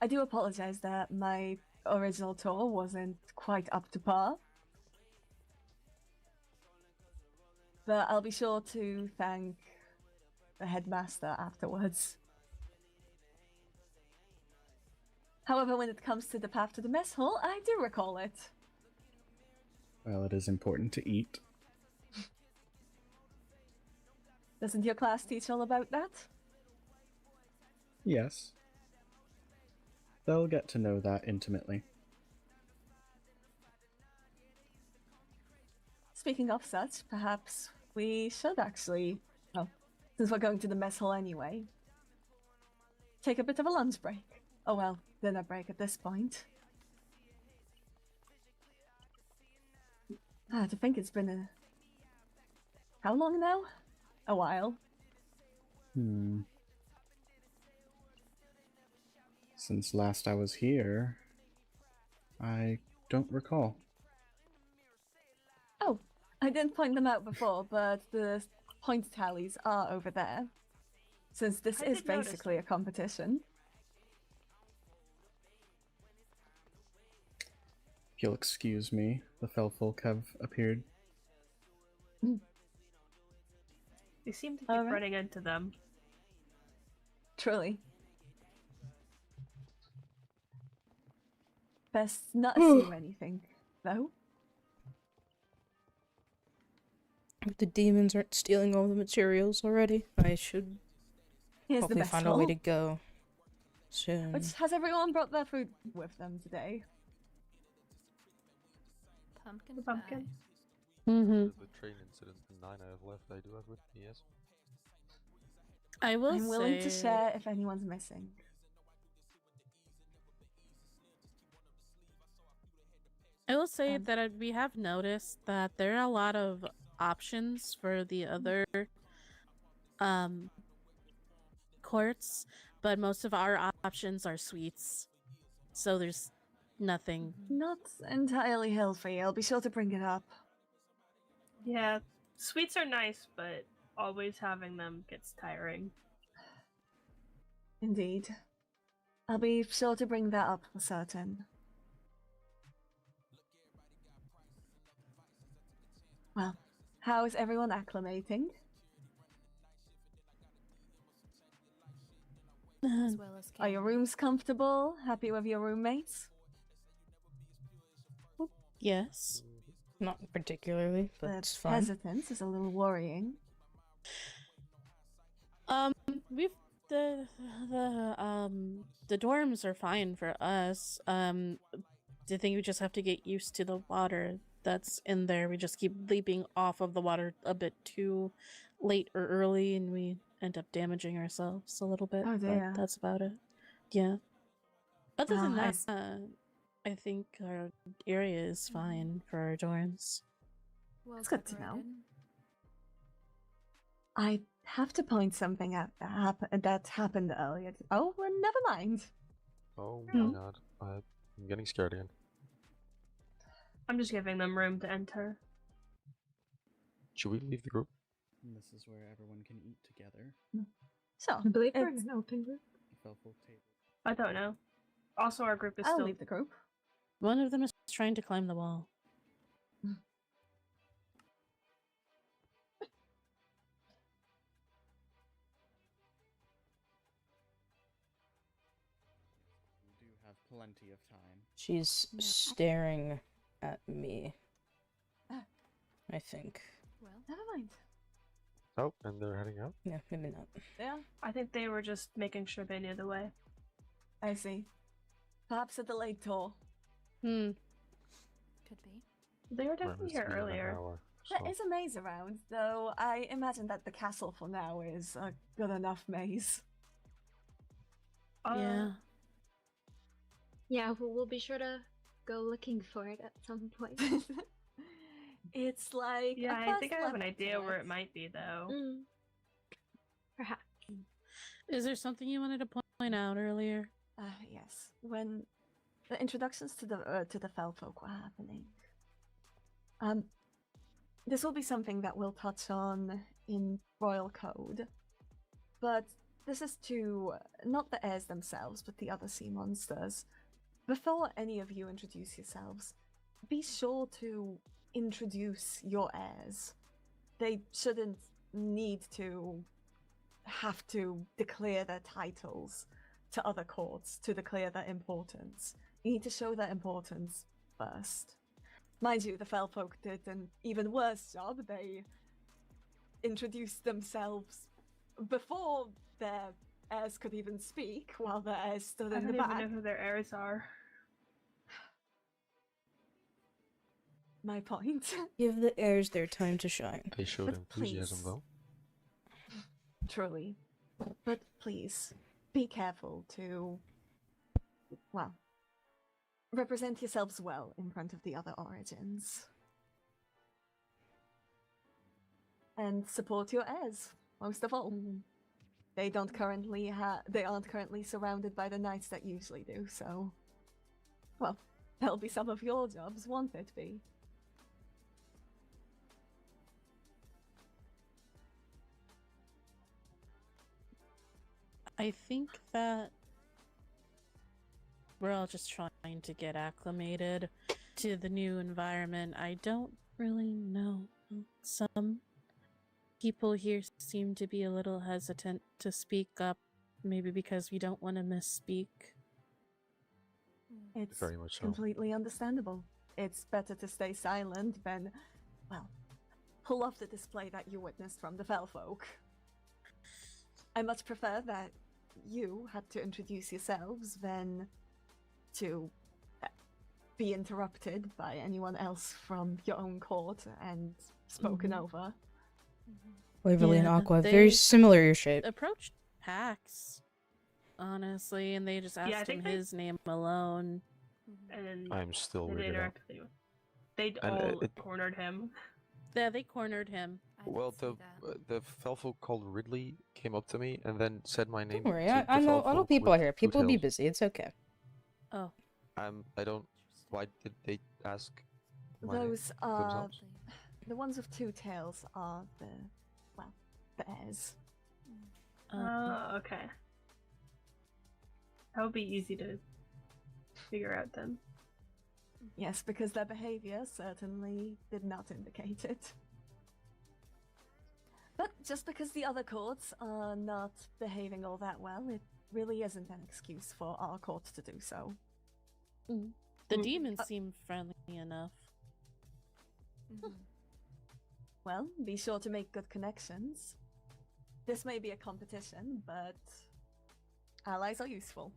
I do apologize that my original tour wasn't quite up to par. But I'll be sure to thank the headmaster afterwards. However, when it comes to the path to the mess hall, I do recall it. Well, it is important to eat. Doesn't your class teach all about that? Yes. They'll get to know that intimately. Speaking of such, perhaps we should actually, well, since we're going to the mess hall anyway, take a bit of a lunch break. Oh well, dinner break at this point. To think it's been how long now? A while. Since last I was here, I don't recall. Oh, I didn't point them out before, but the point tallies are over there. Since this is basically a competition. If you'll excuse me, the fell folk have appeared. We seem to keep running into them. Truly. Best not assume anything, though. If the demons aren't stealing all the materials already, I should hopefully find a way to go soon. Which, has everyone brought their food with them today? Pumpkin. The train incident, the 9 I have left, I do have with me, yes. I'm willing to share if anyone's missing. I will say that we have noticed that there are a lot of options for the other courts, but most of our options are sweets. So there's nothing. Not entirely healthy. I'll be sure to bring it up. Yeah, sweets are nice, but always having them gets tiring. Indeed. I'll be sure to bring that up for certain. Well, how is everyone acclimating? As well as Are your rooms comfortable? Happy with your roommates? Yes. Not particularly, but it's fine. Hesitance is a little worrying. We've the dorms are fine for us. I think we just have to get used to the water that's in there. We just keep leaping off of the water a bit too late or early, and we end up damaging ourselves a little bit. Oh dear. But that's about it. Yeah. Other than I that, I think our area is fine for our dorms. Well That's good to know. decorated. I have to point something out that happened earlier. Oh, well, never mind. Oh my god, I'm getting scared again. I'm just giving them room to enter. Should we leave the group? And this is where everyone can eat together. So, I believe we're in an open group. The fell folk table. I don't know. Also, our group is I'll still. leave the group. One of them is trying to climb the wall. We do have plenty of time. She's staring at me. I think. Well, never mind. Oh, and they're heading out? Yeah, maybe not. Yeah, I think they were just making sure they knew the way. I see. Perhaps a delayed tour. Hmm. Could be. They were definitely here earlier. There is a maze around, though I imagine that the castle for now is a good enough maze. Yeah. Yeah, we'll be sure to go looking for it at some point. It's like Yeah, a I think I have an first idea level where to it might be, though. Perhaps. Is there something you wanted to point out earlier? Yes. When the introductions to the fell folk were happening, this will be something that we'll touch on in Royal Code, but this is to not the heirs themselves, but the other sea monsters. Before any of you introduce yourselves, be sure to introduce your heirs. They shouldn't need to have to declare their titles to other courts to declare their importance. You need to show their importance first. Mind you, the Fellfolk did an even worse job. They introduced themselves before their heirs could even speak, while their heirs stood I in don't the even back. know who their heirs are. My point. Give the heirs their time to shine. They showed enthusiasm, please. though. Truly. But please, be careful to, well, represent yourselves well in front of the other origins. And support your heirs, most of all. They aren't currently surrounded by the knights that usually do, so, well, that'll be some of your jobs, won't it be? I think that we're all just trying to get acclimated to the new environment. I don't really know. Some people here seem to be a little hesitant to speak up, maybe because we don't want to misspeak. It's Very much so. completely understandable. It's better to stay silent than, well, pull off the display that you witnessed from the Fellfolk. I much prefer that you had to introduce yourselves than to be interrupted by anyone else from your own court and spoken over. Waverly and Aqua, very similar your shape. Approached Pax, honestly, and they just Yeah, I asked him think his name alone. And I'm still they weirded out. They And, all it- cornered him. Yeah, they cornered him. Well, the Felfolk called Ridley came up to me and then said my name. Don't worry, to I the know Felfolk people with are here. good People be hills. busy. It's okay. Oh. I don't. Why did they ask my name Those are themselves? the ones with two tails are the heirs. Oh, okay. That would be easy to figure out then. Yes, because their behavior certainly did not indicate it. But just because the other courts are not behaving all that well, it really isn't an excuse for our court to do so. The demons seem friendly enough. Well, be sure to make good connections. This may be a competition, but allies are useful.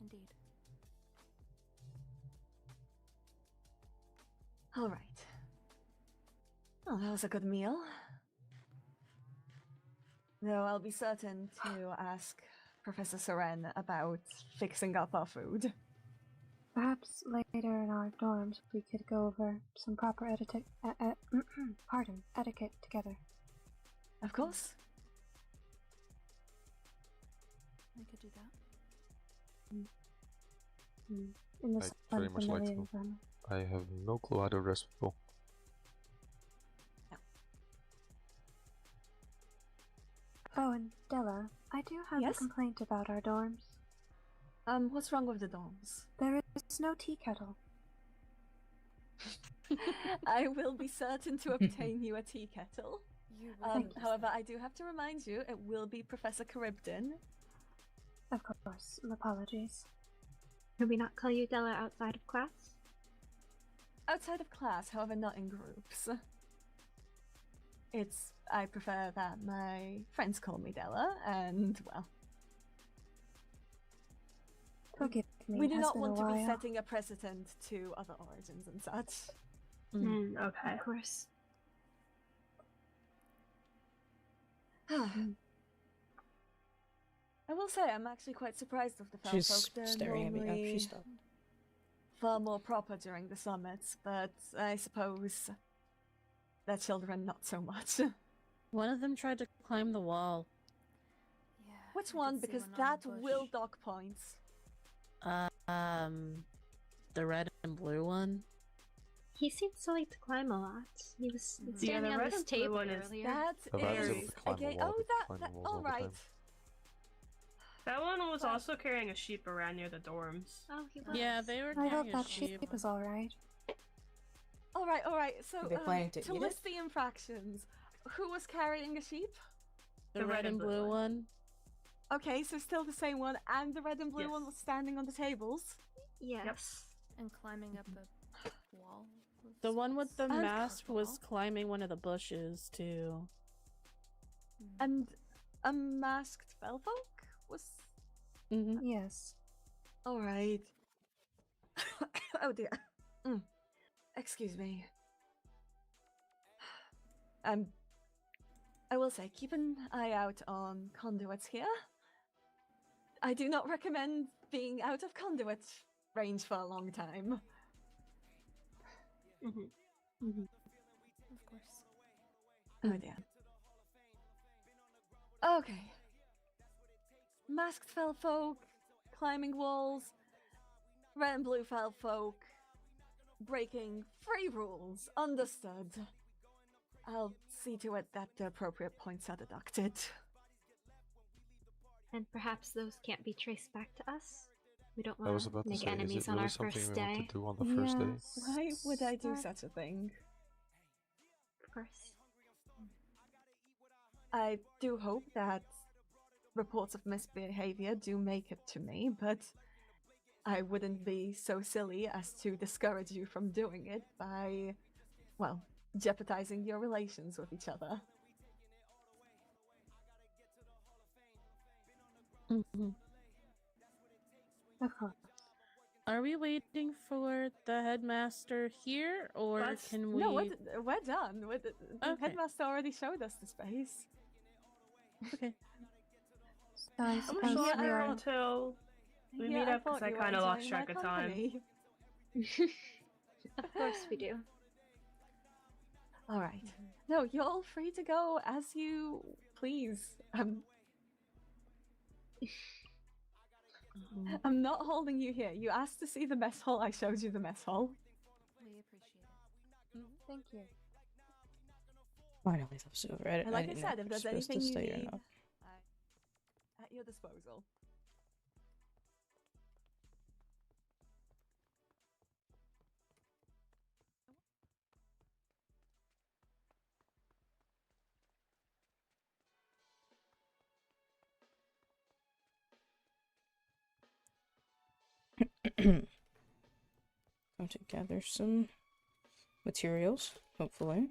Indeed. All right. Oh, that was a good meal. Though I'll be certain to ask Professor Seren about fixing up our food. Perhaps later in our dorms we could go over some proper etiquette together. Of course. We could do that. In this I'd very much like unfamiliar to. environment. I have no clue how to dress people. Oh, and Della, I do have Yes? a complaint about our dorms. What's wrong with the dorms? There is no tea kettle. I will be certain to obtain you a tea kettle. Thank you. However, I do have to remind you, it will be Professor Charybdin. Of course, apologies. Could we not call you Della outside of class? Outside of class, however, not in groups. I prefer that my friends call me Della, and, well. Forgive me. We it do has not been want a to be while. setting a precedent to other origins and such. Okay. Of course. I will say I'm actually quite surprised with the She's folk. They're staring at me. Oh, she normally stopped. far more proper during the summits, but I suppose their children not so much. One of them tried to climb the wall. Which one? Because that will dock points. The red and blue one. He seems to like to climb a lot. He was Yeah, standing the on red this and blue table one is earlier. That Oh, I was able is to climb a okay. wall, Oh, but that climbing walls all all the right. time. That one was also carrying a sheep around near the dorms. Oh, he was. Yeah, they were I thought carrying a that sheep. sheep was alright. All right, all right. So Are they planning to eat it? list the infractions. Who was carrying a sheep? The red and blue one. Okay, so still the same one, and the red and blue one was standing on the tables. Yes. And climbing up a wall. The one with the And mask was climbing one of the bushes too. And a masked Felfolk was. Yes. All right. Oh dear. Excuse me. I will say, keep an eye out on conduits here. I do not recommend being out of conduit range for a long time. Of course. Oh dear. Okay. Masked fell folk, climbing walls, red and blue fell folk, breaking free rules. Understood. I'll see to it that the appropriate points are deducted. And perhaps those can't be traced back to us. We don't I was want about to to make say, is enemies it on really our something first we day. want to do on the first day? Why would I do such a thing? Of course. I do hope that reports of misbehavior do make it to me, but I wouldn't be so silly as to discourage you from doing it by, well, jeopardizing your relations with each other. Are we waiting for the headmaster here, or can we? No, we're done. The headmaster already showed us the space. Okay. So I I'm suppose sure we are. until we Yeah, meet I up because thought I you were kind of lost enjoying track my of time. company. Of course we do. All right. No, you're all free to go as you please. I'm not holding you here. You asked to see the mess hall. I showed you the mess hall. We appreciate it. Thank you. Finally, that was over. And like I didn't know said, if we're there's supposed to anything you stay or need, not. at your disposal. Going to gather some materials, hopefully.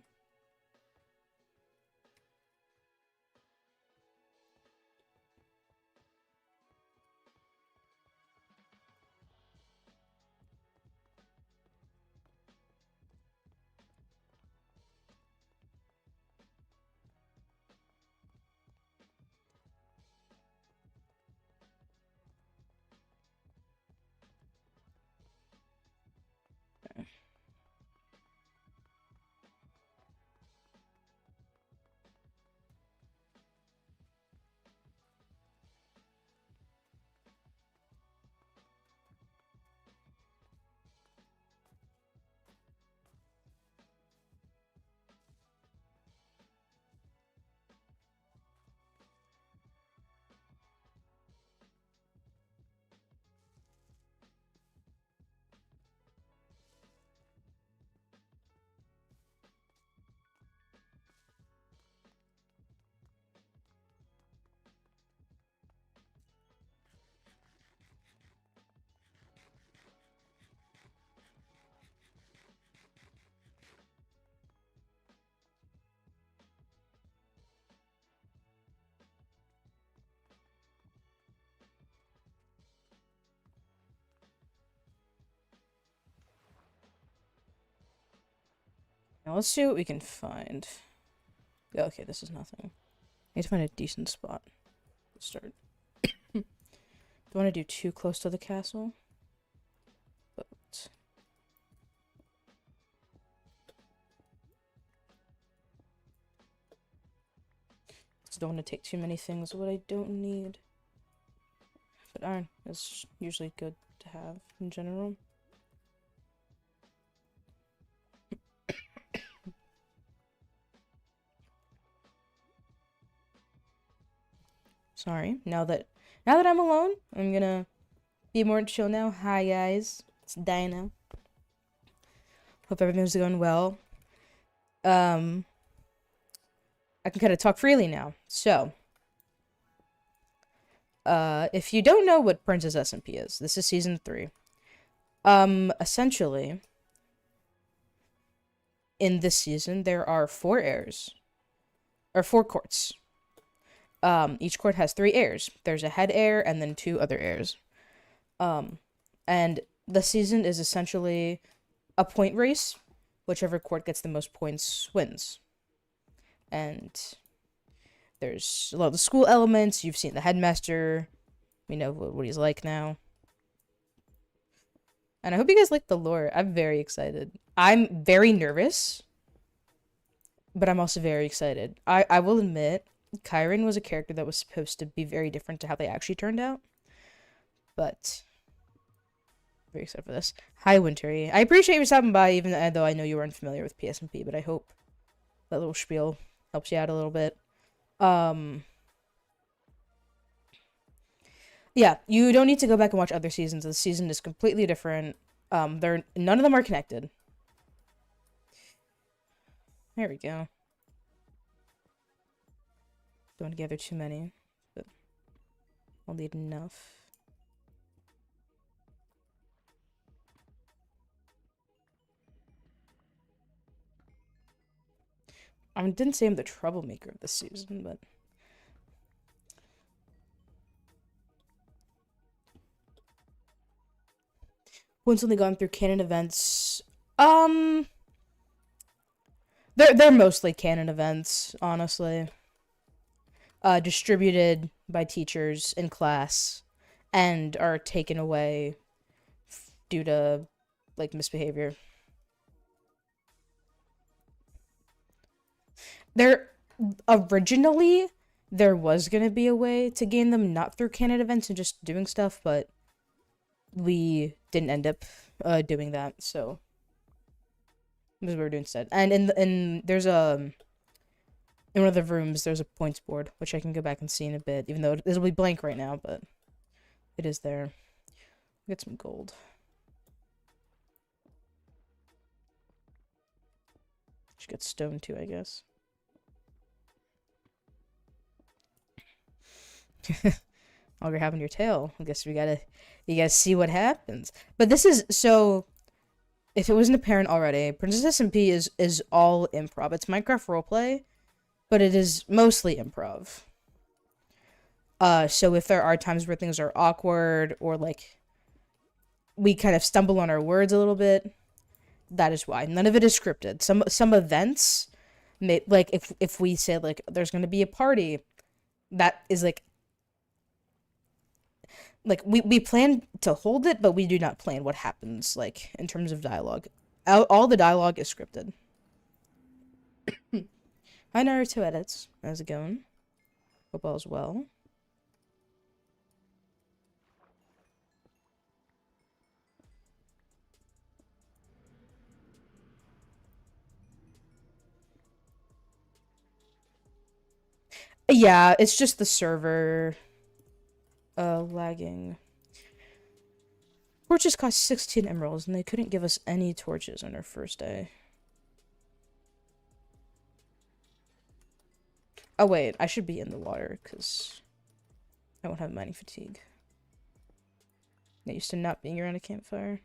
Now let's see what we can find. Yeah, okay, this is nothing. I need to find a decent spot to start. Don't want to do too close to the castle. But just don't want to take too many things what I don't need. But iron is usually good to have in general. Sorry. Now that I'm alone, I'm gonna be more chill now. Hi guys, it's Dinah. Hope everything's going well. I can kind of talk freely now. So, if you don't know what Princess SMP is, this is season 3. Essentially, in this season, there are 4 heirs, or 4 courts. Each court has 3 heirs. There's a head heir and then 2 other heirs. And the season is essentially a point race. Whichever court gets the most points wins. And there's a lot of the school elements. You've seen the headmaster. We know what he's like now. And I hope you guys like the lore. I'm very excited. I'm very nervous. But I'm also very excited. I will admit, Chiron was a character that was supposed to be very different to how they actually turned out. But very excited for this. Hi, Wintery. I appreciate you stopping by, even though I know you weren't familiar with PSMP, but I hope that little spiel helps you out a little bit. Yeah, you don't need to go back and watch other seasons. The season is completely different. None of them are connected. There we go. Don't want to gather too many, but I'll need enough. I didn't say I'm the troublemaker of this season, but once only gone through canon events. They're mostly canon events, honestly. Distributed by teachers in class and are taken away due to like misbehavior. Originally there was gonna be a way to gain them not through canon events and just doing stuff, but we didn't end up doing that, so this is what we're doing instead. And in there's a in one of the rooms, there's a points board, which I can go back and see in a bit, even though it'll be blank right now, but it is there. Get some gold. Should get stone too, I guess. All you're having your tail. I guess you gotta see what happens. But this is so. If it wasn't apparent already, Princess SMP is all improv. It's Minecraft roleplay, but it is mostly improv. So if there are times where things are awkward or like we kind of stumble on our words a little bit, that is why. None of it is scripted. Some events, like if we say like there's going to be a party, that is like we plan to hold it, but we do not plan what happens like in terms of dialogue. All the dialogue is scripted. Hi Naruto Edits. How's it going? Hope all's well. Yeah, it's just the server lagging. Torches cost 16 emeralds, and they couldn't give us any torches on our first day. Oh wait, I should be in the water, because I won't have mining fatigue. Get used to not being around a campfire.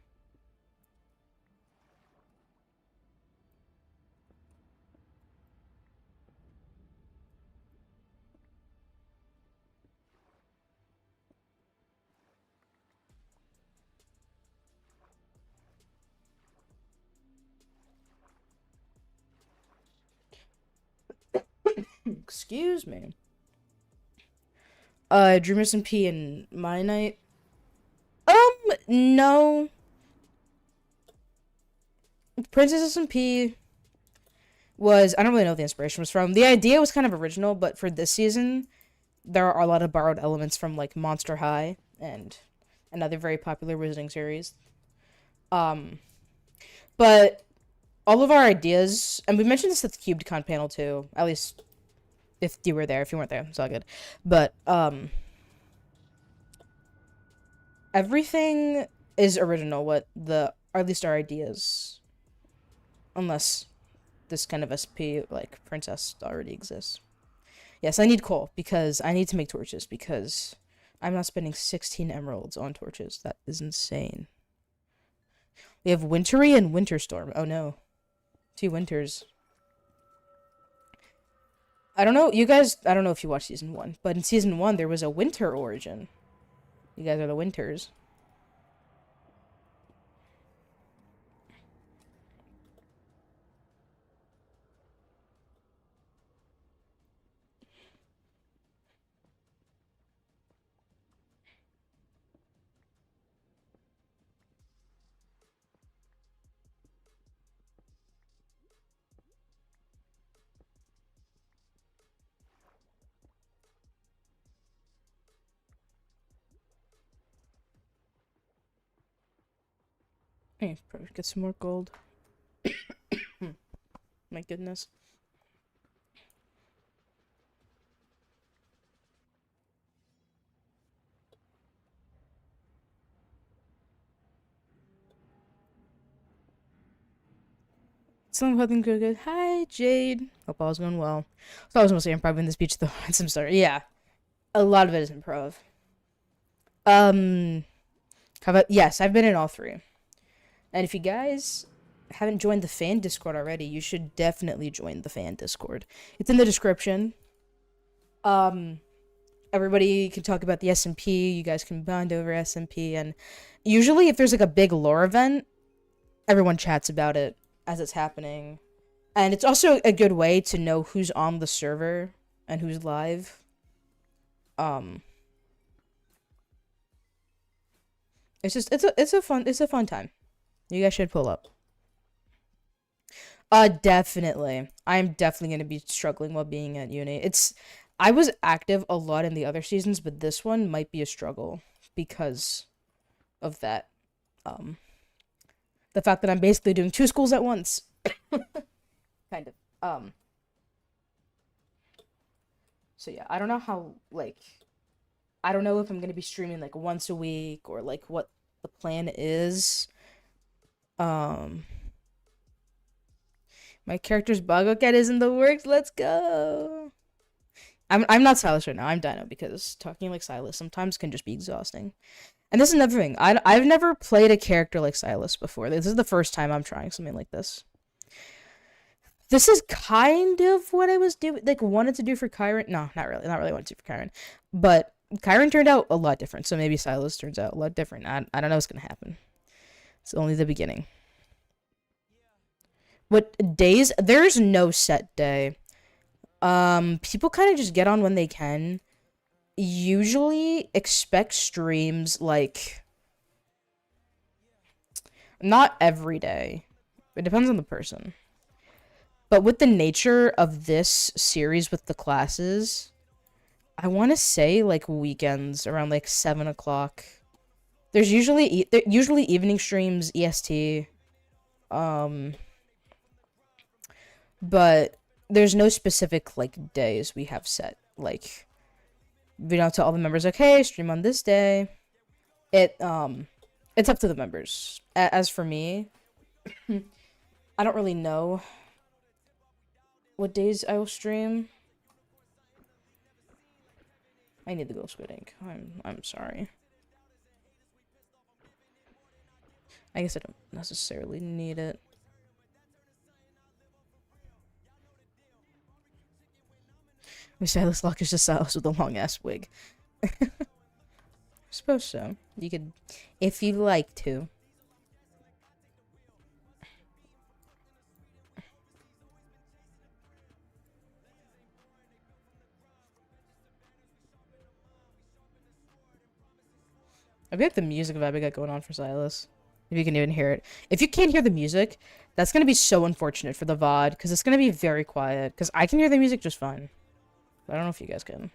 Excuse me. Dream SMP and My Night. No. Princess SMP was, I don't really know what the inspiration was from. The idea was kind of original, but for this season, there are a lot of borrowed elements from, like, Monster High and another very popular wizarding series. But all of our ideas, and we mentioned this at the CubedCon panel too, at least if you were there. If you weren't there, it's all good. But, everything is original, or at least our ideas. Unless this kind of SP, like, princess already exists. Yes, I need coal, because I need to make torches, because I'm not spending 16 emeralds on torches. That is insane. We have Wintry and Winterstorm. Oh no. 2 winters. I don't know, you guys, I don't know if you watched Season 1, but in Season 1 there was a winter origin. You guys are the winters. Hey, probably get some more gold. My goodness. Something about them good. Hi, Jade. Hope all's going well. So I was mostly improv in this beach though. Some story. Yeah. A lot of it is improv. Yes, I've been in all 3. And if you guys haven't joined the fan Discord already, you should definitely join the fan Discord. It's in the description. Everybody can talk about the SMP. You guys can bond over SMP. And usually if there's like a big lore event, everyone chats about it as it's happening. And it's also a good way to know who's on the server and who's live. It's a fun time. You guys should pull up. Definitely. I'm definitely going to be struggling while being at uni. I was active a lot in the other seasons, but this one might be a struggle because of that. The fact that I'm basically doing 2 schools at once. Kind of. So yeah, I don't know how, like, I don't know if I'm going to be streaming, like, once a week or, like, what the plan is. My character's Bogocat is in the works. Let's go. I'm not Silas right now. I'm Dino because talking like Silas sometimes can just be exhausting. And this is another thing. I've never played a character like Silas before. This is the first time I'm trying something like this. This is kind of what I was doing, like, wanted to do for Chiron. No, not really wanted to do for Chiron. But Chiron turned out a lot different, so maybe Silas turns out a lot different. I don't know what's gonna happen. It's only the beginning. What days? There's no set day. People kind of just get on when they can. Usually expect streams, like, not every day. It depends on the person. But with the nature of this series with the classes, I want to say, like, weekends around, like, 7 o'clock. There's usually evening streams, EST. But there's no specific, like, days we have set. Like, we don't tell all the members, okay, stream on this day. It's up to the members. As for me, I don't really know what days I will stream. I need the Ghost Squid Ink. I'm sorry. I guess I don't necessarily need it. My Silas Locke is just Silas with a long ass wig. I suppose so. You could, if you like to. I like the music vibe I got going on for Silas. If you can even hear it. If you can't hear the music, that's gonna be so unfortunate for the VOD, because it's gonna be very quiet. Because I can hear the music just fine. But I don't know if you guys can.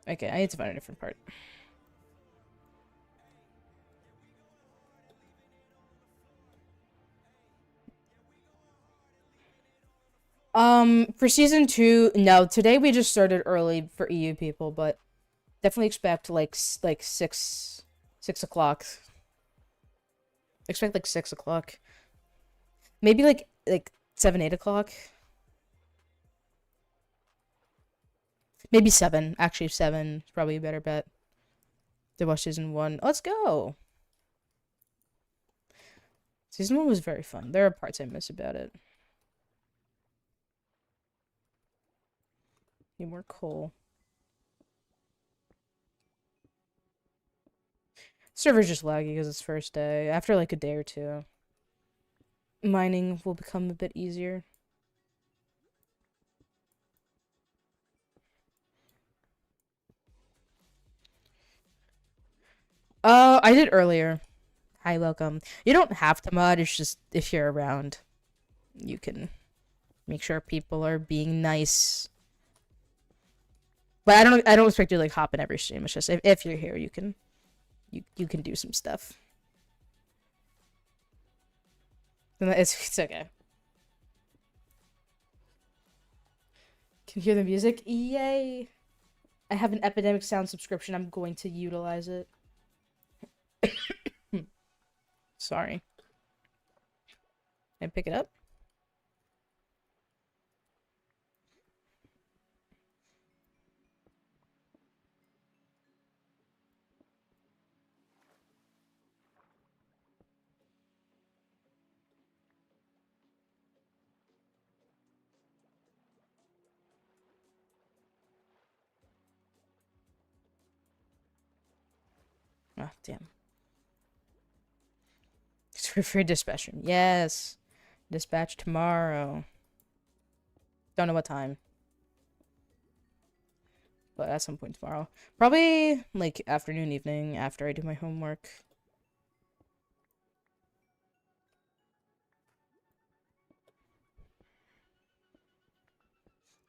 Okay, I need to find a different part. For season 2, no, today we just started early for EU people, but definitely expect like 6 o'clock. Expect like 6 o'clock. Maybe like 7, 8 o'clock. Maybe 7. Actually, 7 is probably a better bet. To watch season 1. Let's go! Season 1 was very fun. There are parts I miss about it. Need more coal. Server's just laggy because it's first day. After like a day or two, mining will become a bit easier. I did earlier. Hi, welcome. You don't have to mod, it's just if you're around, you can make sure people are being nice. But I don't expect you to like hop in every stream. It's just if you're here, you can do some stuff. It's okay. Can you hear the music? Yay! I have an Epidemic Sound subscription. I'm going to utilize it. Sorry. Can I pick it up? Ah, damn. It's for dispatch room. Yes. Dispatch tomorrow. Don't know what time. But at some point tomorrow. Probably like afternoon, evening, after I do my homework.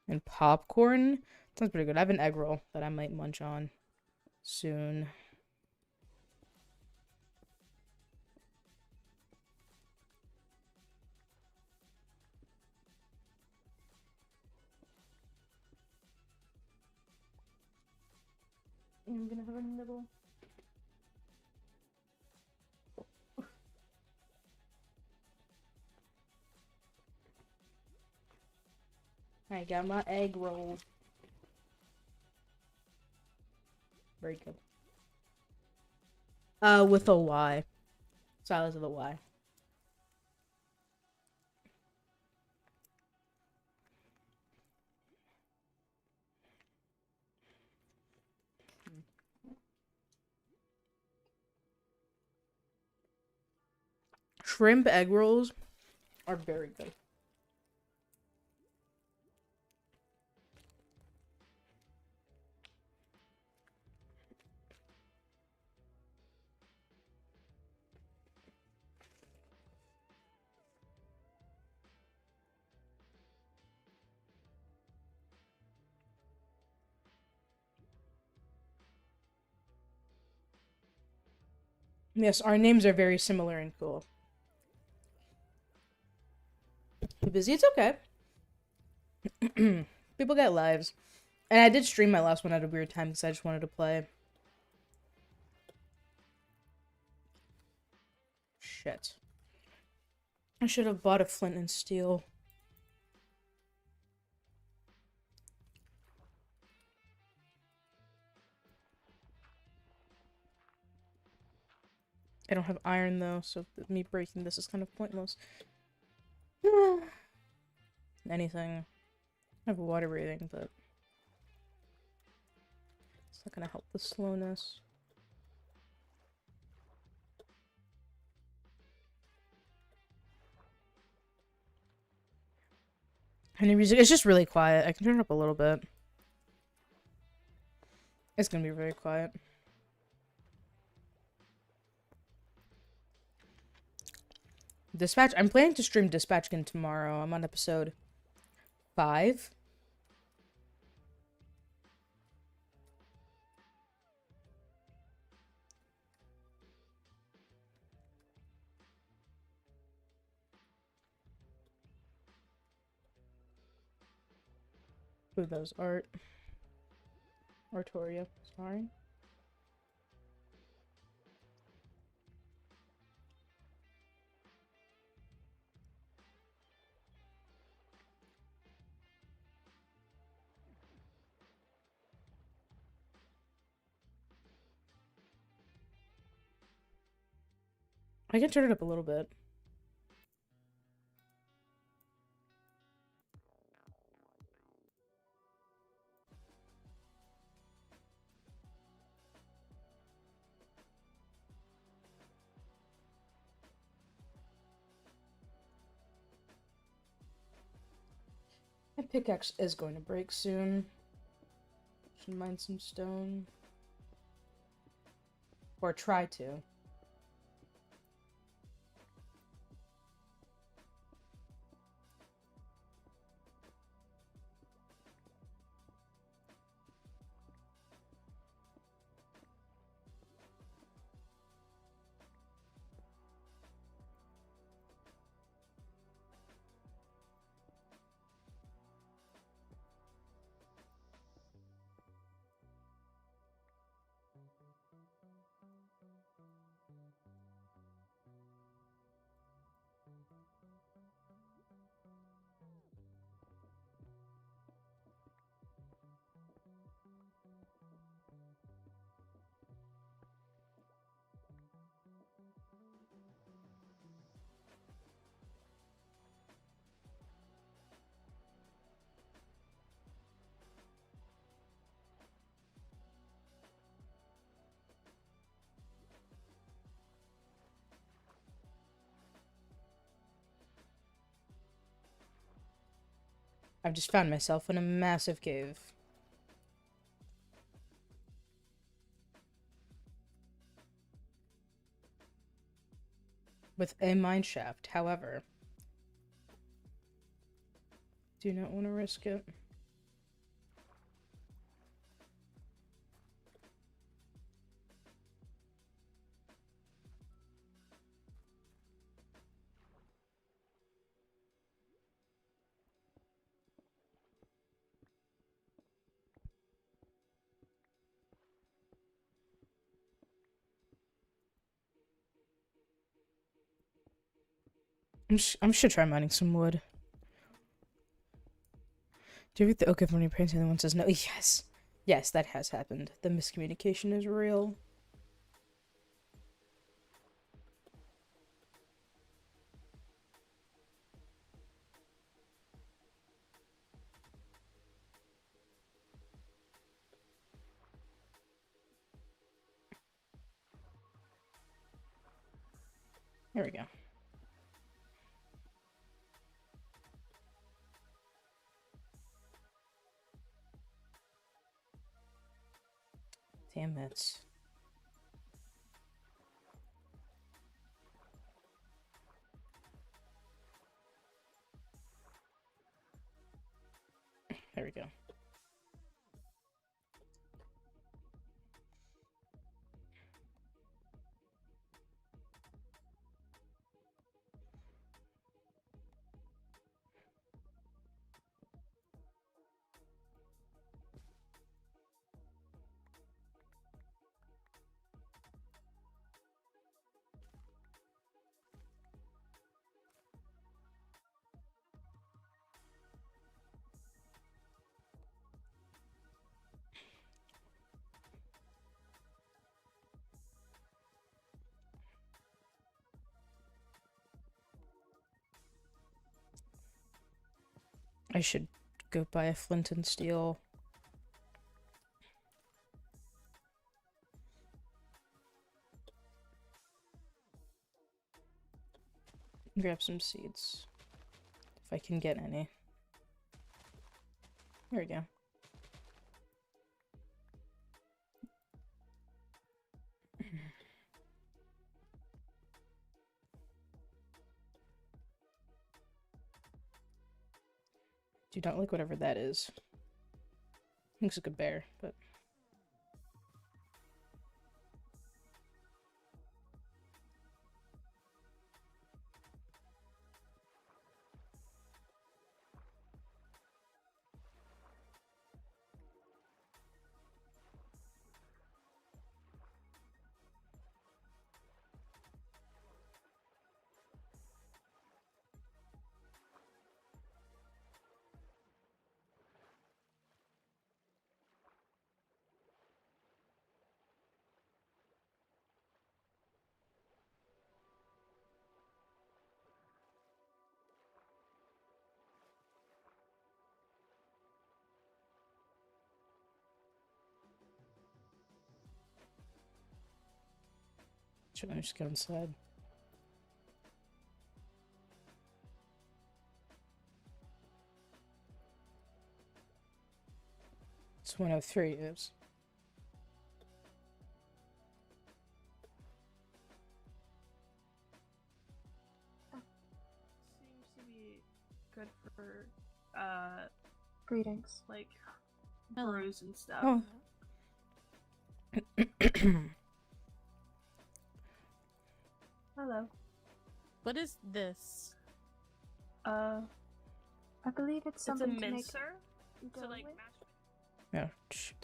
And popcorn? Sounds pretty good. I have an egg roll that I might munch on soon. I'm gonna have a nibble. I got my egg roll. Very good. With a Y. Silas with a Y. Shrimp egg rolls are very good. Yes, our names are very similar and cool. You busy? It's okay. People get lives. And I did stream my last one at a weird time because I just wanted to play. Shit. I should have bought a flint and steel. I don't have iron though, so me breaking this is kind of pointless. Anything. I have water breathing, but it's not gonna help the slowness. Any music? It's just really quiet. I can turn it up a little bit. It's gonna be very quiet. Dispatch. I'm planning to stream Dispatch again tomorrow. I'm on episode 5. Ooh, that was Art. Artoria, sorry. I can turn it up a little bit. My pickaxe is going to break soon. Should mine some stone. Or try to. I've just found myself in a massive cave. With a mine shaft, however. Do not want to risk it. I'm sure try mining some wood. Do you read the okay when your parents and the one says no? Yes. Yes, that has happened. The miscommunication is real. There we go. Damn it. There we go. I should go buy a flint and steel. Grab some seeds. If I can get any. There we go. actually don't like whatever that is. Looks like a bear, but... Should I just go inside? It's 103, yes. Seems to be good for Greetings. like brews and stuff. Oh. Hello. What is this? I believe it's something it's a to make mincer go to like with. match. Oh, shit.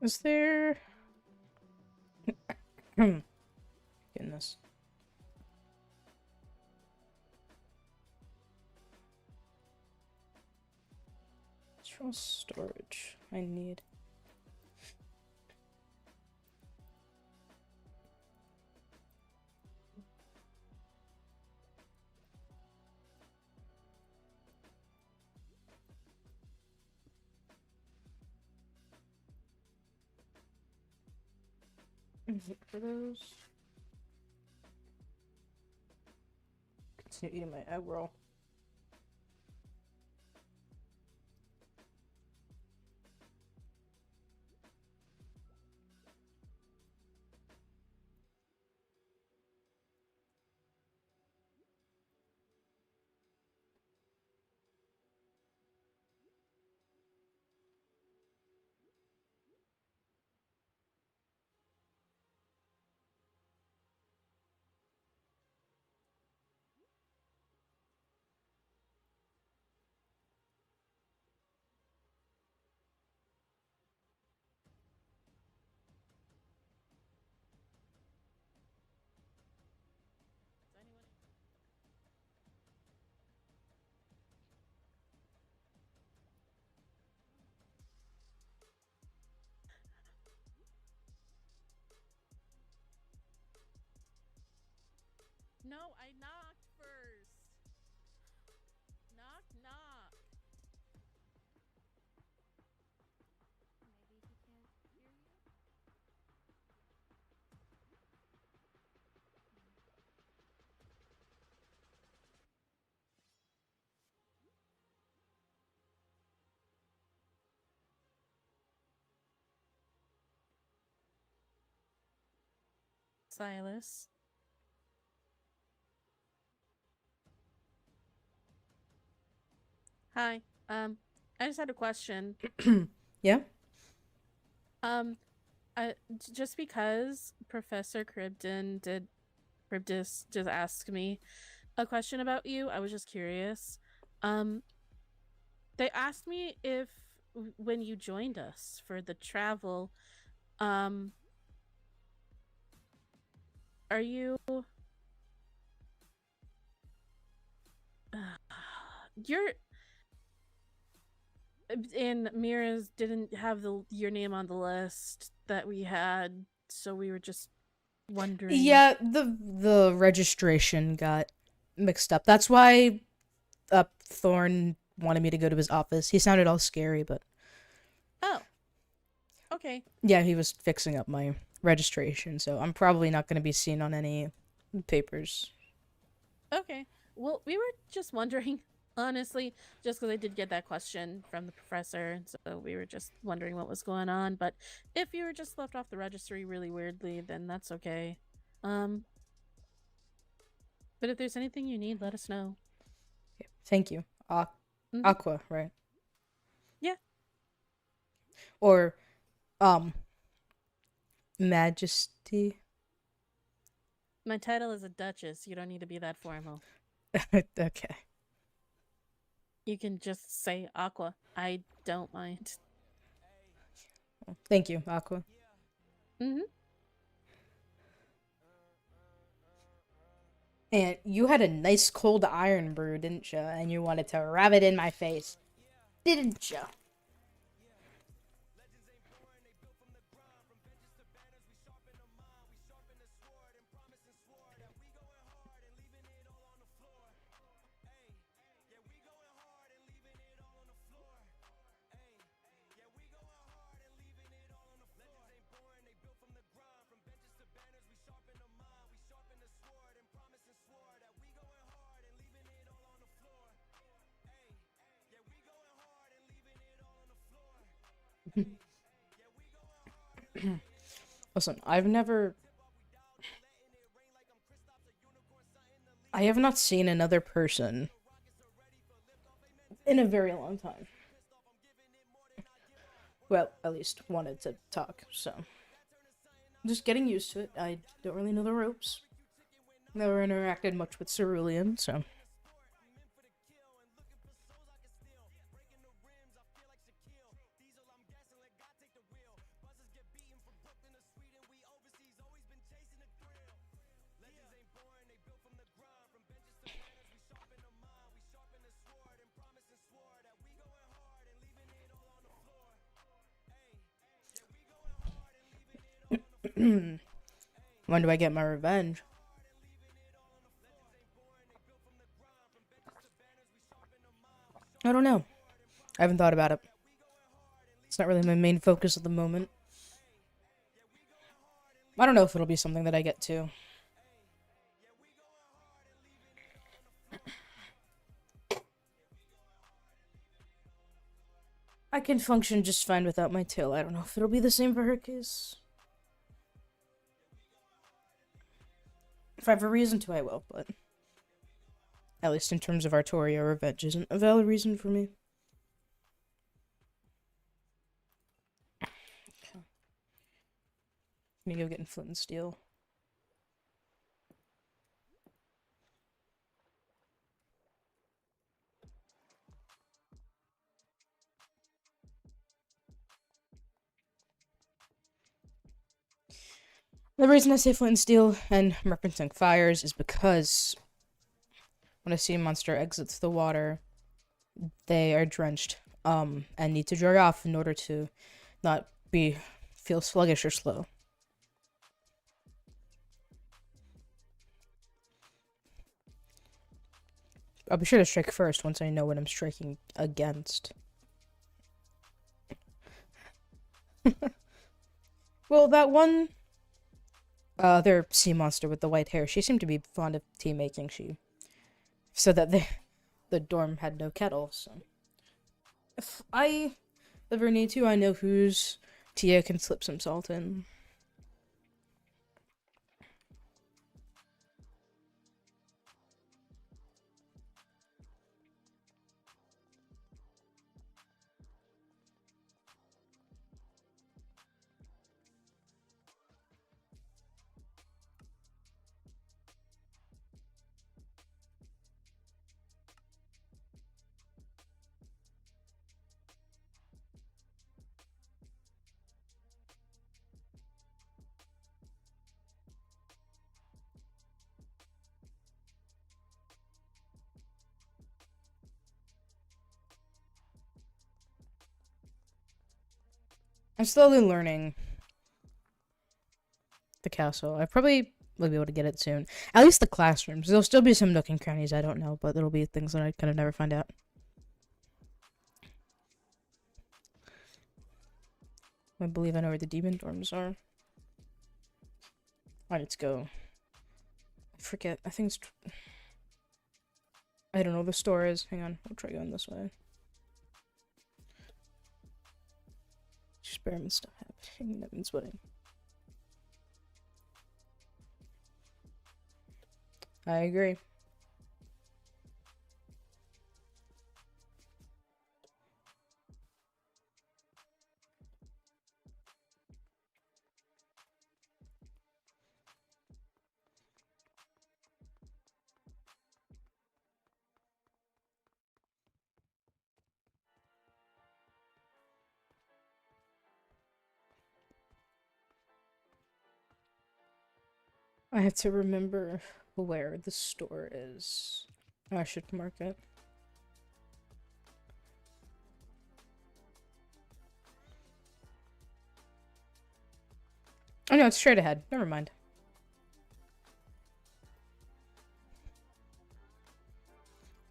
Is there... Goodness. Control storage. I need... Look for those. Continue eating my egg roll. No, I knocked first. Knock, knock. Maybe he can't hear you? Silas. Hi. I just had a question. Yeah? Just because Professor Cribdis just asked me a question about you, I was just curious. They asked me if when you joined us for the travel, are you you're and Mira's didn't have your name on the list that we had, so we were just wondering. Yeah, the registration got mixed up. That's why Thorne wanted me to go to his office. He sounded all scary, but... Oh. Okay. Yeah, he was fixing up my registration, so I'm probably not going to be seen on any papers. Okay. Well, we were just wondering, honestly, just because I did get that question from the professor, and so we were just wondering what was going on. But if you were just left off the registry really weirdly, then that's okay. But if there's anything you need, let us know. Thank you. Aqua, right? Yeah. Or, Majesty. My title is a duchess. You don't need to be that formal. Okay. You can just say Aqua. I don't mind. Thank you, Aqua. And you had a nice cold iron brew, didn't you? And you wanted to rub it in my face, didn't you? Listen, I have not seen another person in a very long time. Well, at least wanted to talk, so. I'm just getting used to it. I don't really know the ropes. Never interacted much with Cerulean, so. When do I get my revenge? I don't know. I haven't thought about it. It's not really my main focus at the moment. I don't know if it'll be something that I get to. I can function just fine without my tail. I don't know if it'll be the same for her case. If I have a reason to, I will, but at least in terms of Artoria, revenge isn't a valid reason for me. Okay. Let me go get in flint and steel. The reason I say flint and steel and referencing fires is because when a sea monster exits the water, they are drenched, and need to dry off in order to not feel sluggish or slow. I'll be sure to strike first once I know what I'm striking against. Well, that one other sea monster with the white hair, she seemed to be fond of tea making. She said that the dorm had no kettle, so if I ever need to, I know whose tea I can slip some salt in. I'm slowly learning the castle. I probably will be able to get it soon. At least the classrooms. There'll still be some nook and crannies I don't know, but there'll be things that I kind of never find out. I believe I know where the demon dorms are. I need to go. I forget. I think it's. I don't know. The store is. Hang on. I'll try going this way. Experiment stuff happening. That means wedding. I agree. I have to remember where the store is. I should mark it. Oh no, it's straight ahead. Never mind.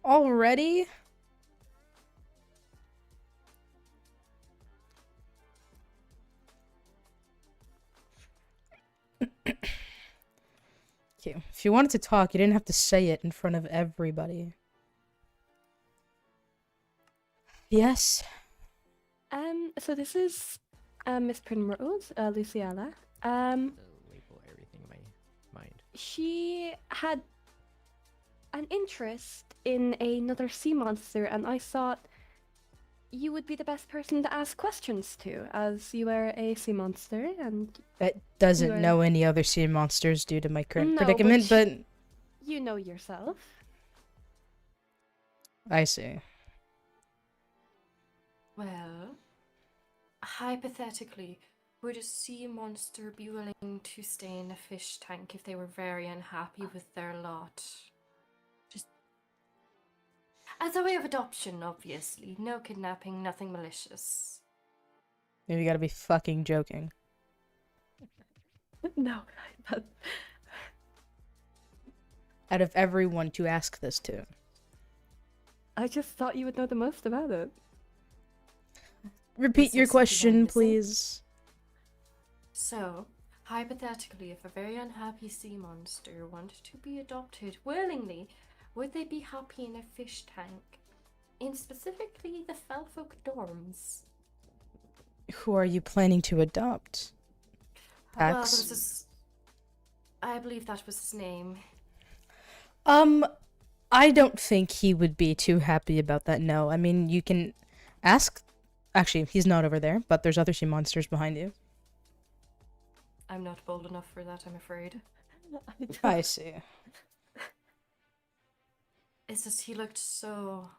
Already? Okay, if you wanted to talk, you didn't have to say it in front of everybody. Yes? So this is Miss Primrose, Luciana. Label everything in my mind. She had an interest in another sea monster, and I thought you would be the best person to ask questions to, as you are a sea monster, and... That doesn't know any other sea monsters due to my current predicament, but... You know yourself. I see. Well, hypothetically, would a sea monster be willing to stay in a fish tank if they were very unhappy with their lot? Just as a way of adoption, obviously. No kidnapping, nothing malicious. You gotta be fucking joking. No, but... Out of everyone to ask this to. I just thought you would know the most about it. Repeat your question, please. So, hypothetically, if a very unhappy sea monster wanted to be adopted willingly, would they be happy in a fish tank? In specifically the Felfolk dorms? Who are you planning to adopt? Well, Pax? there was this... I believe that was his name. I don't think he would be too happy about that, no. I mean, you can ask... Actually, he's not over there, but there's other sea monsters behind you. I'm not bold enough for that, I'm afraid. I see. It's just he looked so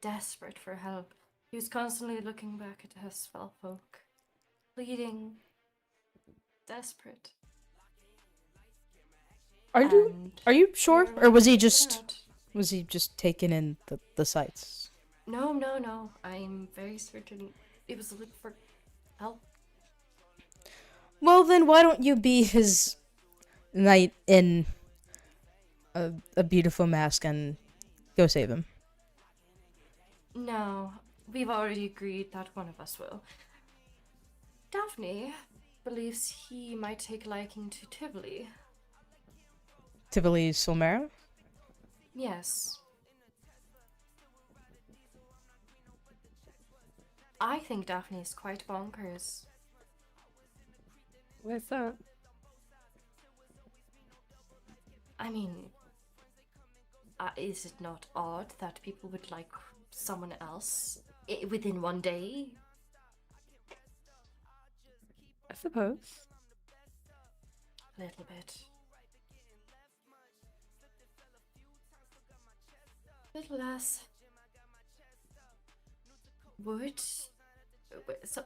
desperate for help. He was constantly looking back at his Felfolk, pleading, desperate. Are you sure? Or was he just taking in the sights? No. I'm very certain it was looking for help. Well, then why don't you be his knight in a beautiful mask and go save him? No, we've already agreed that one of us will. Daphne believes he might take liking to Tivoli. Tivoli Solmera? Yes. I think Daphne is quite bonkers. Where's that? I mean, is it not odd that people would like someone else within one day? I suppose. A little bit. Little less. So,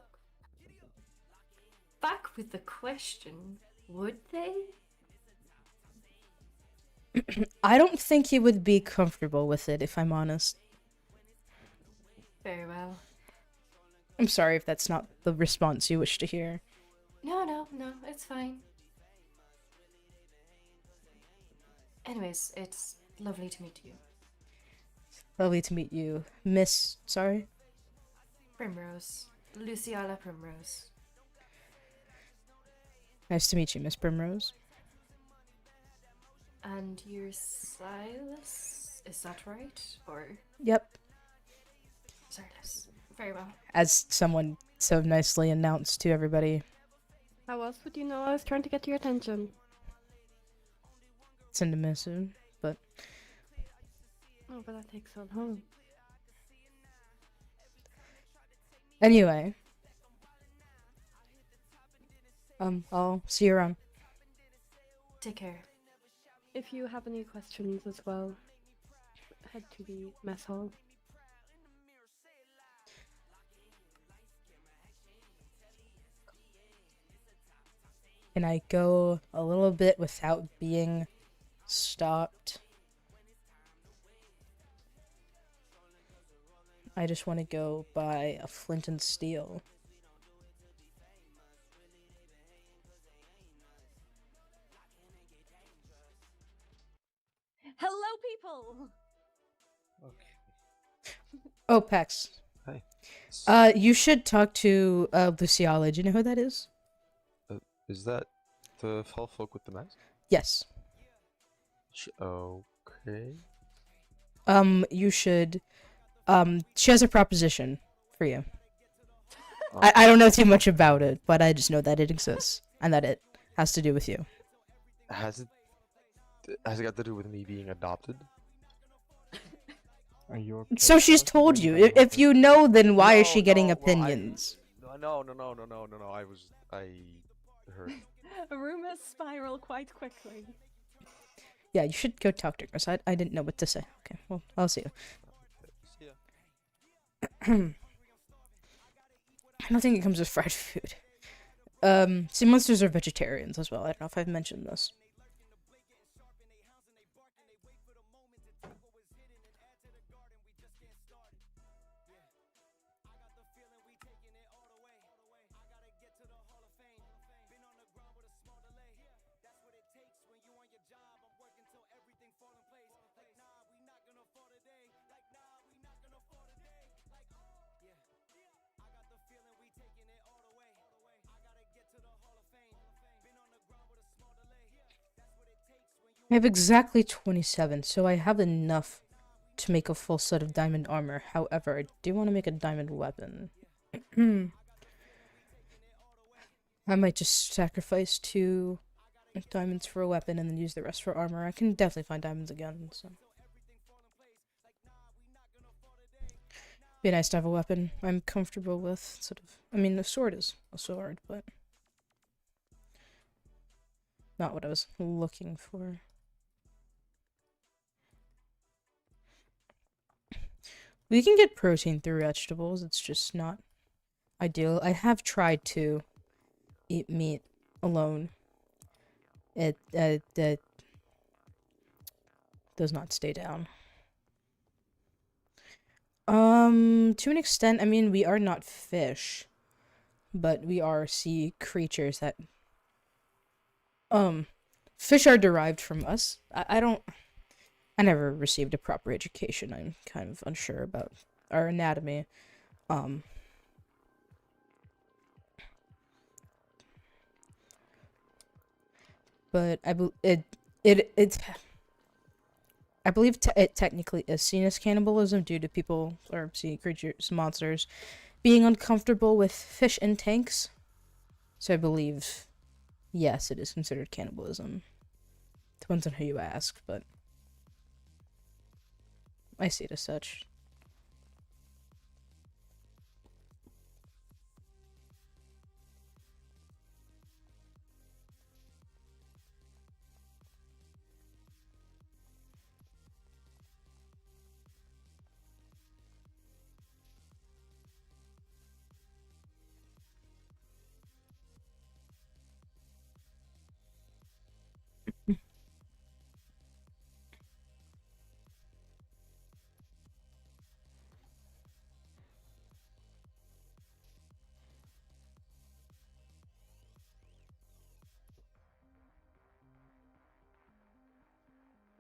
back with the question, would they? I don't think he would be comfortable with it, if I'm honest. Very well. I'm sorry if that's not the response you wish to hear. No, it's fine. Anyways, it's lovely to meet you. Lovely to meet you, Miss... Sorry? Primrose. Luciana Primrose. Nice to meet you, Miss Primrose. And you're Silas? Is that right? Or Yep. Silas? Very well. As someone so nicely announced to everybody. How else would you know I was trying to get your attention? Send a missive, but Oh, but that takes so long. anyway. I'll see you around. Take care. If you have any questions as well, head to the mess hall. Can I go a little bit without being stopped? I just want to go buy a flint and steel. Hello, people! Oh, Pex. Hi. You should talk to Luciala. Do you know who that is? Is that the tall folk with the mask? Yes. Okay. You should. She has a proposition for you. I don't know too much about it, but I just know that it exists and that it has to do with you. Has it got to do with me being adopted? Are you So she's told you. If you know, then why is she getting opinions? No. I heard. Rumors spiral quite quickly. Yeah, you should go talk to her. I didn't know what to say. Okay, well, I'll see you. See ya. I don't think it comes with fried food. Sea monsters are vegetarians as well. I don't know if I've mentioned this. I have exactly 27, so I have enough to make a full set of diamond armor. However, I do want to make a diamond weapon. I might just sacrifice 2 diamonds for a weapon and then use the rest for armor. I can definitely find diamonds again, so. Be nice to have a weapon I'm comfortable with, sort of. I mean, a sword is a sword, but not what I was looking for. We can get protein through vegetables, it's just not ideal. I have tried to eat meat alone. It does not stay down. To an extent, I mean, we are not fish, but we are sea creatures that, fish are derived from us. I never received a proper education. I'm kind of unsure about our anatomy. But I believe it technically is seen as cannibalism due to people or sea creatures, monsters, being uncomfortable with fish in tanks. So I believe, yes, it is considered cannibalism. Depends on who you ask, but I see it as such.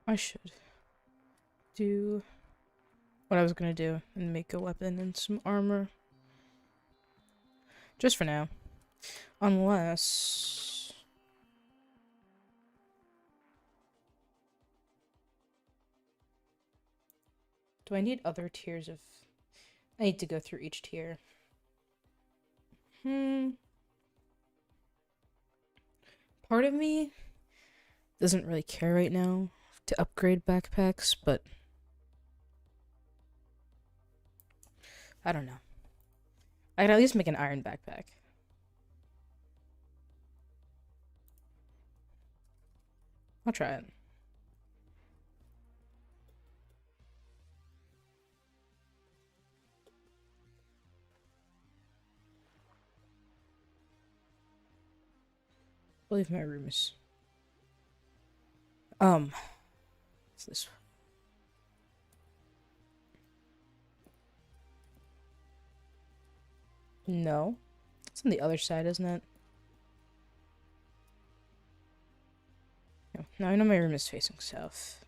I should do what I was gonna do and make a weapon and some armor. Just for now. Unless Do I need other tiers of... I need to go through each tier. Part of me doesn't really care right now to upgrade backpacks, but I don't know. I could at least make an iron backpack. I'll try it. I believe my room is... What's this? No. It's on the other side, isn't it? No, I know my room is facing south.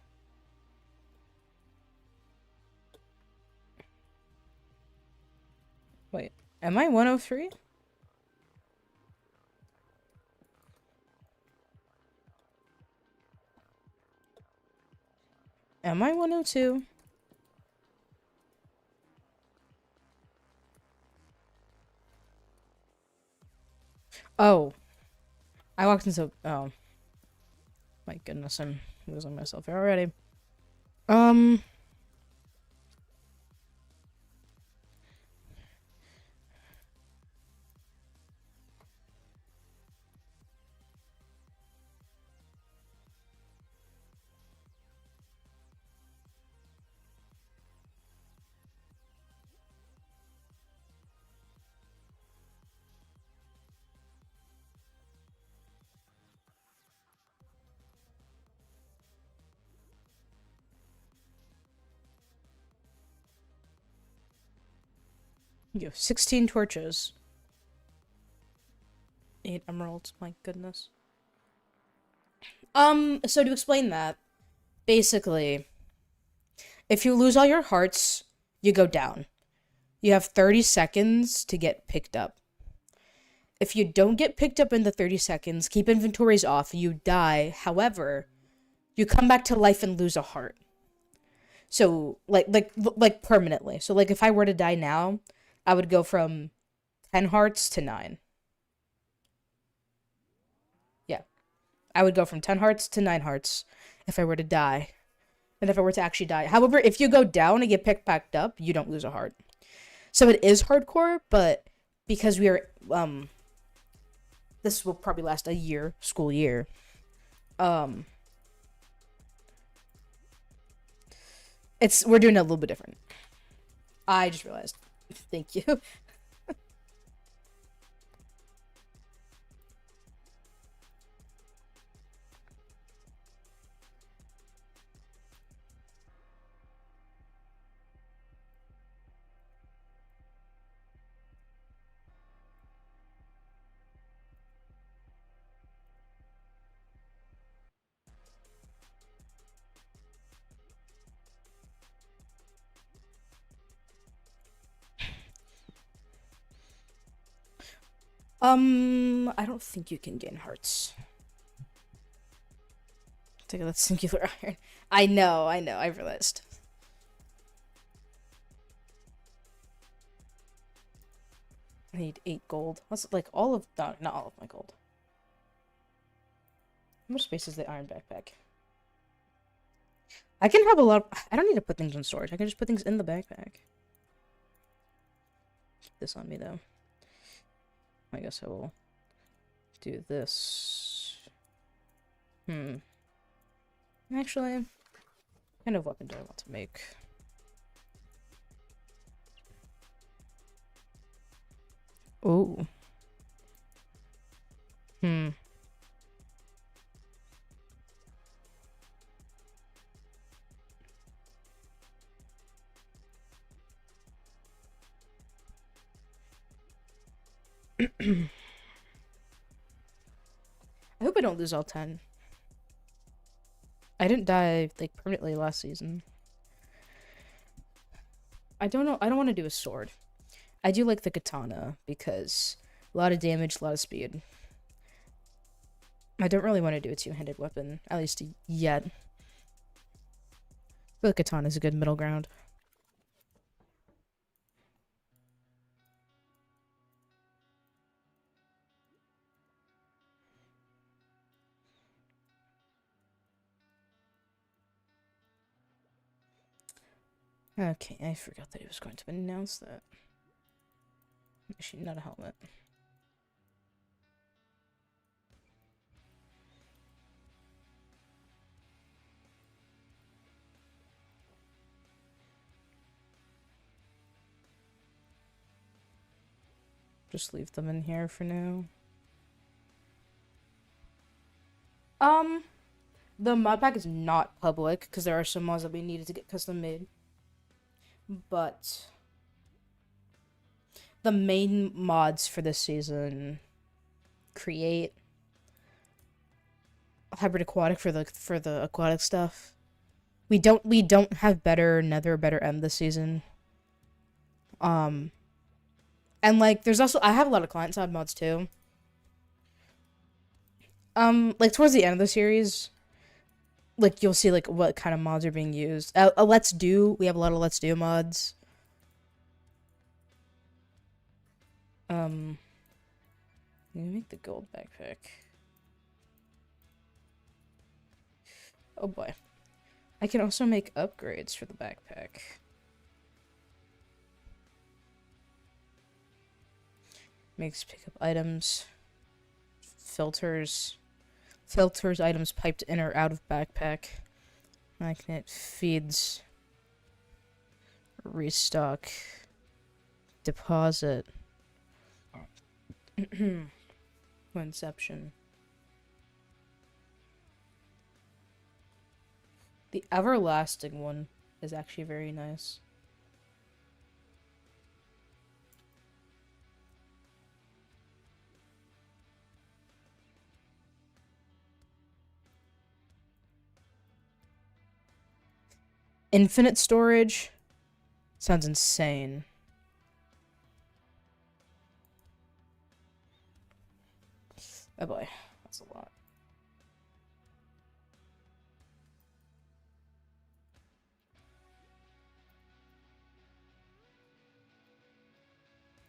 Wait, am I 103? Am I 102? Oh. I walked into... Oh. My goodness, I'm losing myself here already. You have 16 torches. 8 emeralds, my goodness. So to explain that, basically, if you lose all your hearts, you go down. You have 30 seconds to get picked up. If you don't get picked up in the 30 seconds, keep inventories off, you die. However, you come back to life and lose a heart. So, like permanently. So, like, if I were to die now, I would go from 10 hearts to 9. Yeah. I would go from 10 hearts to 9 hearts if I were to die. And if I were to actually die. However, if you go down and get picked back up, you don't lose a heart. So it is hardcore, but because we are, this will probably last a year, school year. We're doing it a little bit different. I just realized. Thank you. I don't think you can gain hearts. Take that singular iron. I know, I realized. I need 8 gold. That's like all of, no, not all of my gold. How much space is the iron backpack? I can have a lot of, I don't need to put things in storage. I can just put things in the backpack. Keep this on me though. I guess I will do this. Actually, what kind of weapon do I want to make? Oh. I hope I don't lose all 10. I didn't die, like, permanently last season. I don't know. I don't want to do a sword. I do like the katana, because a lot of damage, a lot of speed. I don't really want to do a two-handed weapon, at least yet. I feel like katana is a good middle ground. Okay, I forgot that he was going to announce that. Actually, not a helmet. Just leave them in here for now. The mod pack is not public because there are some mods that we needed to get custom made. But the main mods for this season create hybrid aquatic for the aquatic stuff. We don't have better nether, better end this season. And like there's also I have a lot of client side mods too. Like towards the end of the series, like you'll see like what kind of mods are being used. Let's Do, we have a lot of Let's Do mods. Let me make the gold backpack. Oh boy. I can also make upgrades for the backpack. Makes pickup items. Filters items piped in or out of backpack. Magnet feeds. Restock. Deposit. Inception. The everlasting one is actually very nice. Infinite storage sounds insane. Oh boy, that's a lot.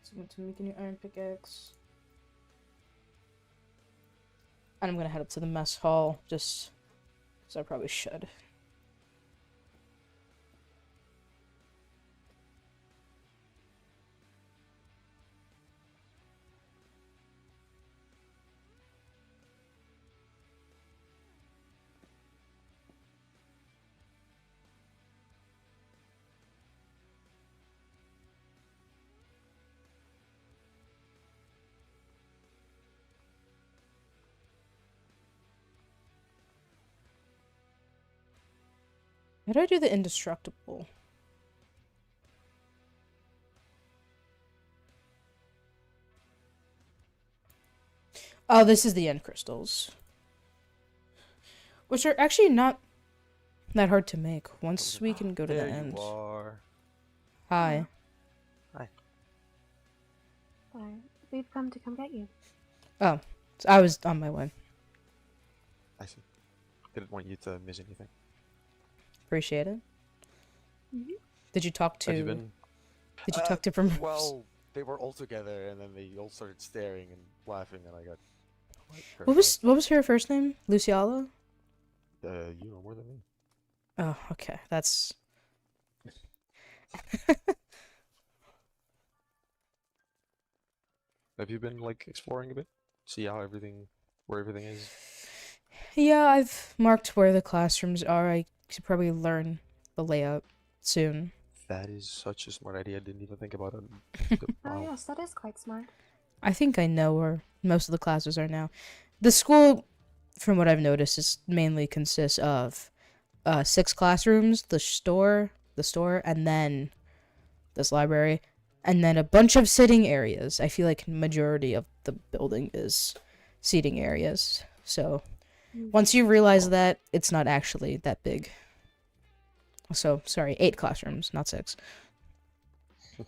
So I'm going to make a new iron pickaxe. And I'm gonna head up to the mess hall just because I probably should. How do I do the indestructible? Oh, this is the end crystals. Which are actually not that hard to make once we can go to the end. You are. Hi. Hi. We've come to get you. Oh, so I was on my way. I see. Didn't want you to miss anything. Appreciate it. Mm-hmm. Did you talk to? Have you been? Did you talk to Primrose? Well, they were all together, and then they all started staring and laughing, and I got. What was her first name? Luciala? You know more than me. Oh, okay. That's. Have you been like exploring a bit? See how where everything is? Yeah, I've marked where the classrooms are. I should probably learn the layout soon. That is such a smart idea. I didn't even think about it. Oh yes, that is quite smart. I think I know where most of the classes are now. The school, from what I've noticed, mainly consists of 6 classrooms, the store, and then this library, and then a bunch of sitting areas. I feel like majority of the building is seating areas. So once you realize that, it's not actually that big. So, sorry, 8 classrooms, not 6.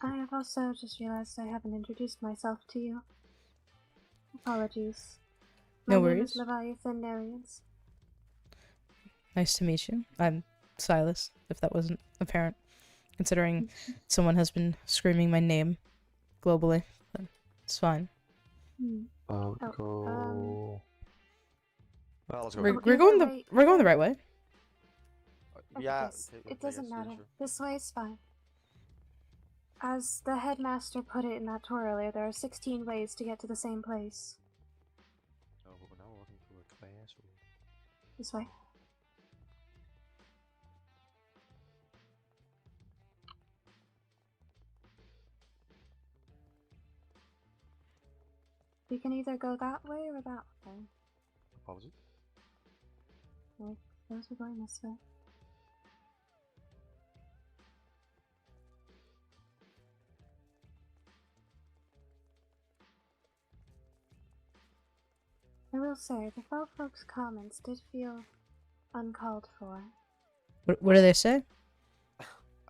I have also just realized I haven't introduced myself to you. Apologies. No My name worries. is Leviathan Narians. Nice to meet you. I'm Silas, if that wasn't apparent, considering someone has been screaming my name globally. But it's fine. Well, let's go. We're going the right way. Yeah, It doesn't matter. sure. This way is fine. As the headmaster put it in that tour earlier, there are 16 ways to get to the same place. No, but we're not walking through a class. This way. We can either go that way or that way. Opposite? Like, those are going this way. I will say, the fell folks' comments did feel uncalled for. What do they say?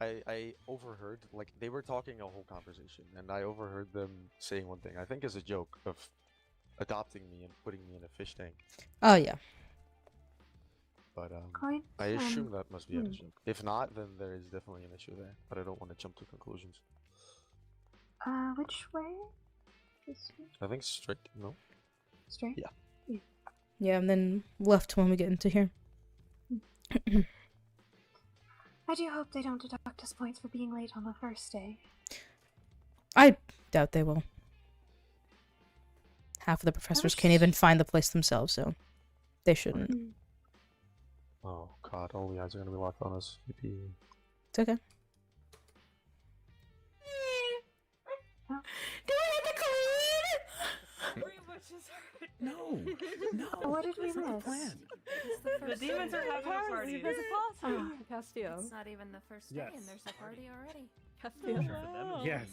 I overheard, like, they were talking a whole conversation, and I overheard them saying one thing, I think as a joke, of adopting me and putting me in a fish tank. Oh, yeah. But, Quite, I assume that must be a hmm. joke. If not, then there is definitely an issue there, but I don't want to jump to conclusions. Which way? This way? I think straight, no? Straight? Yeah. Yeah, and then left when we get into here. I do hope they don't deduct us points for being late on the first day. I doubt they will. Half of the professors can't even find the place themselves, so they shouldn't. Oh god, all the eyes are gonna be locked on us. Yippee. It's okay. No, no. What did we that's not miss? the plan. The demons are having a party. There's a party. Oh. Castillo. It's not even the first day Yes. and there's a party already. Castillo. Wow. Yes.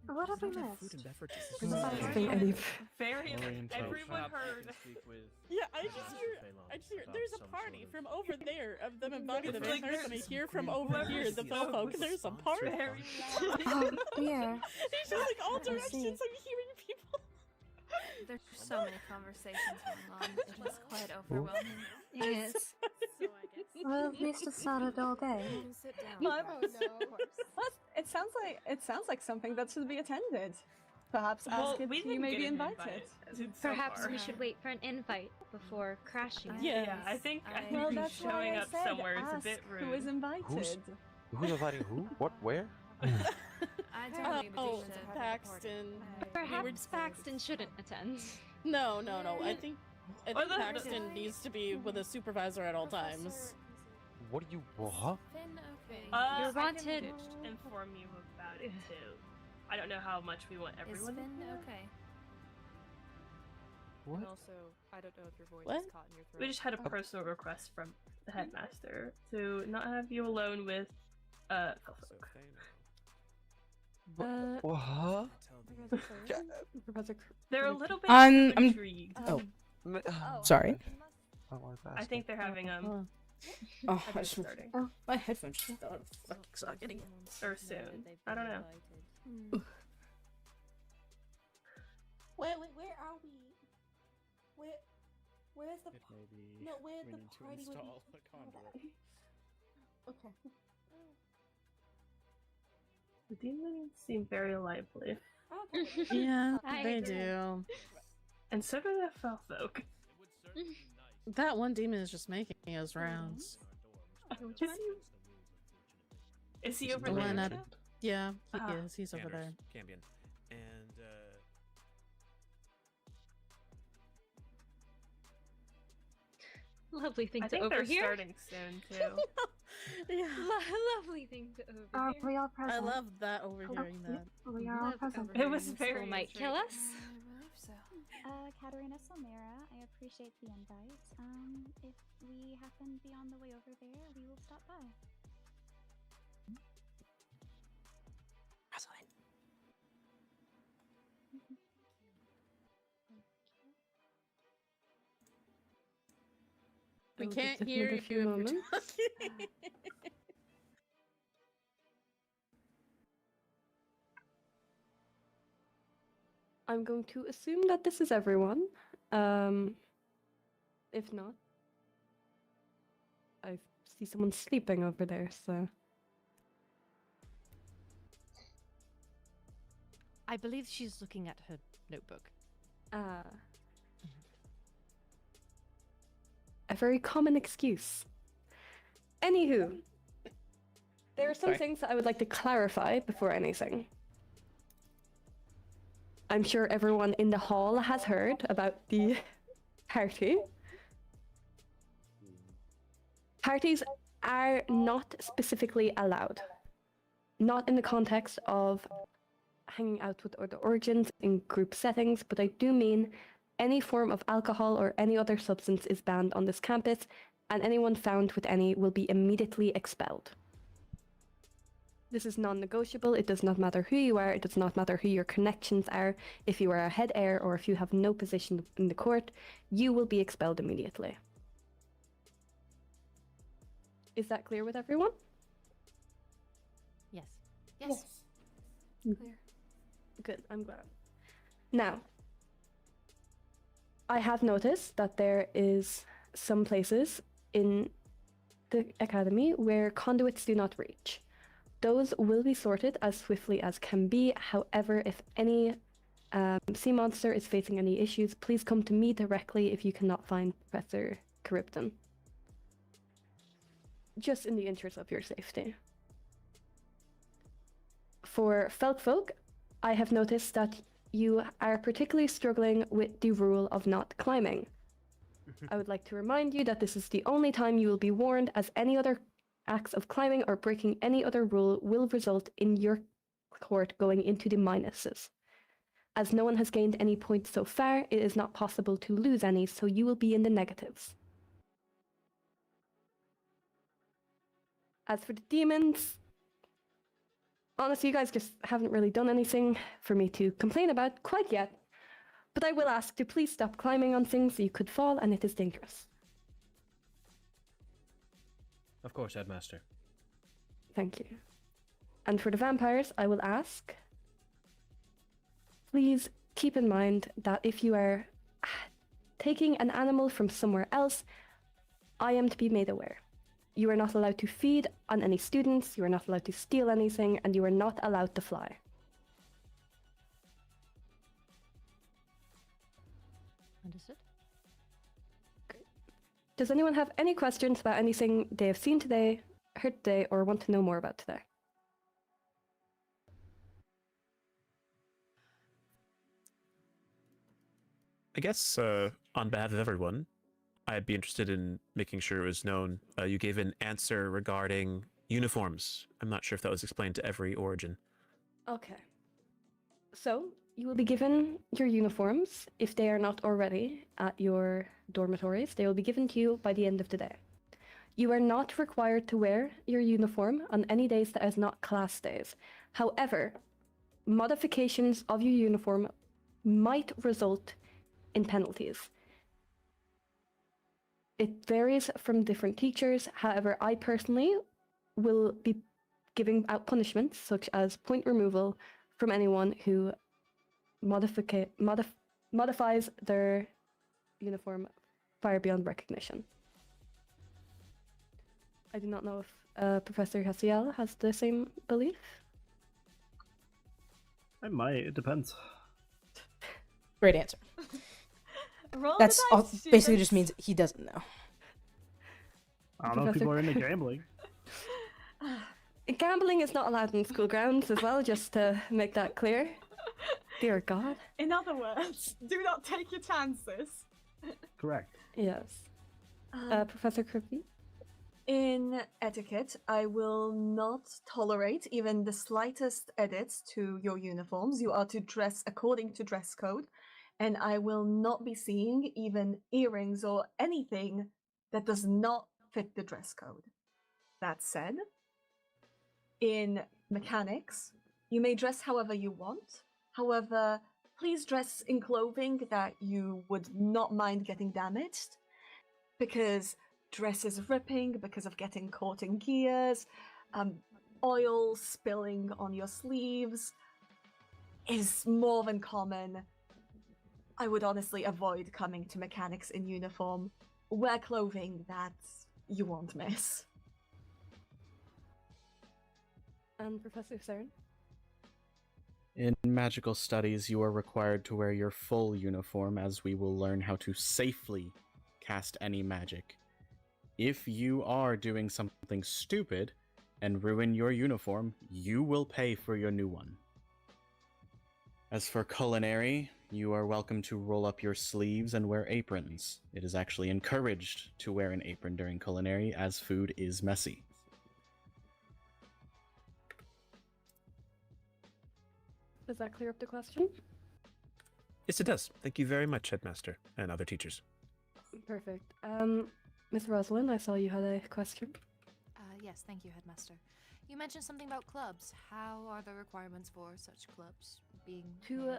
What have we Food missed? and beverage is Very Everyone heard. Yeah, I just hear there's a party from over there of them embodied the vampires, and I hear from over here the Felfolk. There's a party. Oh, dear. It's just like all directions. I'm hearing people. There's so many conversations going on. It is quite overwhelming. Yes. Well, at least it's not a dull day. Sit down. It sounds like something that should be attended. Perhaps Well, ask if we you didn't may get be an invited. so Perhaps far. we should wait for an invite before crashing. Yeah, I think Well, that's why showing I up said somewhere is a ask bit rude. who is invited. Who's inviting who? What? Where? I don't think we should have a Paxton. Perhaps Paxton shouldn't attend. No. I think Or the- Paxton needs to be with a supervisor at all times. What do you what? You're I wanted. can inform you about it too. I don't know how much we want everyone. It's been okay. What? And also, I don't know if your voice What? is caught in your throat. We just had a personal request from the headmaster to not have you alone with Felfolk. What? They're a little bit I'm intrigued. Sorry. I think they're having Oh, I I think just- starting. my headphones just fell out of the fucking socket again. Or soon. I don't know. Where are we? Where's the Maybe no? Where's we the need to party? install a conduit. Okay. The demons seem very lively. Yeah, I they agree. do. And so do the Felfolk. That one demon is just making his rounds. Is he He's over The there? one at- too? Yeah, he Ah. is. He's over there. Cambion. And Lovely thing I to think they're overhear. starting soon too. Yeah. Lovely thing to Are overhear. we all I present? love that overhearing that. We are all Love present. It was overhearing very school might kill us. Katarina, Solmera, I appreciate the invite. If we happen to be on the way over there, we will stop by. We We'll can't just hear another you few if you're moments. talking. I'm going to assume that this is everyone. If not, I see someone sleeping over there, so. I believe she's looking at her notebook. A very common excuse. Anywho, there are some Sorry. things that I would like to clarify before anything. I'm sure everyone in the hall has heard about the party. Parties are not specifically allowed. Not in the context of hanging out with other origins in group settings, but I do mean any form of alcohol or any other substance is banned on this campus, and anyone found with any will be immediately expelled. This is non-negotiable. It does not matter who you are. It does not matter who your connections are. If you are a head heir or if you have no position in the court, you will be expelled immediately. Is that clear with everyone? Yes. Yes. Clear. Good, I'm glad. Now, I have noticed that there is some places in the academy where conduits do not reach. Those will be sorted as swiftly as can be. However, if any sea monster is facing any issues, please come to me directly if you cannot find Professor Charybdon. Just in the interest of your safety. For Felkfolk, I have noticed that you are particularly struggling with the rule of not climbing. I would like to remind you that this is the only time you will be warned, as any other acts of climbing or breaking any other rule will result in your court going into the minuses. As no one has gained any points so far, it is not possible to lose any, so you will be in the negatives. As for the demons, honestly, you guys just haven't really done anything for me to complain about quite yet, but I will ask to please stop climbing on things so you could fall, and it is dangerous. Of course, Headmaster. Thank you. And for the vampires, I will ask, please keep in mind that if you are taking an animal from somewhere else, I am to be made aware. You are not allowed to feed on any students, you are not allowed to steal anything, and you are not allowed to fly. Understood. Does anyone have any questions about anything they have seen today, heard today, or want to know more about today? I guess on behalf of everyone, I'd be interested in making sure it was known. You gave an answer regarding uniforms. I'm not sure if that was explained to every origin. Okay. So, you will be given your uniforms, if they are not already at your dormitories. They will be given to you by the end of the day. You are not required to wear your uniform on any days that is not class days. However, modifications of your uniform might result in penalties. It varies from different teachers. However, I personally will be giving out punishments such as point removal from anyone who modifies their uniform far beyond recognition. I do not know if Professor Cassian has the same belief. I might. It depends. Great answer. Roll That's the all, dice, basically just students. means he doesn't know. I don't know if people are into gambling. Gambling is not allowed in school grounds as well, just to make that clear. Dear God. In other words, do not take your chances. Correct. Yes. Professor Kirby? In etiquette, I will not tolerate even the slightest edits to your uniforms. You are to dress according to dress code, and I will not be seeing even earrings or anything that does not fit the dress code. That said, in mechanics, you may dress however you want. However, please dress in clothing that you would not mind getting damaged, because dress is ripping because of getting caught in gears, oil spilling on your sleeves is more than common. I would honestly avoid coming to mechanics in uniform. Wear clothing that you won't miss. And Professor Cern? In magical studies, you are required to wear your full uniform, as we will learn how to safely cast any magic. if you are doing something stupid and ruin your uniform, you will pay for your new one. As for culinary, you are welcome to roll up your sleeves and wear aprons. It is actually encouraged to wear an apron during culinary, as food is messy. Does that clear up the question? Yes, it does. Thank you very much, Headmaster and other teachers. Perfect. Miss Rosalind, I saw you had a question. Yes, thank you, Headmaster. You mentioned something about clubs. How are the requirements for such clubs being To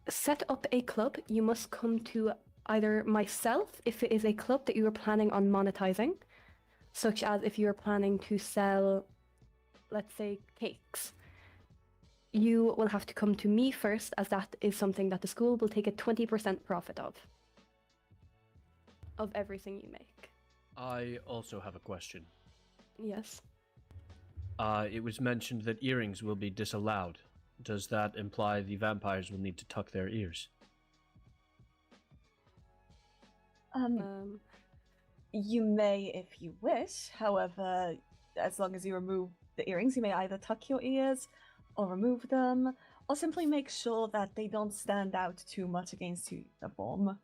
set up a club, you must come to either myself if it is a club that you are planning on monetizing, such as if you are planning to sell, let's say, cakes. You will have to come to me first, as that is something that the school will take a 20% profit of everything you make. I also have a question. Yes. It was mentioned that earrings will be disallowed. Does that imply the vampires will need to tuck their ears? You may if you wish. However, as long as you remove the earrings, you may either tuck your ears or remove them, or simply make sure that they don't stand out too much against your uniform.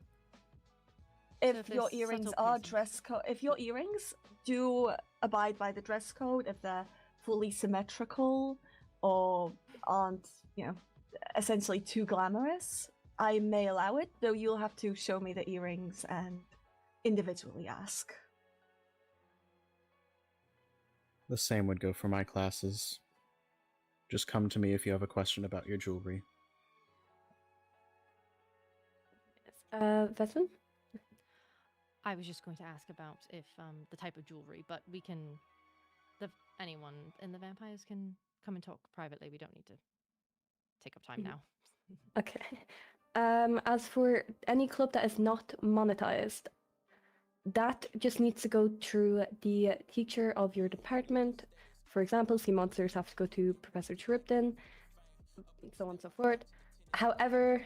If your earrings are dress code, if your earrings do abide by the dress code, if they're fully symmetrical or aren't, essentially too glamorous, I may allow it, though you'll have to show me the earrings and individually ask. The same would go for my classes. Just come to me if you have a question about your jewelry. Veteran? I was just going to ask about if the type of jewelry, but we can... anyone in the vampires can come and talk privately. We don't need to take up time now. Okay. As for any club that is not monetized, that just needs to go through the teacher of your department. For example, sea monsters have to go to Professor Charybdin, so on and so forth. However,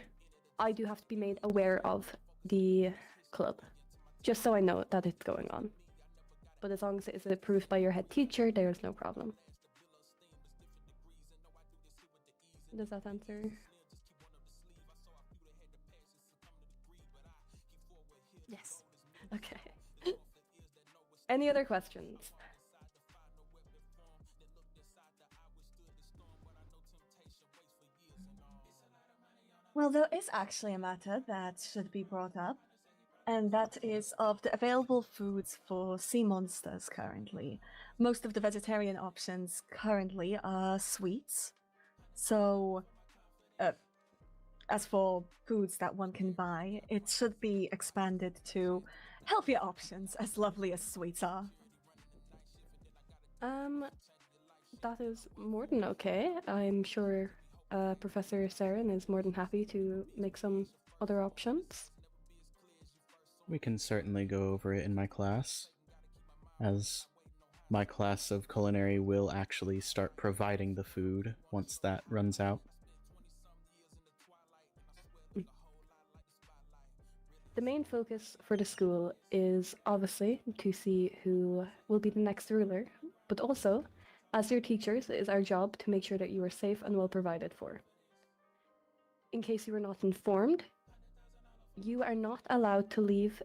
I do have to be made aware of the club, just so I know that it's going on. But as long as it is approved by your head teacher, there is no problem. Does that answer? Yes. Okay. Any other questions? Well, there is actually a matter that should be brought up, and that is of the available foods for sea monsters currently. Most of the vegetarian options currently are sweets. So, as for foods that one can buy, it should be expanded to healthier options, as lovely as sweets are. That is more than okay. I'm sure Professor Saren is more than happy to make some other options. We can certainly go over it in my class, as my class of culinary will actually start providing the food once that runs out. The main focus for the school is obviously to see who will be the next ruler, but also, as your teachers, it is our job to make sure that you are safe and well provided for. In case you are not informed, you are not allowed to leave...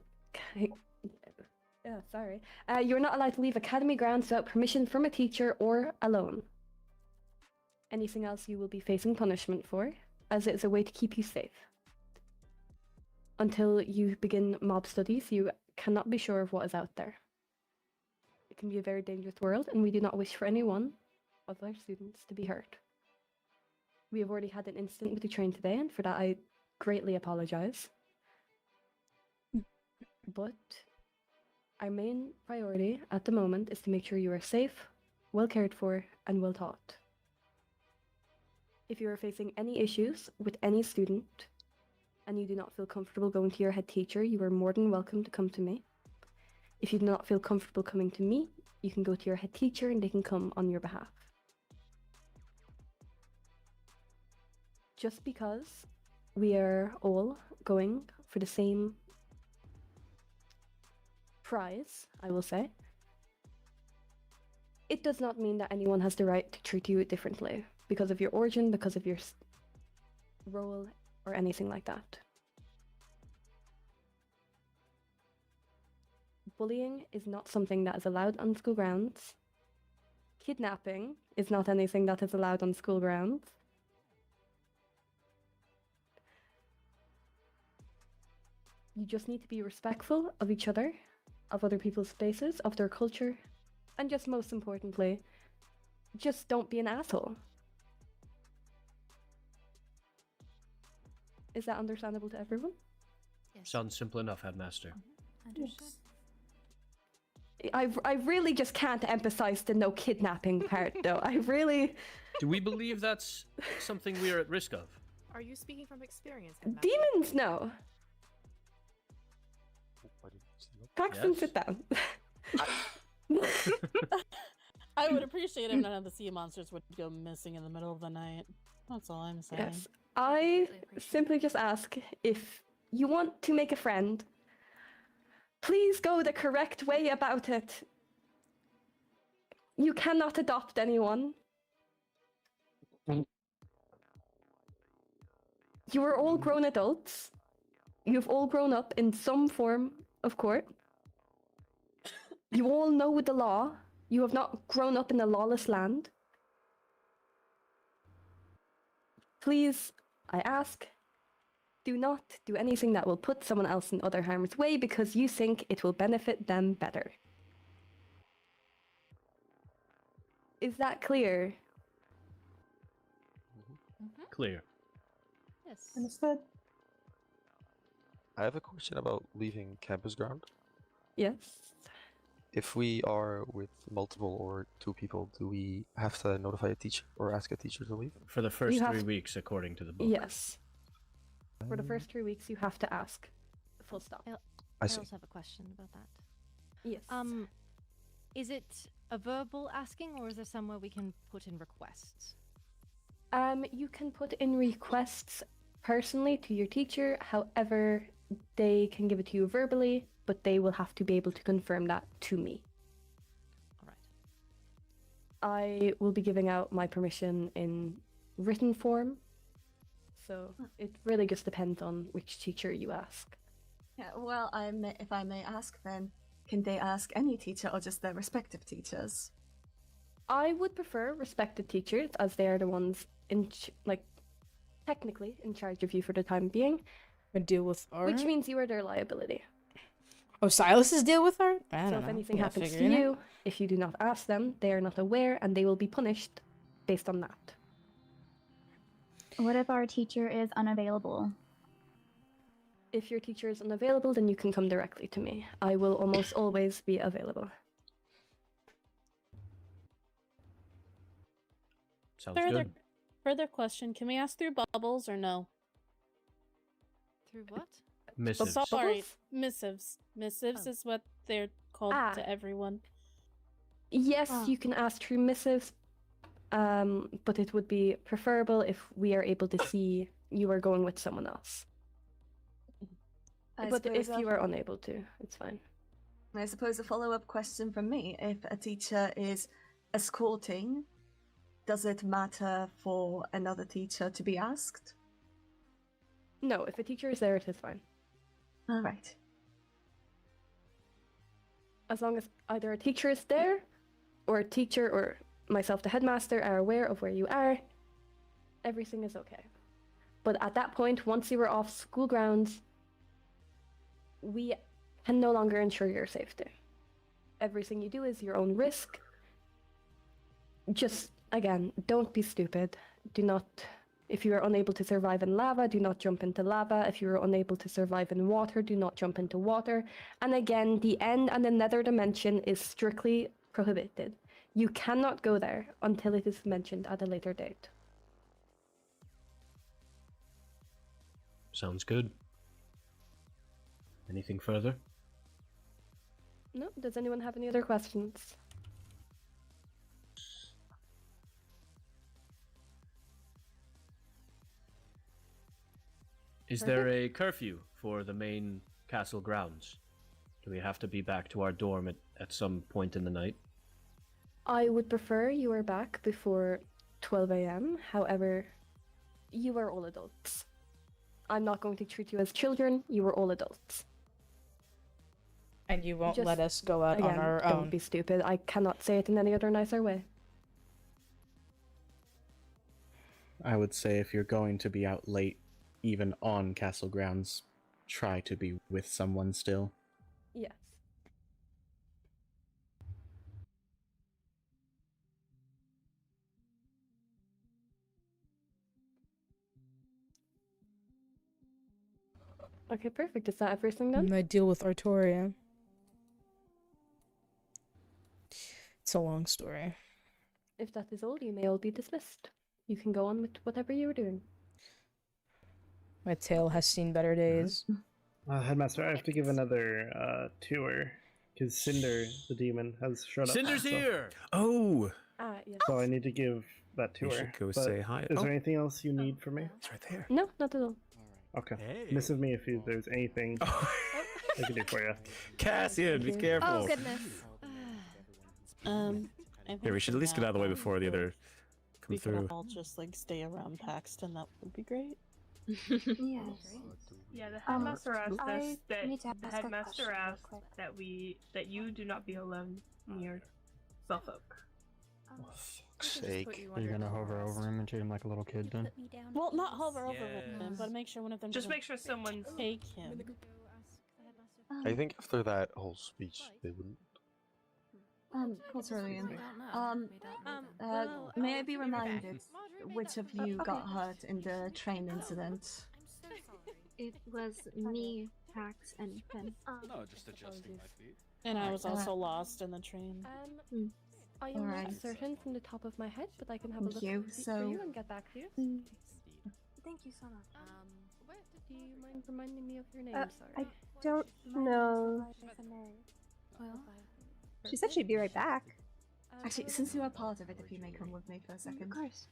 you're not allowed to leave academy grounds without permission from a teacher or alone. Anything else you will be facing punishment for, as it is a way to keep you safe. Until you begin mob studies, you cannot be sure of what is out there. It can be a very dangerous world, and we do not wish for anyone of our students to be hurt. We have already had an incident with the train today, and for that I greatly apologize. But our main priority at the moment is to make sure you are safe, well cared for, and well taught. If you are facing any issues with any student, and you do not feel comfortable going to your head teacher, you are more than welcome to come to me. If you do not feel comfortable coming to me, you can go to your head teacher and they can come on your behalf. Just because we are all going for the same prize, I will say, It does not mean that anyone has the right to treat you differently because of your origin, because of your role, or anything like that. Bullying is not something that is allowed on school grounds. Kidnapping is not anything that is allowed on school grounds. You just need to be respectful of each other, of other people's spaces, of their culture, and just most importantly, just don't be an asshole. Is that understandable to everyone? Sounds simple enough, Headmaster. Understood. I really just can't emphasize the no kidnapping part, though. I really... Do we believe that's something we are at risk of? Are you speaking from experience? Demons, no. Paxton, Yes. sit down. I would appreciate if none of the sea monsters would go missing in the middle of the night. That's all I'm saying. Yes. I simply just ask, if you want to make a friend, please go the correct way about it. You cannot adopt anyone. You are all grown adults. You've all grown up in some form of court. You all know the law. You have not grown up in a lawless land. Please, I ask, do not do anything that will put someone else in other harm's way because you think it will benefit them better. Is that clear? Clear. Yes. Understood. I have a question about leaving campus ground. Yes. If we are with multiple or 2 people, do we have to notify a teacher or ask a teacher to leave? For the first You have 3 to- weeks, according to the book. Yes. For the first 3 weeks, you have to ask. Full stop. I I see. also have a question about that. Yes. Is it a verbal asking, or is there somewhere we can put in requests? You can put in requests personally to your teacher. However, they can give it to you verbally, but they will have to be able to confirm that to me. Alright. I will be giving out my permission in written form. So it really just depends on which teacher you ask. Yeah, well, if I may ask then, can they ask any teacher or just their respective teachers? I would prefer respected teachers, as they are the ones technically in charge of you for the time being. And deal with art? Which means you are their liability. Oh, Silas's deal with art? I So don't if know. anything Yeah, happens to figuring it. you, if you do not ask them, they are not aware and they will be punished based on that. What if our teacher is unavailable? If your teacher is unavailable, then you can come directly to me. I will almost always be available. Sounds good. Further question, can we ask through bubbles or no? Through what? Missives. Sorry, missives. Missives is what they're called to everyone. Yes, you can ask through missives, but it would be preferable if we are able to see you are going with someone else. But if you are unable to, it's fine. I suppose a follow-up question from me. If a teacher is escorting, does it matter for another teacher to be asked? No, if a teacher is there, it is fine. All right. As long as either a teacher is there, or a teacher or myself, the headmaster, are aware of where you are, everything is okay. But at that point, once you are off school grounds, we can no longer ensure your safety. Everything you do is your own risk. Just, again, don't be stupid. Do not, if you are unable to survive in lava, do not jump into lava. If you are unable to survive in water, do not jump into water. And again, the end and the nether dimension is strictly prohibited. You cannot go there until it is mentioned at a later date. Sounds good. Anything further? No? Does anyone have any other questions? Is there a curfew for the main castle grounds? Do we have to be back to our dorm at some point in the night? I would prefer you were back before 12 a.m. However, you are all adults. I'm not going to treat you as children. You are all adults. And you won't Just, let us go out again, on our don't own. be stupid. I cannot say it in any other nicer way. I would say if you're going to be out late, even on castle grounds, try to be with someone still. Yes. Okay, perfect. Is that everything then? My deal with Artoria. It's a long story. If that is all, you may all be dismissed. You can go on with whatever you were doing. My tail has seen better days. Headmaster, I have to give another tour because Cinder, the demon, has showed up. Cinder's so- here! Oh! Yes. So I need to give that tour. You should go but say hi. Is Oh. there anything else you need from me? It's right there. No, not at all. Okay. Miss of me if there's anything I can do for you. Cassian, be careful. Oh goodness. I Here, we should at least get out of the way before the other come we through. could all just like stay around Paxton. That would be great. Yes. Yeah, the headmaster asked us I that need to ask the a headmaster question real asked quick. that you do not be alone near Suffolk. Sake. Are you gonna hover over him and treat him like a little kid then? Well, not hover over him, but make sure one of them Just doesn't make sure someone's take him. I think after that whole speech, they wouldn't. Corellia. May I be reminded which of you got hurt in the train incident? It was me, Pax, and Finn. No, just adjusting my feet. And I was also lost in the train. I am Alright. not certain from the top of my head, but I can have a Thank look you. for So- you and get back to you. Thank you so much. Do you mind reminding me of your name? Sorry. I don't know. Well, She said she'd be right back. Actually, since you are part of it, if you may come with me for a second. Of course.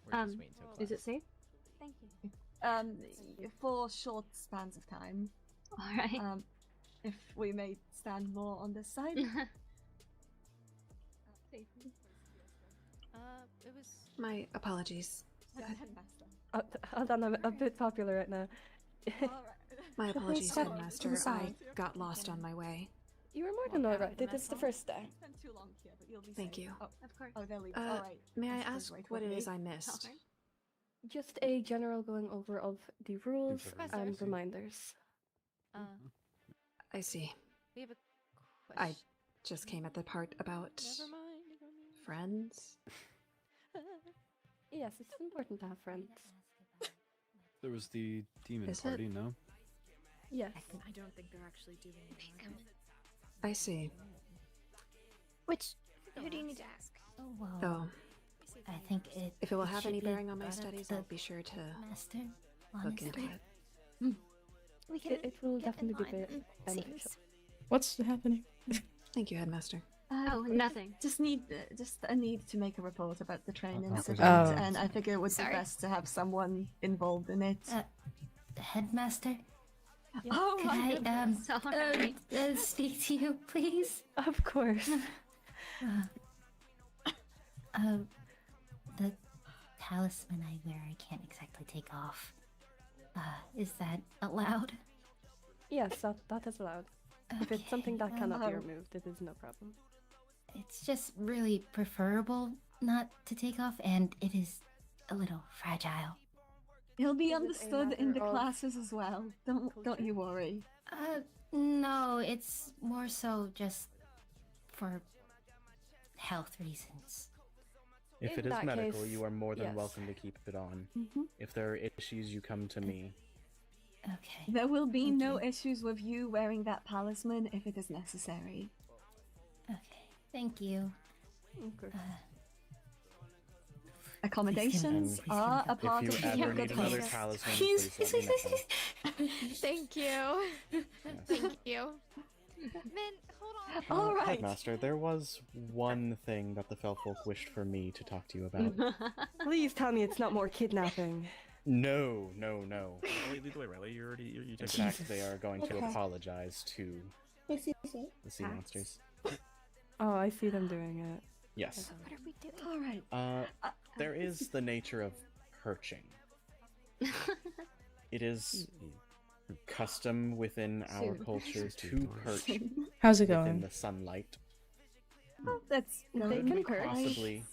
Is it safe? Thank you. For short spans of time. Alright. If we may stand more on this side. It was. My apologies. Hold on, I'm a bit popular right now. My apologies, step Headmaster. to the I side. got lost on my way. You were more than alright. It is the first day. Thank you. Of course. Oh, they'll leave. Uh, Alright. may I Just ask wait what with it me. is I missed? Just a general going over of the rules Professor. and reminders. I see. We have a I question. just came at the part about Never mind. friends. Yes, it's important to have friends. There was the demon Is it? party, no? Yes. I don't think they're actually doing it. I see. Who do you need to ask? Oh, well. Oh, I think it. if it will it have should any be bearing on my brought up studies, to I'll be sure to Master, look into honestly. it. We can It will get in definitely be line, beneficial. seems. What's happening? Thank you, Headmaster. Oh, nothing. Just a need to make a report about the train Oh. incident, Oh. and I figure it would Sorry. be best to have someone involved in it. The headmaster? Oh Could my I, goodness. speak to you, please? Of course. The talisman I wear, I can't exactly take off. Is that allowed? Yes, that is allowed. If it's something that cannot be removed, it is no problem. It's just really preferable not to take off, and it is a little fragile. He'll be Is it a understood in the matter of classes as well. Don't you worry. No, it's more so just for health reasons. If In it is that medical, case, you are more than yes. welcome to keep it on. Mhm. If there are issues, you come to me. Okay. There will be no issues with you wearing that talisman if it is necessary. Okay, thank you. Accommodations are a part If of you being a ever good need another host. talisman, please let me know. Thank you. Thank you. Min, hold on. All right. Headmaster, there was one thing that the Felfolk wished for me to talk to you about. Please tell me it's not more kidnapping. No. Wait, lead the way, Riley. You In take fact, they are going to Okay. apologize to the sea monsters. Oh, I see them doing it. Yes. What are we doing? All right. There is the nature of perching. It is custom within our culture to perch How's it within going? the sunlight. Oh, that's They going can great. Possibly,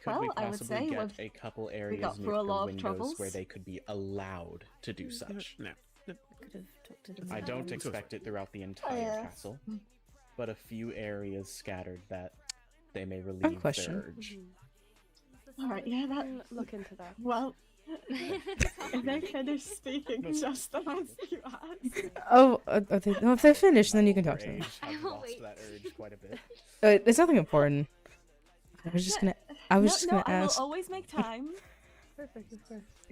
could Well, we I would possibly say get we've- a couple we areas got near through a the lot of windows troubles. where they could be allowed to do such? No. I don't expect it throughout the entire castle, but a few areas scattered that they may relieve question. their urge. All right, yeah, that. Look into that. Well, if they finish speaking just as you asked. Oh, if they're finished, then you can talk to them. I've lost that urge quite a bit. It's nothing important. I was just gonna I ask. will always make time. Perfect.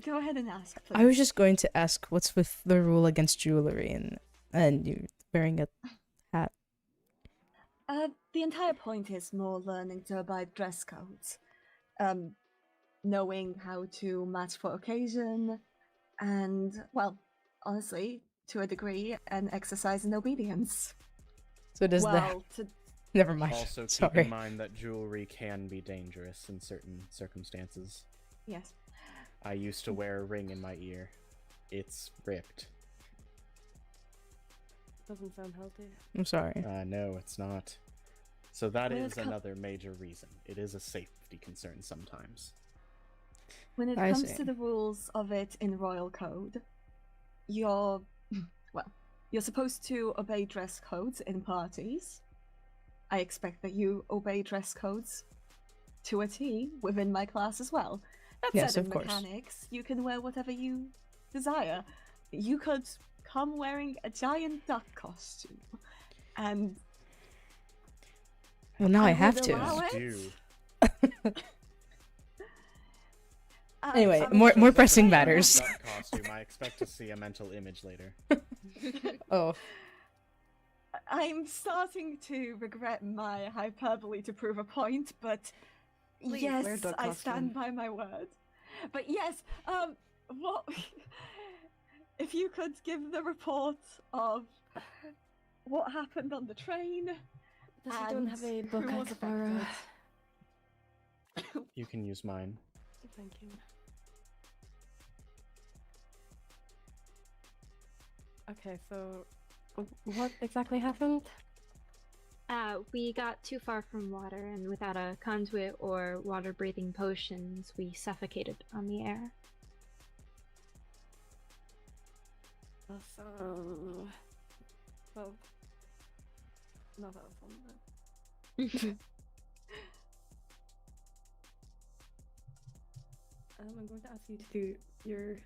Go ahead and ask, please. I was just going to ask what's with the rule against jewelry and you wearing a hat. The entire point is more learning to abide dress codes, knowing how to match for occasion, and well, honestly, to a degree, an exercise in obedience. So does that? Never mind. Also, keep Sorry. in mind that jewelry can be dangerous in certain circumstances. Yes. I used to wear a ring in my ear. It's ripped. Doesn't sound healthy. I'm sorry. No, it's not. So that When is it com- another major reason. It is a safety concern sometimes. When it I comes see. to the rules of it in Royal Code, you're supposed to obey dress codes in parties. I expect that you obey dress codes to a T within my class as well. That Yes, said, in of course. mechanics, you can wear whatever you desire. You could come wearing a giant duck costume, and Well, now I would have to. allow it. Do. Anyway, I'm more afraid pressing that- matters. Duck costume. I expect to see a mental image later. Oh, I'm starting to regret my hyperbole to prove a point, but Please, yes, wear duck I stand costume. by my word. But yes, what if you could give the report of what happened on the train? Does he don't have a book who I was could borrow? affected? You can use mine. Thank you. Okay, so what exactly happened? We got too far from water, and without a conduit or water-breathing potions, we suffocated on the air. So, well, not that fun. I'm going to ask you to do your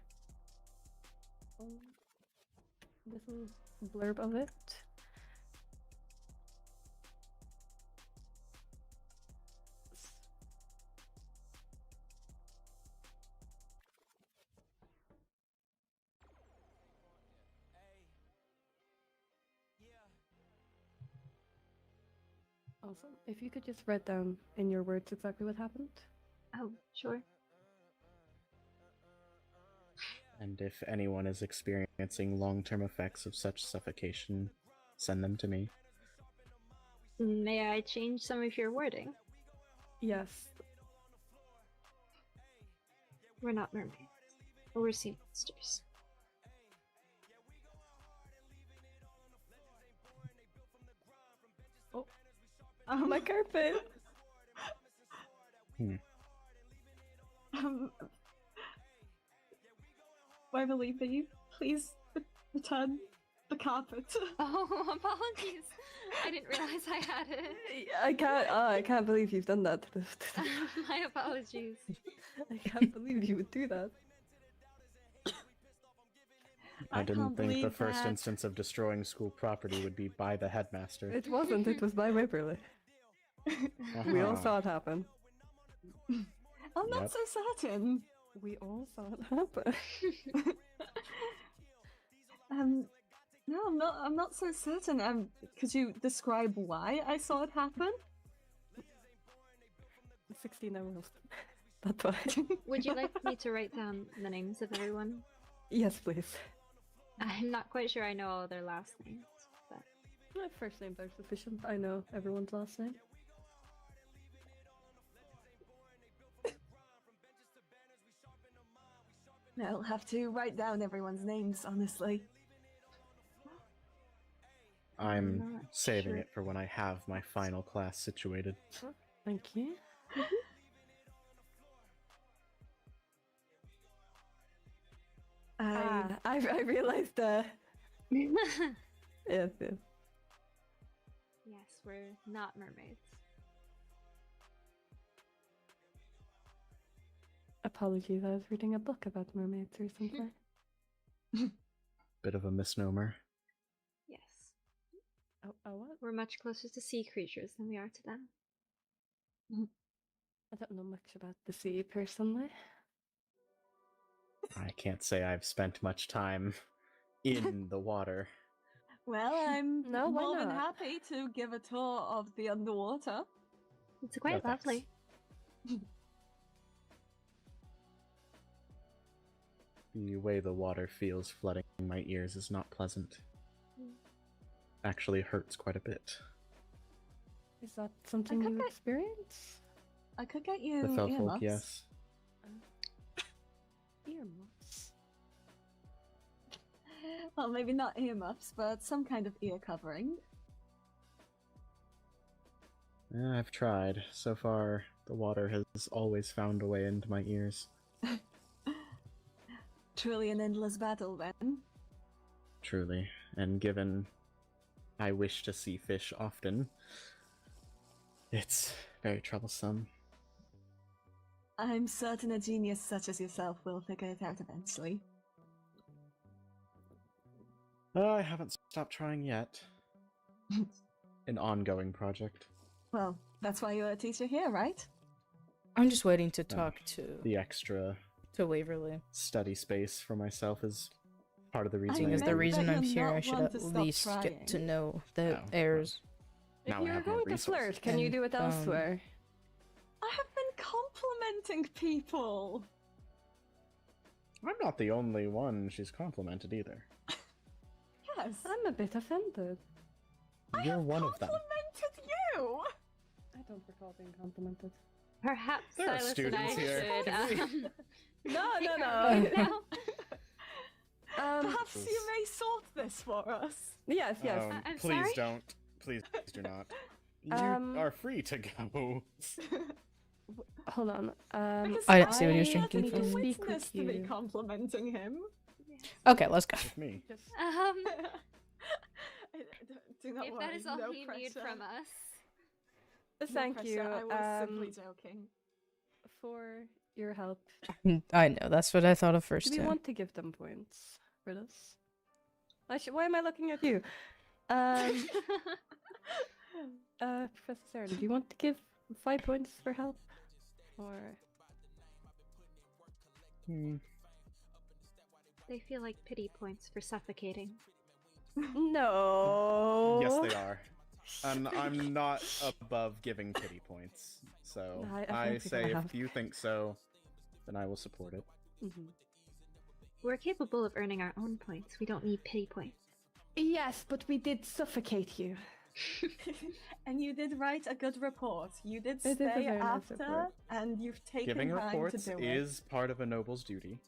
little blurb of it. Awesome. If you could just write down in your words exactly what happened. Oh, sure. And if anyone is experiencing long-term effects of such suffocation, send them to me. May I change some of your wording? Yes. We're not mermaids. We're sea monsters. Oh, my carpet! Waverly, please return the carpet. Oh, apologies. I didn't realize I had it. I can't believe you've done that. My apologies. I can't believe you would do that. I didn't can't think the believe first that. instance of destroying school property would be by the headmaster. It wasn't, it was by Waverly. We all Uh-huh. saw it happen. I'm not Yep. so certain. We all saw it happen. No, I'm not so certain. Could you describe why I saw it happen? 16 hours. That's why. Would you like me to write down the names of everyone? Yes, please. I'm not quite sure I know all their last names, but My first names are sufficient. I know everyone's last name. I'll have to write down everyone's names, honestly. I'm not saving sure. it for when I have my final class situated. Thank you. I realized yes, yes. Yes, we're not mermaids. Apologies, I was reading a book about mermaids or something. Bit of a misnomer. Yes. Oh, what? We're much closer to sea creatures than we are to them. I don't know much about the sea personally. I can't say I've spent much time in the water. Well, I'm No, why more than not? happy to give a tour of the underwater. It's quite No, thanks. lovely. The way the water feels flooding my ears is not pleasant. Actually hurts quite a bit. Is that something you experience? I could get you The Felfolk, earmuffs. yes. Earmuffs? Well, maybe not earmuffs, but some kind of ear covering. Yeah, I've tried. So far, the water has always found a way into my ears. Truly an endless battle, then. Truly. And given I wish to see fish often, it's very troublesome. I'm certain a genius such as yourself will figure it out eventually. I haven't stopped trying yet. An ongoing project. Well, that's why you're a teacher here, right? I'm just waiting to talk to The extra Waverly. study space for myself is part of the reason. Because I the am. reason I'm here, not I should one at to stop least trying. get to know the Oh, heirs. If Now I you're have more going to resources. flirt, can you And, do it elsewhere? I have been complimenting people. I'm not the only one she's complimented either. Yes. I'm a bit offended. You're one of them. Complimented you. I don't recall being complimented. Perhaps There are Silas and I students here. should. No. Perhaps you may sort this for us. Yes. I'm Please sorry? don't. Please do not. You are free to go. Hold on. Because I see what you're am drinking the from. witness to me complimenting him. Okay, let's go. With me. Do not If worry, that is all no you need pressure. from us. No Thank pressure, you. I was simply joking. For your help. I know, that's what I thought of first, Do we too. want to give them points for this? Why am I looking at you? Professor Sarah, do you want to give 5 points for help? Or... They feel like pity points for suffocating. No. Yes, they are. And I'm not above giving pity points. So I I think say I if have. you think so, then I will support it. We're capable of earning our own points. We don't need pity points. Yes, but we did suffocate you. And you did write a good report. You did It is a stay very nice after, report. and you've taken Giving time reports to do is part of a noble's duty. it.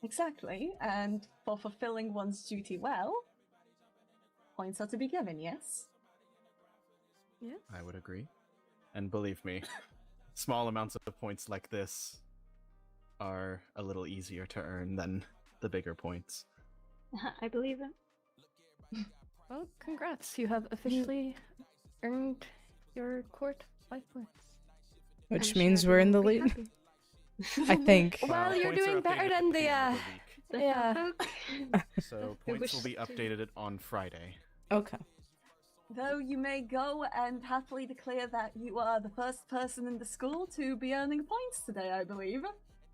Exactly, and for fulfilling one's duty well, points are to be given, yes? Yes. I would agree. And believe me, small amounts of points like this are a little easier to earn than the bigger points. I believe it. Well, congrats. You have officially earned your court 5 points. Which I'm means sure we're in the everyone lead. will be I think. Well, you're points are doing better updated than at the, end of week. yeah. So points will be updated on Friday. Okay. Though you may go and happily declare that you are the first person in the school to be earning points today, I believe.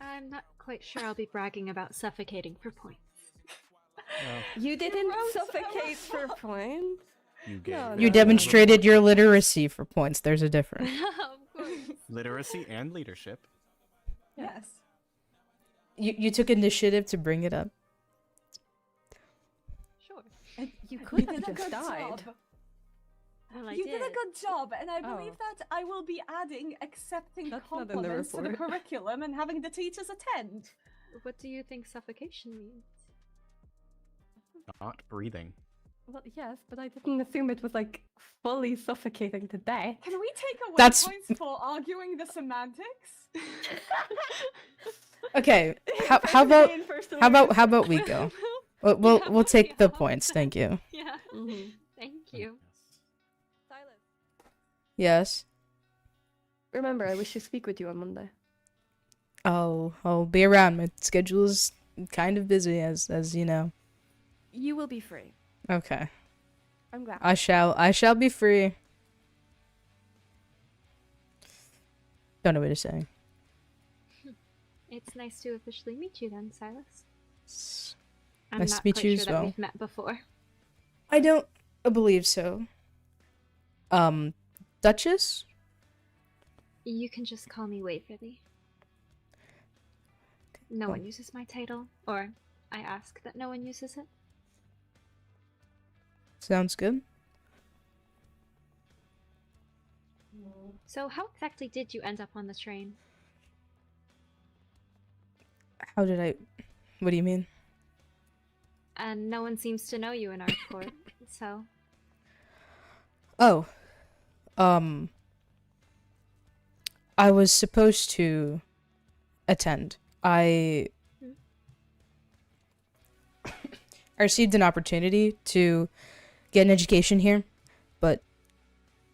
I'm not quite sure I'll be bragging about suffocating for points. You didn't wrote a suffocate for points. You gave No, You no, demonstrated your literacy for points. There's a difference. Of course. literacy and leadership. Yes. You took initiative to bring it up. Sure. And You you could did have a just good died. job. Well, I You did. did a good job, and I believe Oh. that I will be adding accepting That's not in the compliments to the report. curriculum and having the teachers attend. what do you think suffocation means? Not breathing. Well, yes, but I didn't assume it was like fully suffocating to death. Can we take away That's- points for arguing the semantics? Okay. How about we go? We'll take the points. Thank you. Yeah. Thank you. Yes. Remember, I wish to speak with you on Monday. I'll be around. My schedule is kind of busy, as you know. You will be free. Okay. I'm glad. I shall be free. Don't know what to say. It's nice to officially meet you then, Silas. I'm Nice not to meet quite you sure as that well. we've met before. I don't believe so. Duchess? You can just call me Waverly. No one uses my title, or I ask that no one uses it. Sounds good. So how exactly did you end up on the train? How did I... What do you mean? And no one seems to know you in our court, so... Oh. I was supposed to attend. I received an opportunity to get an education here, but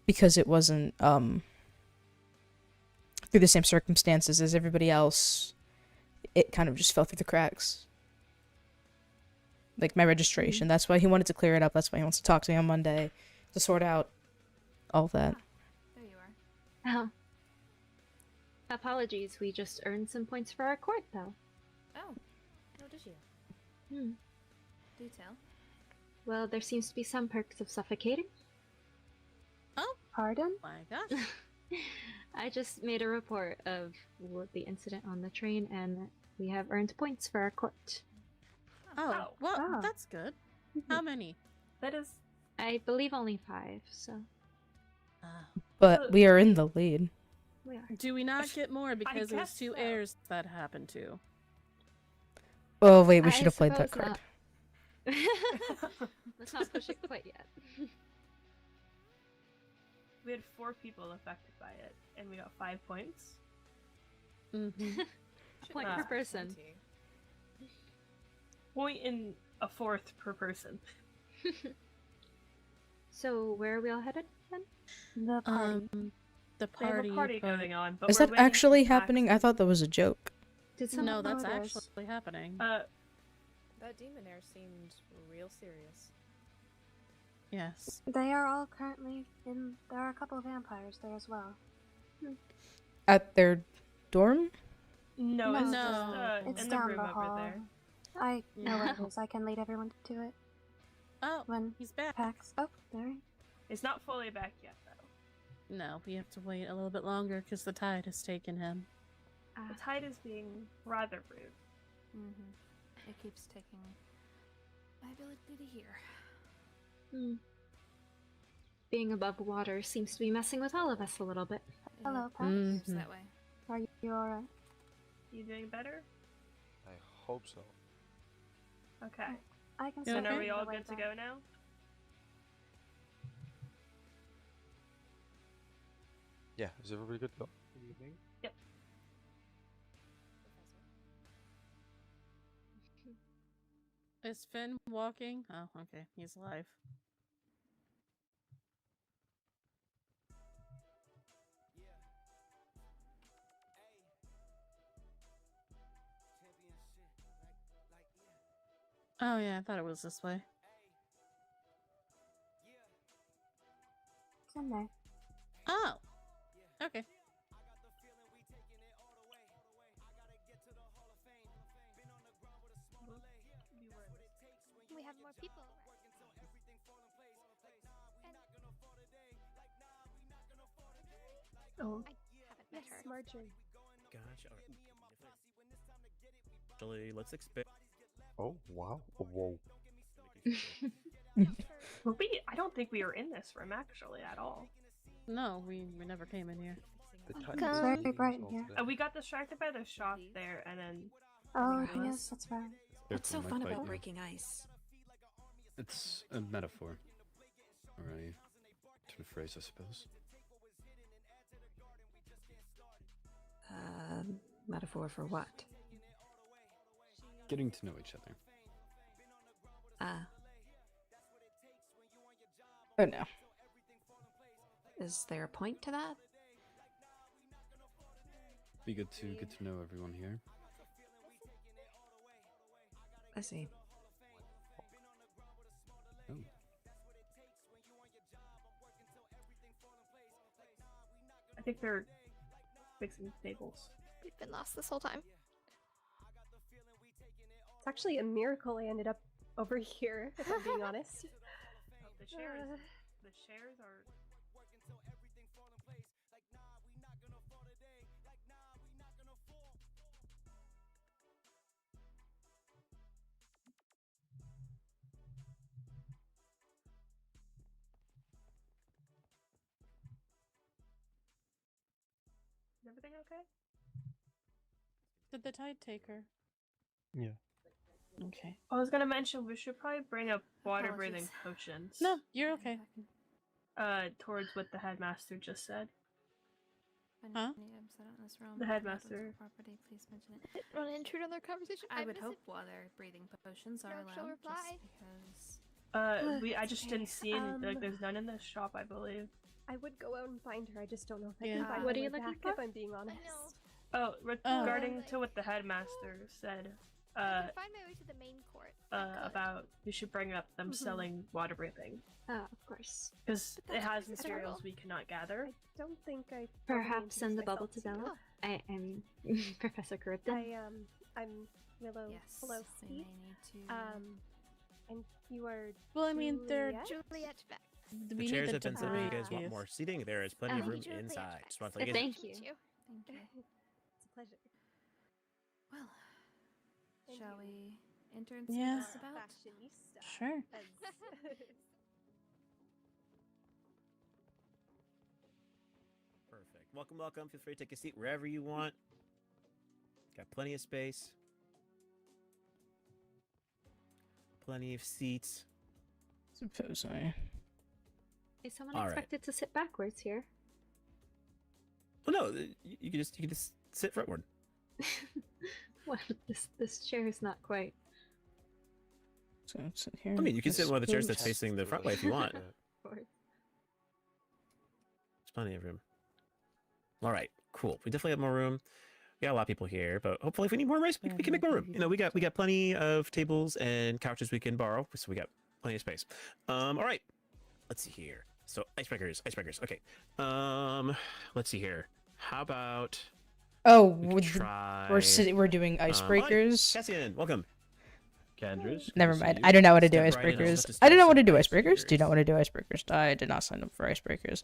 because it wasn't through the same circumstances as everybody else, it kind of just fell through the cracks. Like my registration. That's why he wanted to clear it up. That's why he wants to talk to me on Monday to sort out all that. There you are. Oh. Apologies, we just earned some points for our court, though. Oh, how did you? Do tell. Well, there seems to be some perks of suffocating. Oh, pardon? My gosh. I just made a report of the incident on the train, and we have earned points for our court. Oh, well, that's good. How many? That is... I believe only 5, so... But we are in the lead. We are. Do we not get more because there's guess 2 so. heirs that happened to? Oh, wait, we I should have played that suppose card. not. Let's not push it quite yet. We had 4 people affected by it, and we got 5 points. Mm-hmm. Point per person. Point in a 4th per person. So, where are we all headed then? The party. The They have party. a party but- going on, but Is we're that waiting actually for happening? I thought that was a joke. Did No, someone that's know this? actually happening. That demon heir seemed real serious. Yes. They are all currently in. There are a couple of vampires there as well. At their dorm? No, it's just It's in the down room the over hall. there. I know where Yeah. it is. I can lead everyone to it. Oh, when he's back. Pax. Oh, there. It's not fully back yet, though. No, we have to wait a little bit longer because the tide has taken him. The tide is being rather rude. It keeps taking my ability to hear. Being above water seems to be messing with all of us a little bit. Hello, Pax. Appears that way. Are you alright? You doing better? I hope so. Okay. I can So start are we making all my way good to back. go now? Yeah, is everybody good to go? Yep. Is Finn walking? Oh, okay. He's alive. Oh, yeah, I thought it was this way. It's in there. Oh! Okay. We have more people. Oh. I haven't met her. Marjorie. Gotcha. Actually, let's expect. Oh, wow. Oh, whoa. I don't think we were in this room actually at all. No, we never came in here. The It's very bright in here. We got distracted by the shop there, and then Oh, Everyone yes, was. that's right. What's so Everyone fun might bite about you. breaking ice? It's a metaphor. Or a turn of phrase, I suppose. Metaphor for what? Getting to know each other. Ah. Oh no. Is there a point to that? Be good to get to know everyone here. I see. Oh. I think they're fixing tables. We've been lost this whole time. It's actually a miracle I ended up over here, if I'm being honest. The chairs are. Is everything okay? Did the tide take her? Yeah. Okay. I was gonna mention we should probably bring up water breathing potions. No, you're okay. Towards what the headmaster just said. Huh? The headmaster. Property, please mention it. Run into another conversation. I would miss hope it. water breathing potions are No, she'll allowed. reply. Just because. I just didn't see any. Like, there's none in the shop, I believe. I would go out and find her. I just don't know if I Yeah. can find What her are you way looking back, for? if I'm being honest. Oh, regarding to what the headmaster said, I can find my way to the main court. about we should bring up them selling water breathing. Of course. Because it That's has adorable. materials we cannot gather. I don't think I Perhaps send the bubble to myself Bella. I am Professor Charybdis. I'm Willow. Yes, Hello, they Steve. may need to. And you are. Well, I mean, they're Juliet back. The chairs have been set. If you guys want more seating, there is plenty of room Juliet inside. Beck. Just want to let you Thank know. you. Thank you. It's a pleasure. Well, shall we enter and Yeah. see what's about? Fashionista. Sure. Perfect. Welcome, welcome. Feel free to take a seat wherever you want. Got plenty of space. Plenty of seats. Suppose I. Is someone All right. expected to sit backwards here? Well, no, you can just sit frontward. Well, this chair is not quite. So sit here. I mean, you can sit in one of the chairs that's Just facing the front way if you want. There's Forward. plenty of room. All right, cool. We definitely have more room. We got a lot of people here, but hopefully, if we need more room, we can make more room. You know, we got plenty of tables and couches we can borrow, so we got plenty of space. All right, let's see here. So icebreakers. Okay. Let's see here. How about? Oh, try... we're doing icebreakers. Hi, Cassian, welcome. Candra's. Never mind. I don't know how to do Step right in, I'll icebreakers. just I don't know do what to do icebreakers. Do you know what to do icebreakers? I did not sign up for icebreakers.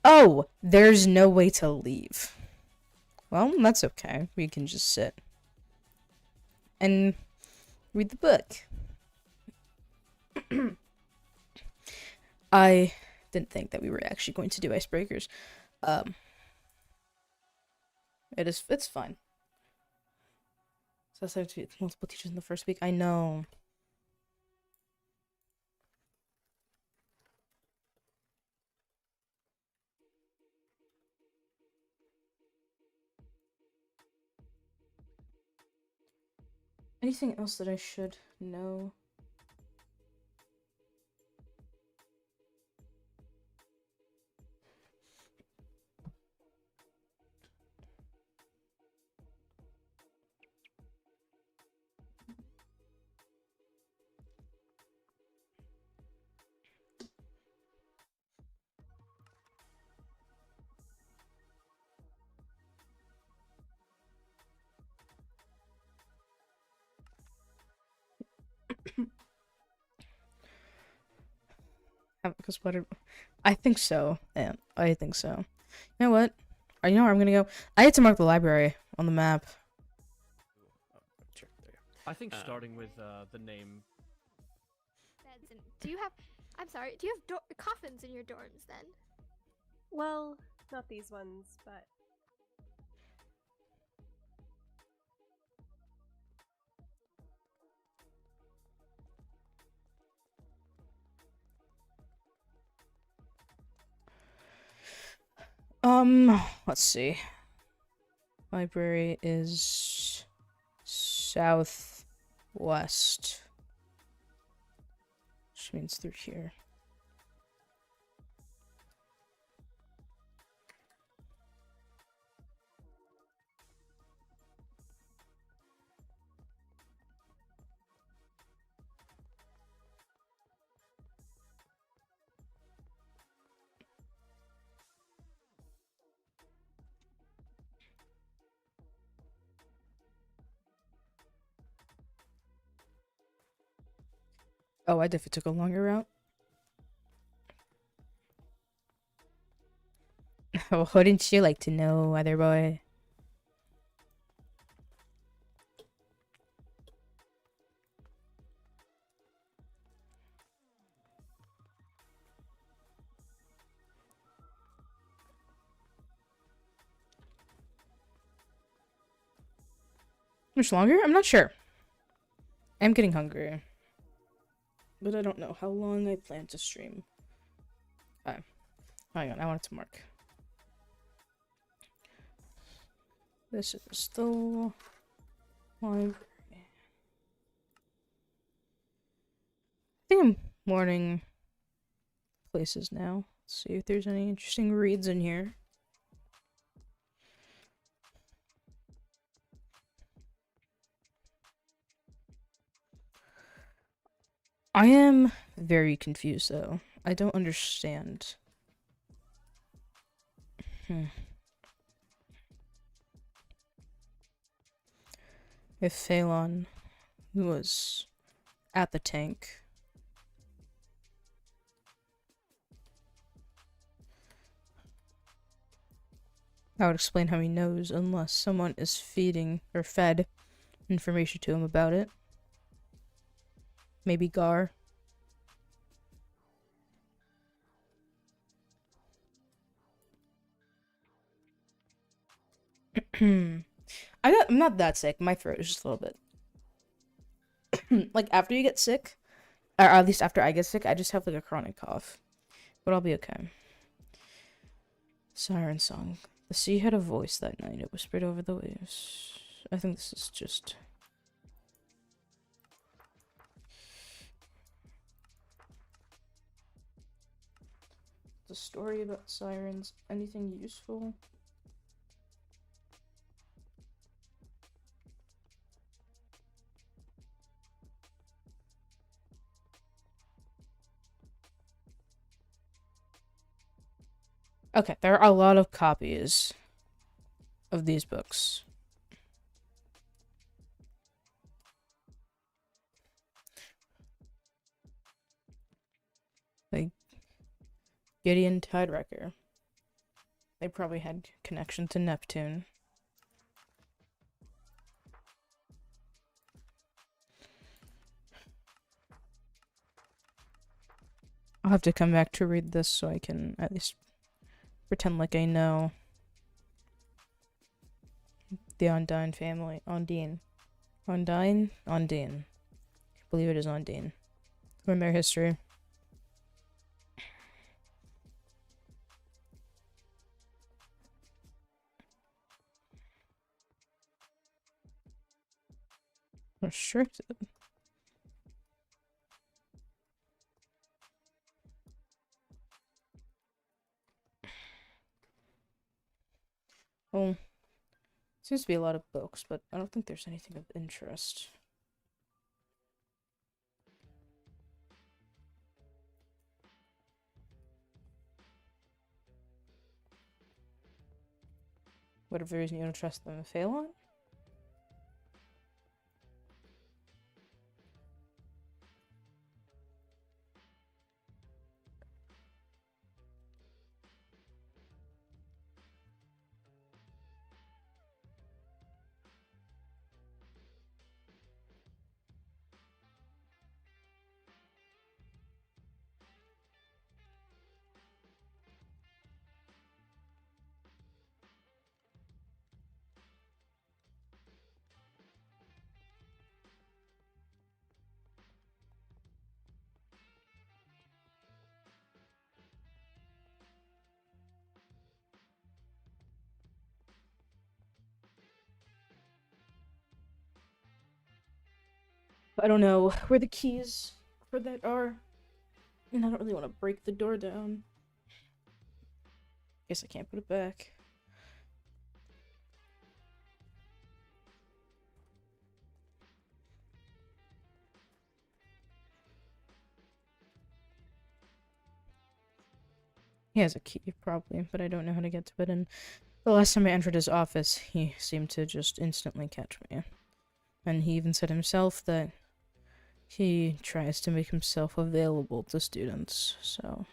Oh, there's no way to leave. Well, that's okay. We can just sit and read the book. I didn't think that we were actually going to do icebreakers. It's fine. So that's like multiple teachers in the first week. I know. Anything else that I should know? Because I think so. Yeah, I think so. You know what? You know where I'm gonna go? I had to mark the library on the map. I think starting with the name. Do you have? I'm sorry. Do you have coffins in your dorms then? Well, not these ones, but Let's see. Library is southwest. Which means through here. Oh, I definitely took a longer route. Oh, wouldn't you like to know, other boy? Much longer? I'm not sure. I'm getting hungry. But I don't know how long I plan to stream. Hang on, I wanted to mark. This is the library. I think I'm warning places now. Let's see if there's any interesting reads in here. I am very confused though. I don't understand. If Faelan was at the tank, that would explain how he knows, unless someone is feeding or fed information to him about it. Maybe Gar. I'm not that sick. My throat is just a little bit. Like, after you get sick, or at least after I get sick, I just have like a chronic cough. But I'll be okay. Siren song. The sea had a voice that night. It whispered over the waves. I think this is just... the story about sirens. Anything useful? Okay, there are a lot of copies of these books. Like Gideon Tidewrecker. They probably had connection to Neptune. I'll have to come back to read this so I can at least pretend like I know the Ondine family. Ondine. Ondine? Ondine. I believe it is Ondine. From their history. Restricted. Well, seems to be a lot of books, but I don't think there's anything of interest. Whatever the reason you don't trust them, Faelan? I don't know where the keys for that are. And I don't really want to break the door down. Guess I can't put it back. He has a key, probably, but I don't know how to get to it. And the last time I entered his office, he seemed to just instantly catch me. And he even said himself that he tries to make himself available to students, so...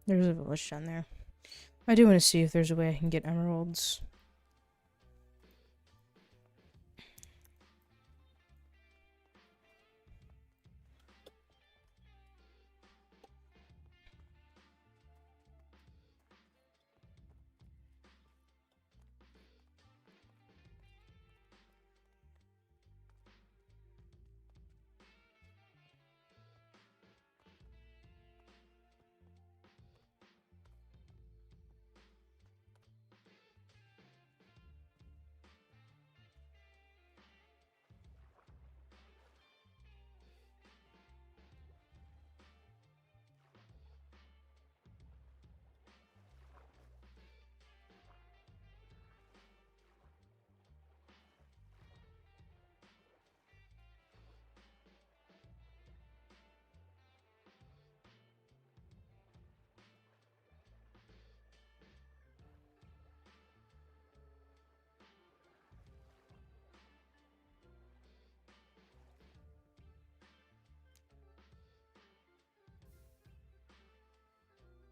There's a village down there. I do want to see if there's a way I can get emeralds.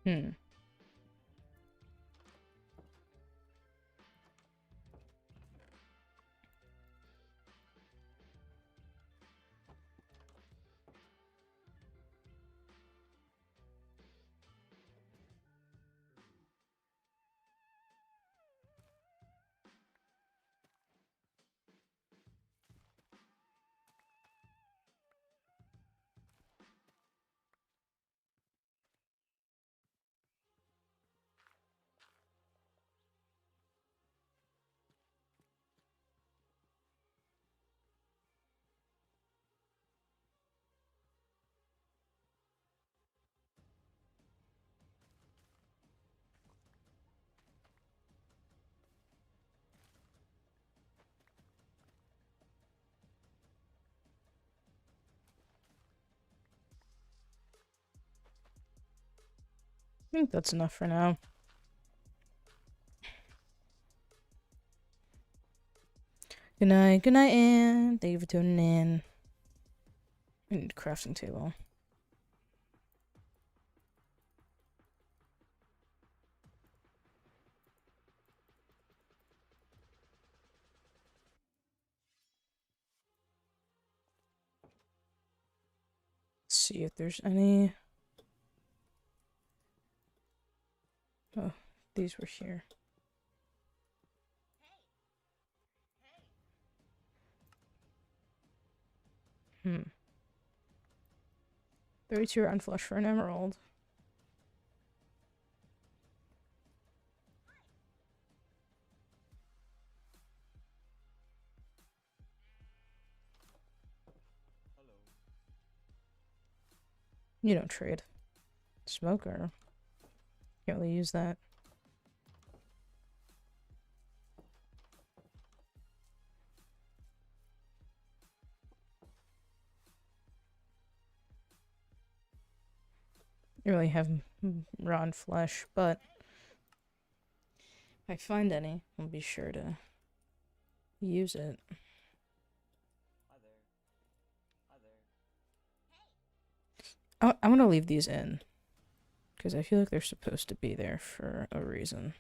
Hmm. I think that's enough for now. Good night, Anne. Thank you for tuning in. I need a crafting table. Let's see if there's any. Oh, these were here. Hmm. 32 round flush for an emerald. You don't trade. Smoker. Can't really use that. You really have raw and flesh, but if I find any, I'll be sure to use it. I'm gonna leave these in, because I feel like they're supposed to be there for a reason.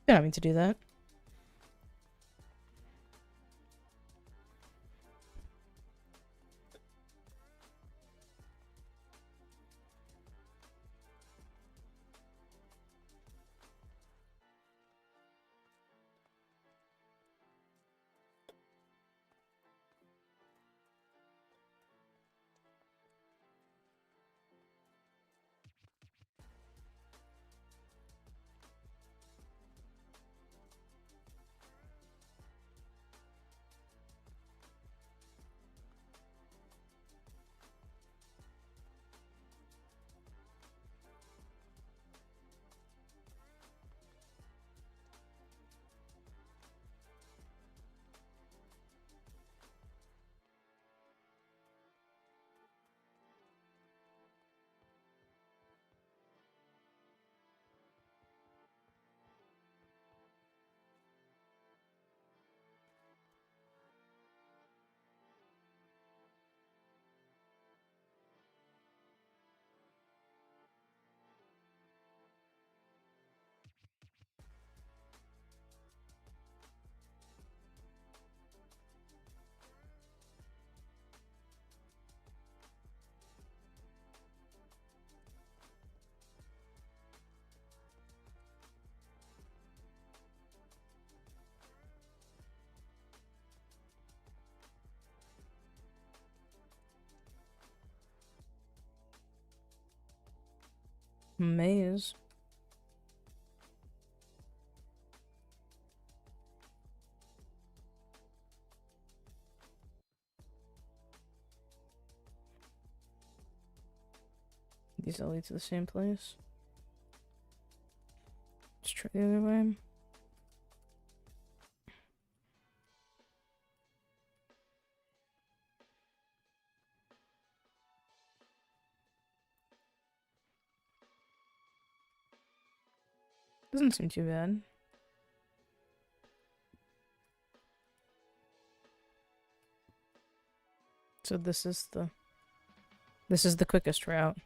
You don't need to do that. Maze. These all lead to the same place. Let's try the other way. Doesn't seem too bad. So this is the quickest route.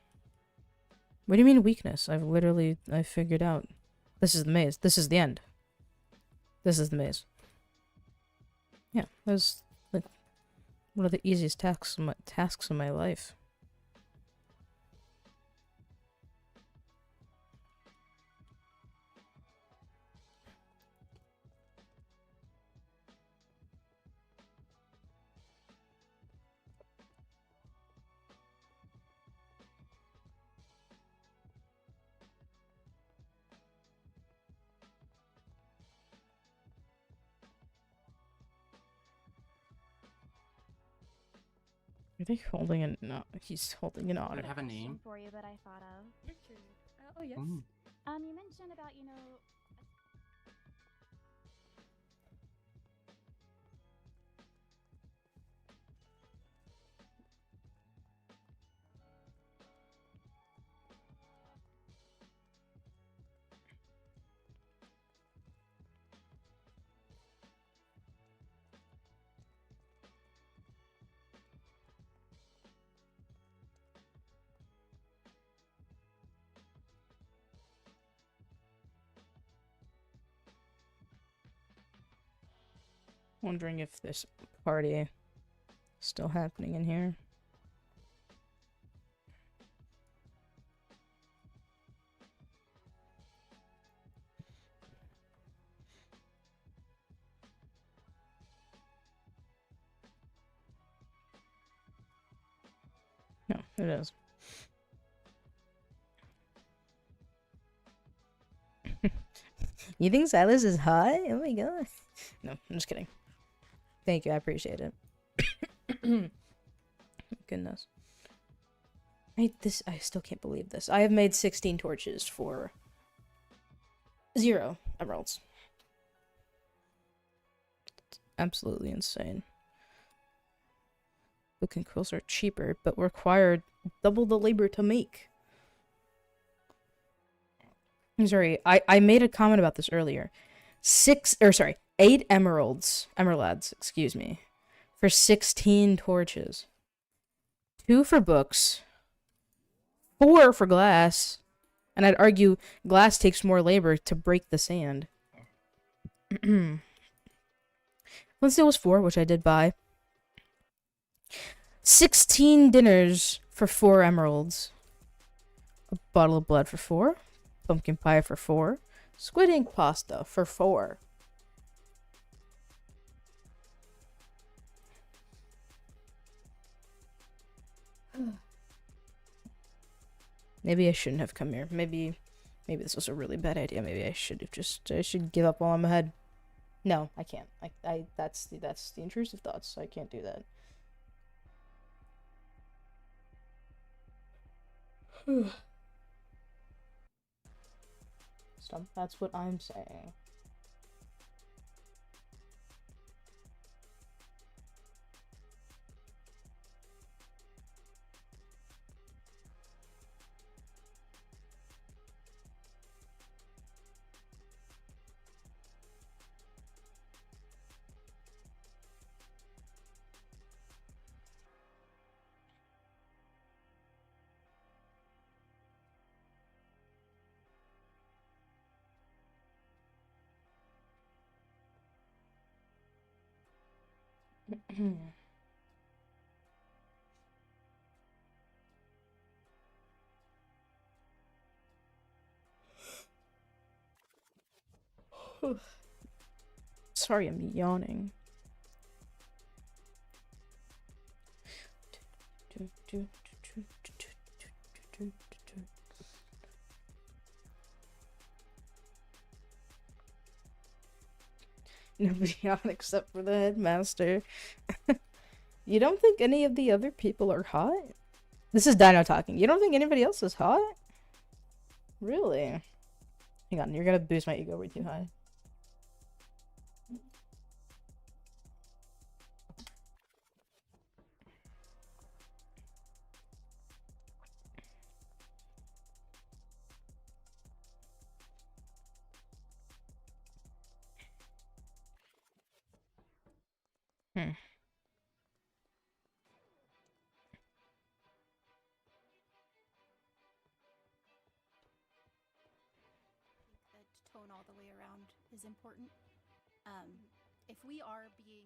What do you mean weakness? I figured out. This is the maze. This is the end. This is the maze. Yeah, that was like one of the easiest tasks in my life. Are they holding an... No, he's holding an honor. Does it have a name? For you that I thought of. Oh yes. You mentioned about Wondering if this party is still happening in here. No, it is. You think Silas is high? Oh my god. No, I'm just kidding. Thank you, I appreciate it. Goodness. I still can't believe this. I have made 16 torches for 0 emeralds. It's absolutely insane. Book and quills are cheaper, but require double the labor to make. I'm sorry, I made a comment about this earlier. 8 emeralds, excuse me, for 16 torches. 2 for books, 4 for glass, and I'd argue glass takes more labor to break the sand. Let's say it was 4, which I did buy. 16 dinners for 4 emeralds. A bottle of blood for 4. Pumpkin pie for 4. Squid ink pasta for 4. Maybe I shouldn't have come here. Maybe this was a really bad idea. Maybe I should give up while I'm ahead. No, I can't. That's the intrusive thoughts. I can't do that. Stop. That's what I'm saying. Sorry, I'm yawning. Nobody on except for the headmaster. You don't think any of the other people are hot? This is Dino talking. You don't think anybody else is hot? Really? Hang on, you're gonna boost my ego way too high. Tone all the way around is important. If we are being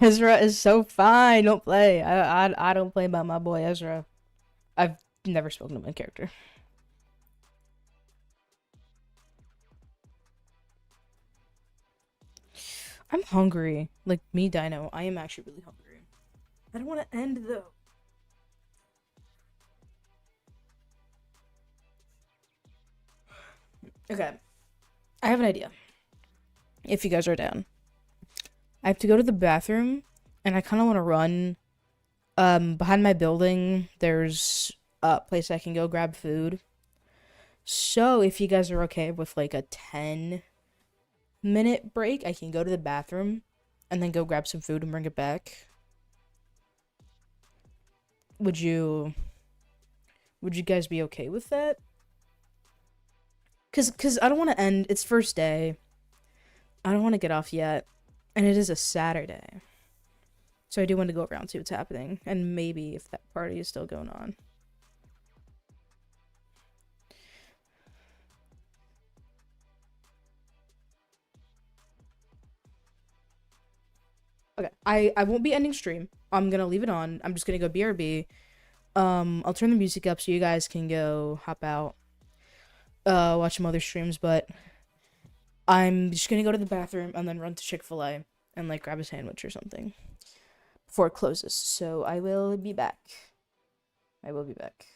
Ezra is so fine. Don't play. I don't play about my boy Ezra. I've never spoken to him in character. I'm hungry. Like me, Dino. I am actually really hungry. I don't want to end though. Okay. I have an idea. If you guys are down. I have to go to the bathroom and I kind of want to run. Behind my building, there's a place I can go grab food. So if you guys are okay with like a 10-minute break, I can go to the bathroom and then go grab some food and bring it back. Would you guys be okay with that? Cause I don't want to end. It's first day. I don't want to get off yet, and it is a Saturday. So I do want to go around, see what's happening, and maybe if that party is still going on. Okay, I won't be ending stream. I'm gonna leave it on. I'm just gonna go BRB. I'll turn the music up so you guys can go hop out, watch some other streams, but I'm just gonna go to the bathroom and then run to Chick-fil-A and like grab a sandwich or something before it closes. So I will be back. I will be back.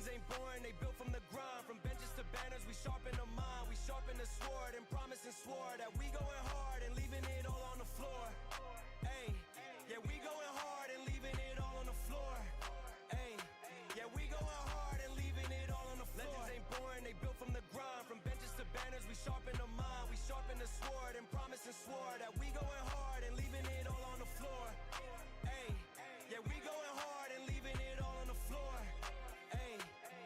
Legends ain't born, they built from the grind. From benches to banners, we sharpen the mind. We sharpen the sword and promise and swore that we going hard and leaving it all on the floor. Hey, yeah, we going hard and leaving it all on the floor. Hey, yeah, we going hard and leaving it all on the floor. Legends ain't born, they built from the grind. From benches to banners, we sharpen the mind. We sharpen the sword and promise and swore that we going hard and leaving it all on the floor. Hey, yeah, we going hard and leaving it all on the floor. Hey,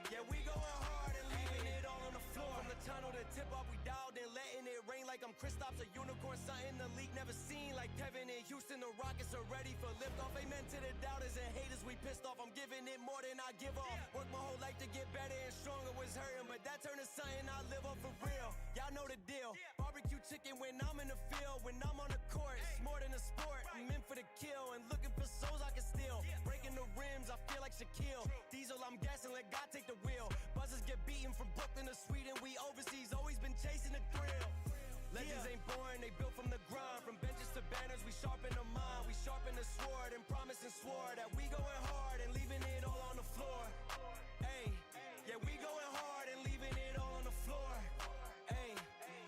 yeah, we going hard and leaving it all on the floor. From the tunnel to tip off, we dialed in, letting it rain like I'm Kristaps, a unicorn, something the league never seen. Like Kevin in Houston, the Rockets are ready for liftoff. Amen to the doubters and haters, we pissed off. I'm giving it more than I give off. Work my whole life to get better and stronger, was hurting, but that turned to something I live on for real. Y'all know the deal. Barbecue chicken when I'm in the field, when I'm on the court. It's more than a sport, I'm in for the kill and looking for souls I can steal. Breaking the rims, I feel like Shaquille. Diesel, I'm guessing, let God take the wheel. Buzzers get beaten from Brooklyn to Sweden. We overseas, always been chasing the thrill. Legends ain't born, they built from the grind. From benches to banners, we sharpen the mind. We sharpen the sword and promise and swore that we going hard and leaving it all on the floor. Hey, yeah, we going hard and leaving it all on the floor. Hey,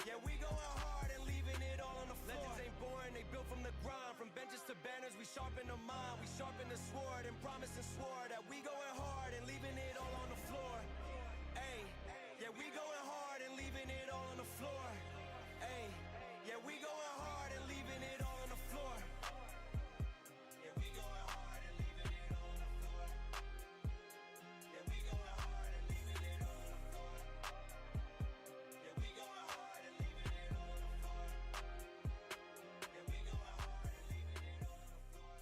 yeah, we going hard and leaving it all on the floor. Legends ain't born, they built from the grind. From benches to banners, we sharpen the mind. We sharpen the sword and promise and swore that we going hard and leaving it all on the floor. Hey, yeah, we going hard and leaving it all on the floor. Hey, yeah, we going hard and leaving it all on the floor. Yeah, we going hard and leaving it all on the floor. Yeah, we going hard and leaving it all on the floor. Yeah, we going hard and leaving it all on the floor. Yeah, we going hard and leaving it all on the floor.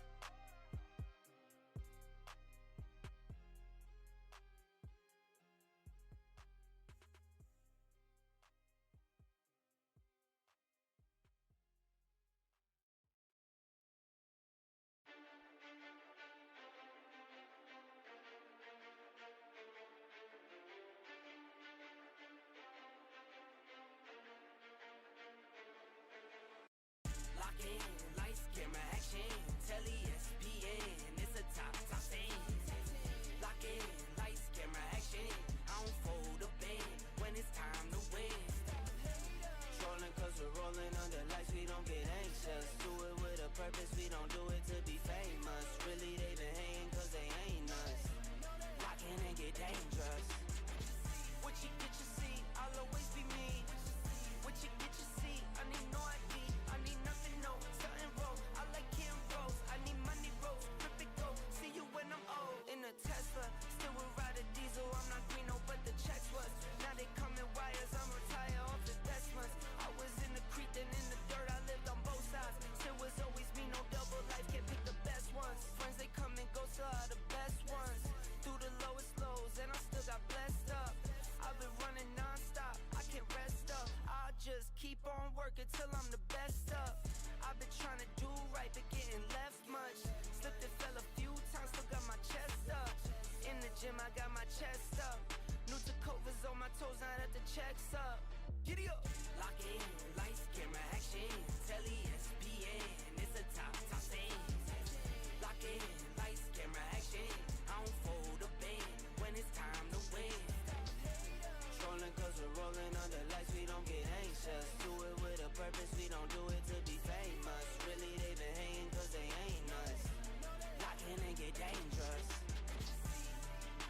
Lock in, lights, camera, action. Telly, SPN, it's a top scene. Lock in, lights, camera, action. I don't fold a band when it's time to win. Trolling cause we're rolling under lights, we don't get anxious. Do it with a purpose, we don't do it to be famous. Really, they been hating cause they ain't us. Lock in and get dangerous. What you get, you see, I'll always be me. What you get, you see, I need no ID. I need nothing, no, something wrong. I like Kim Rose, I need money rolls, rip it go. See you when I'm old. In a Tesla, still will ride a diesel. I'm not Greeno, but the checks was. Now they come in wires, I'm retired off the best ones. I was in the creek, then in the dirt, I lived on both sides. Still was always me, no double life, can't pick the best ones. Friends, they come and go, still are the best ones. Through the lowest lows, and I still got blessed up. I've been running non-stop, I can't rest up. I'll just keep on working till I'm the best up. I've been trying to do right, but getting left much. Slipped and fell a few times, still got my chest up. In the gym, I got my chest up. New Takovas on my toes, now that the check's up. Giddy up! Lock in, lights, camera, action. Telly, SPN, it's a top scene. Lock in, lights, camera, action. I don't fold a band when it's time to win. Trolling cause we're rolling under lights, we don't get anxious. Do it with a purpose, we don't do it to be famous. Really, they been hating cause they ain't us. Lock in and get dangerous.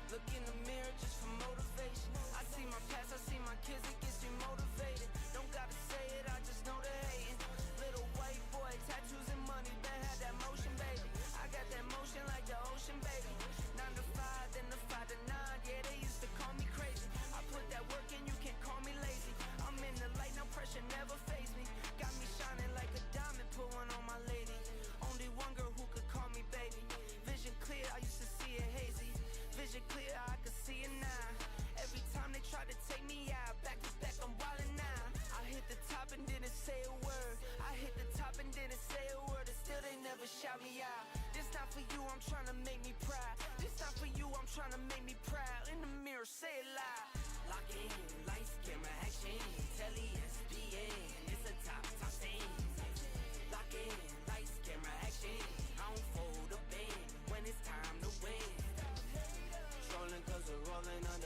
Look in the mirror just for motivation. I see my past, I see my kids, it gets me motivated. Don't gotta say it, I just know they're hating. Little white boy, tattoos and money, Ben had that motion, baby. I got that motion like the ocean, baby. 9 to 5, then the 5 to 9, yeah, they used to call me crazy. I put that work in, you can't call me lazy. I'm in the light, no pressure, never face me. Got me shining like a diamond, put one on my lady. Only one girl who could call me baby. Vision clear, I used to see it hazy. Vision clear, I could see it now. Every time they try to take me out, back to back, I'm wildin' now. I hit the top and didn't say a word. I hit the top and didn't say a word, and still they never shout me out. This not for you, I'm trying to make me proud. This not for you, I'm trying to make me proud. In the mirror, say it loud. Lock in, lights, camera, action. Telly, SPN, it's a top scene. Lock in, lights, camera, action. I don't fold a band when it's time to win. Trolling cause we're rolling under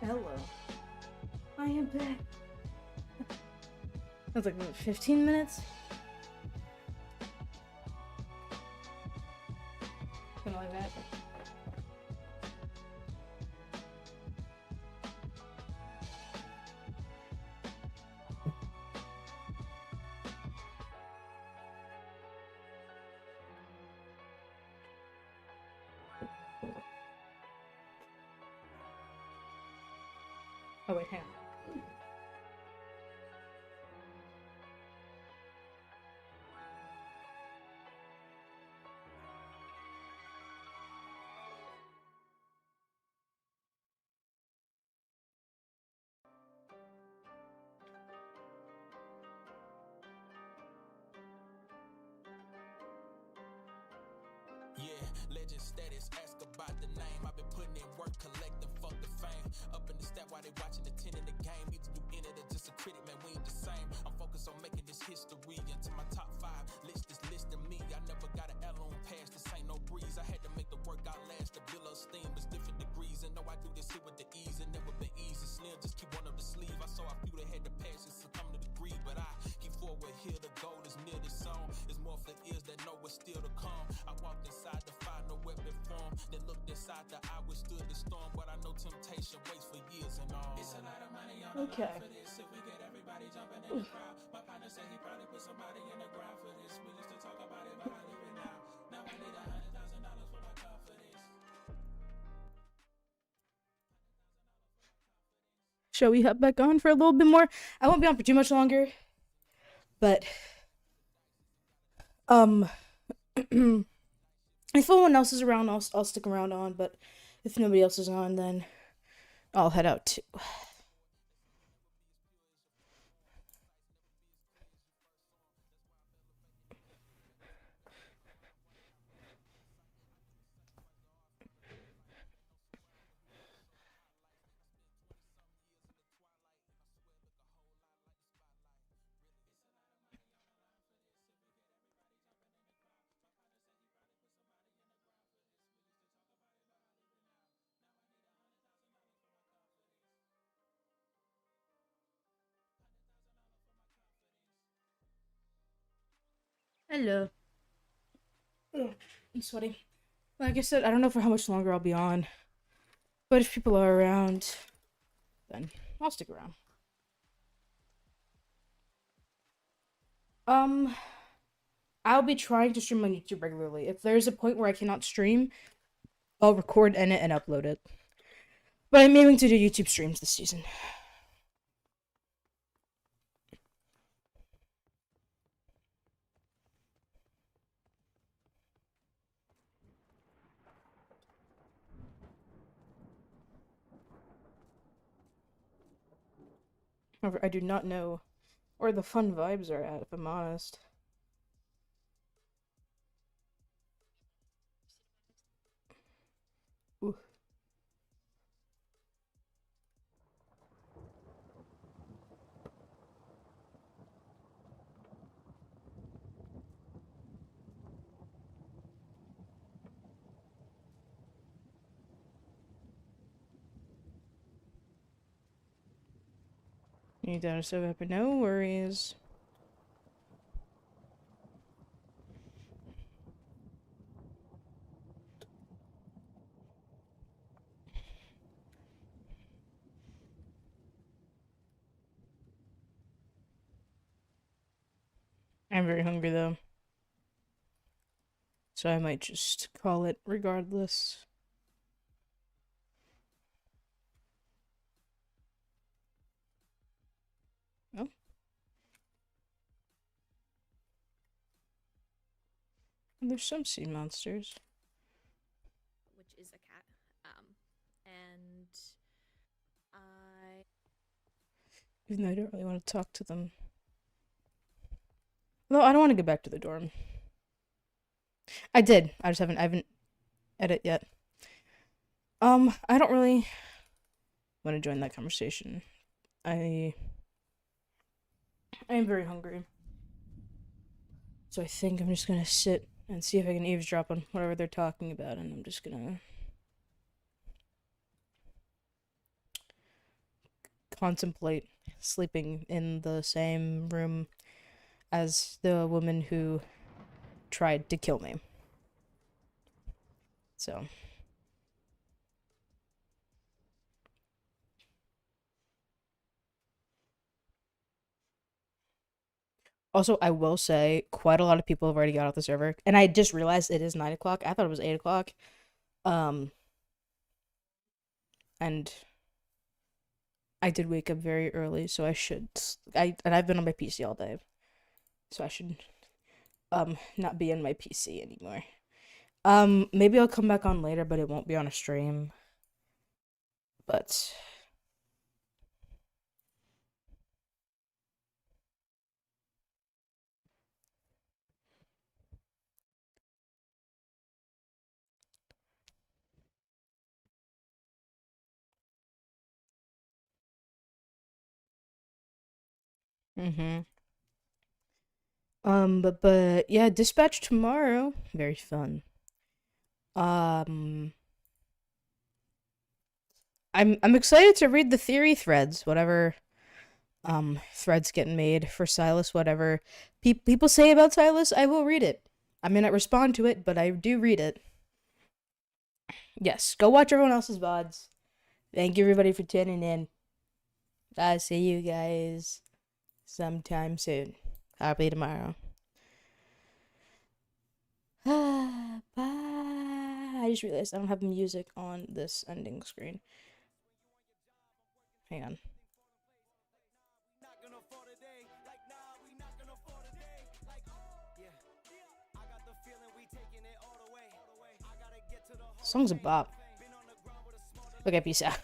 Hello. I am back. That's like, what, 15 minutes? Something like that. Oh wait, hang on. Yeah, legend status, ask about the name. I've been putting in work, collecting, fuck the fame. Up in the stat while they watching the 10 in the game. Either you in it or just a critic, man, we ain't the same. I'm focused on making this history. Into my top 5, list is listing me. I never got an L on pass, this ain't no breeze. I had to make the work outlast, the bill of steam. It's different degrees, and know I do this shit with the ease. It never been easy, slim, just keep one up the sleeve. I saw a few that had the passion, succumb to the greed. But I keep forward here, the goal is near this song. It's more for ears that know what's still to come. I walked inside the fire, no weapon form. Then looked inside the eye, withstood the storm. But I know temptation waits for years and all. It's a lot of money on the line for this. If we get everybody jumping in the crowd. My partner said he probably put somebody in the ground for this. We used to talk about it, but I live it now. Now I need $100,000 for my car for this. Shall we hop back on for a little bit more? I won't be on for too much longer. But if no one else is around, I'll stick around on, but if nobody else is on, then I'll head out too. Hello. Ugh, I'm sweaty. Like I said, I don't know for how much longer I'll be on. But if people are around, then I'll stick around. I'll be trying to stream on YouTube regularly. If there's a point where I cannot stream, I'll record, edit, and upload it. But I'm aiming to do YouTube streams this season. However, I do not know where the fun vibes are at, if I'm honest. Ooh. You down so happy? No worries. I'm very hungry though. So I might just call it regardless. Oh. There's some sea monsters. Which is a cat. And I... Even though I don't really want to talk to them. No, I don't want to go back to the dorm. I did. I haven't edited yet. I don't really want to join that conversation. I am very hungry. So I think I'm just gonna sit and see if I can eavesdrop on whatever they're talking about, and I'm just gonna contemplate sleeping in the same room as the woman who tried to kill me. So. Also, I will say, quite a lot of people have already got off the server, and I just realized it is 9 o'clock. I thought it was 8 o'clock. And I did wake up very early, so I should. And I've been on my PC all day, so I should not be on my PC anymore. Maybe I'll come back on later, but it won't be on a stream. But but yeah, dispatch tomorrow. Very fun. I'm excited to read the theory threads, whatever threads getting made for Silas, whatever people say about Silas, I will read it. I may not respond to it, but I do read it. Yes, go watch everyone else's VODs. Thank you everybody for tuning in. I'll see you guys sometime soon. Probably tomorrow. Bye. I just realized I don't have music on this ending screen. Hang on. Song's a bop. Okay, peace out.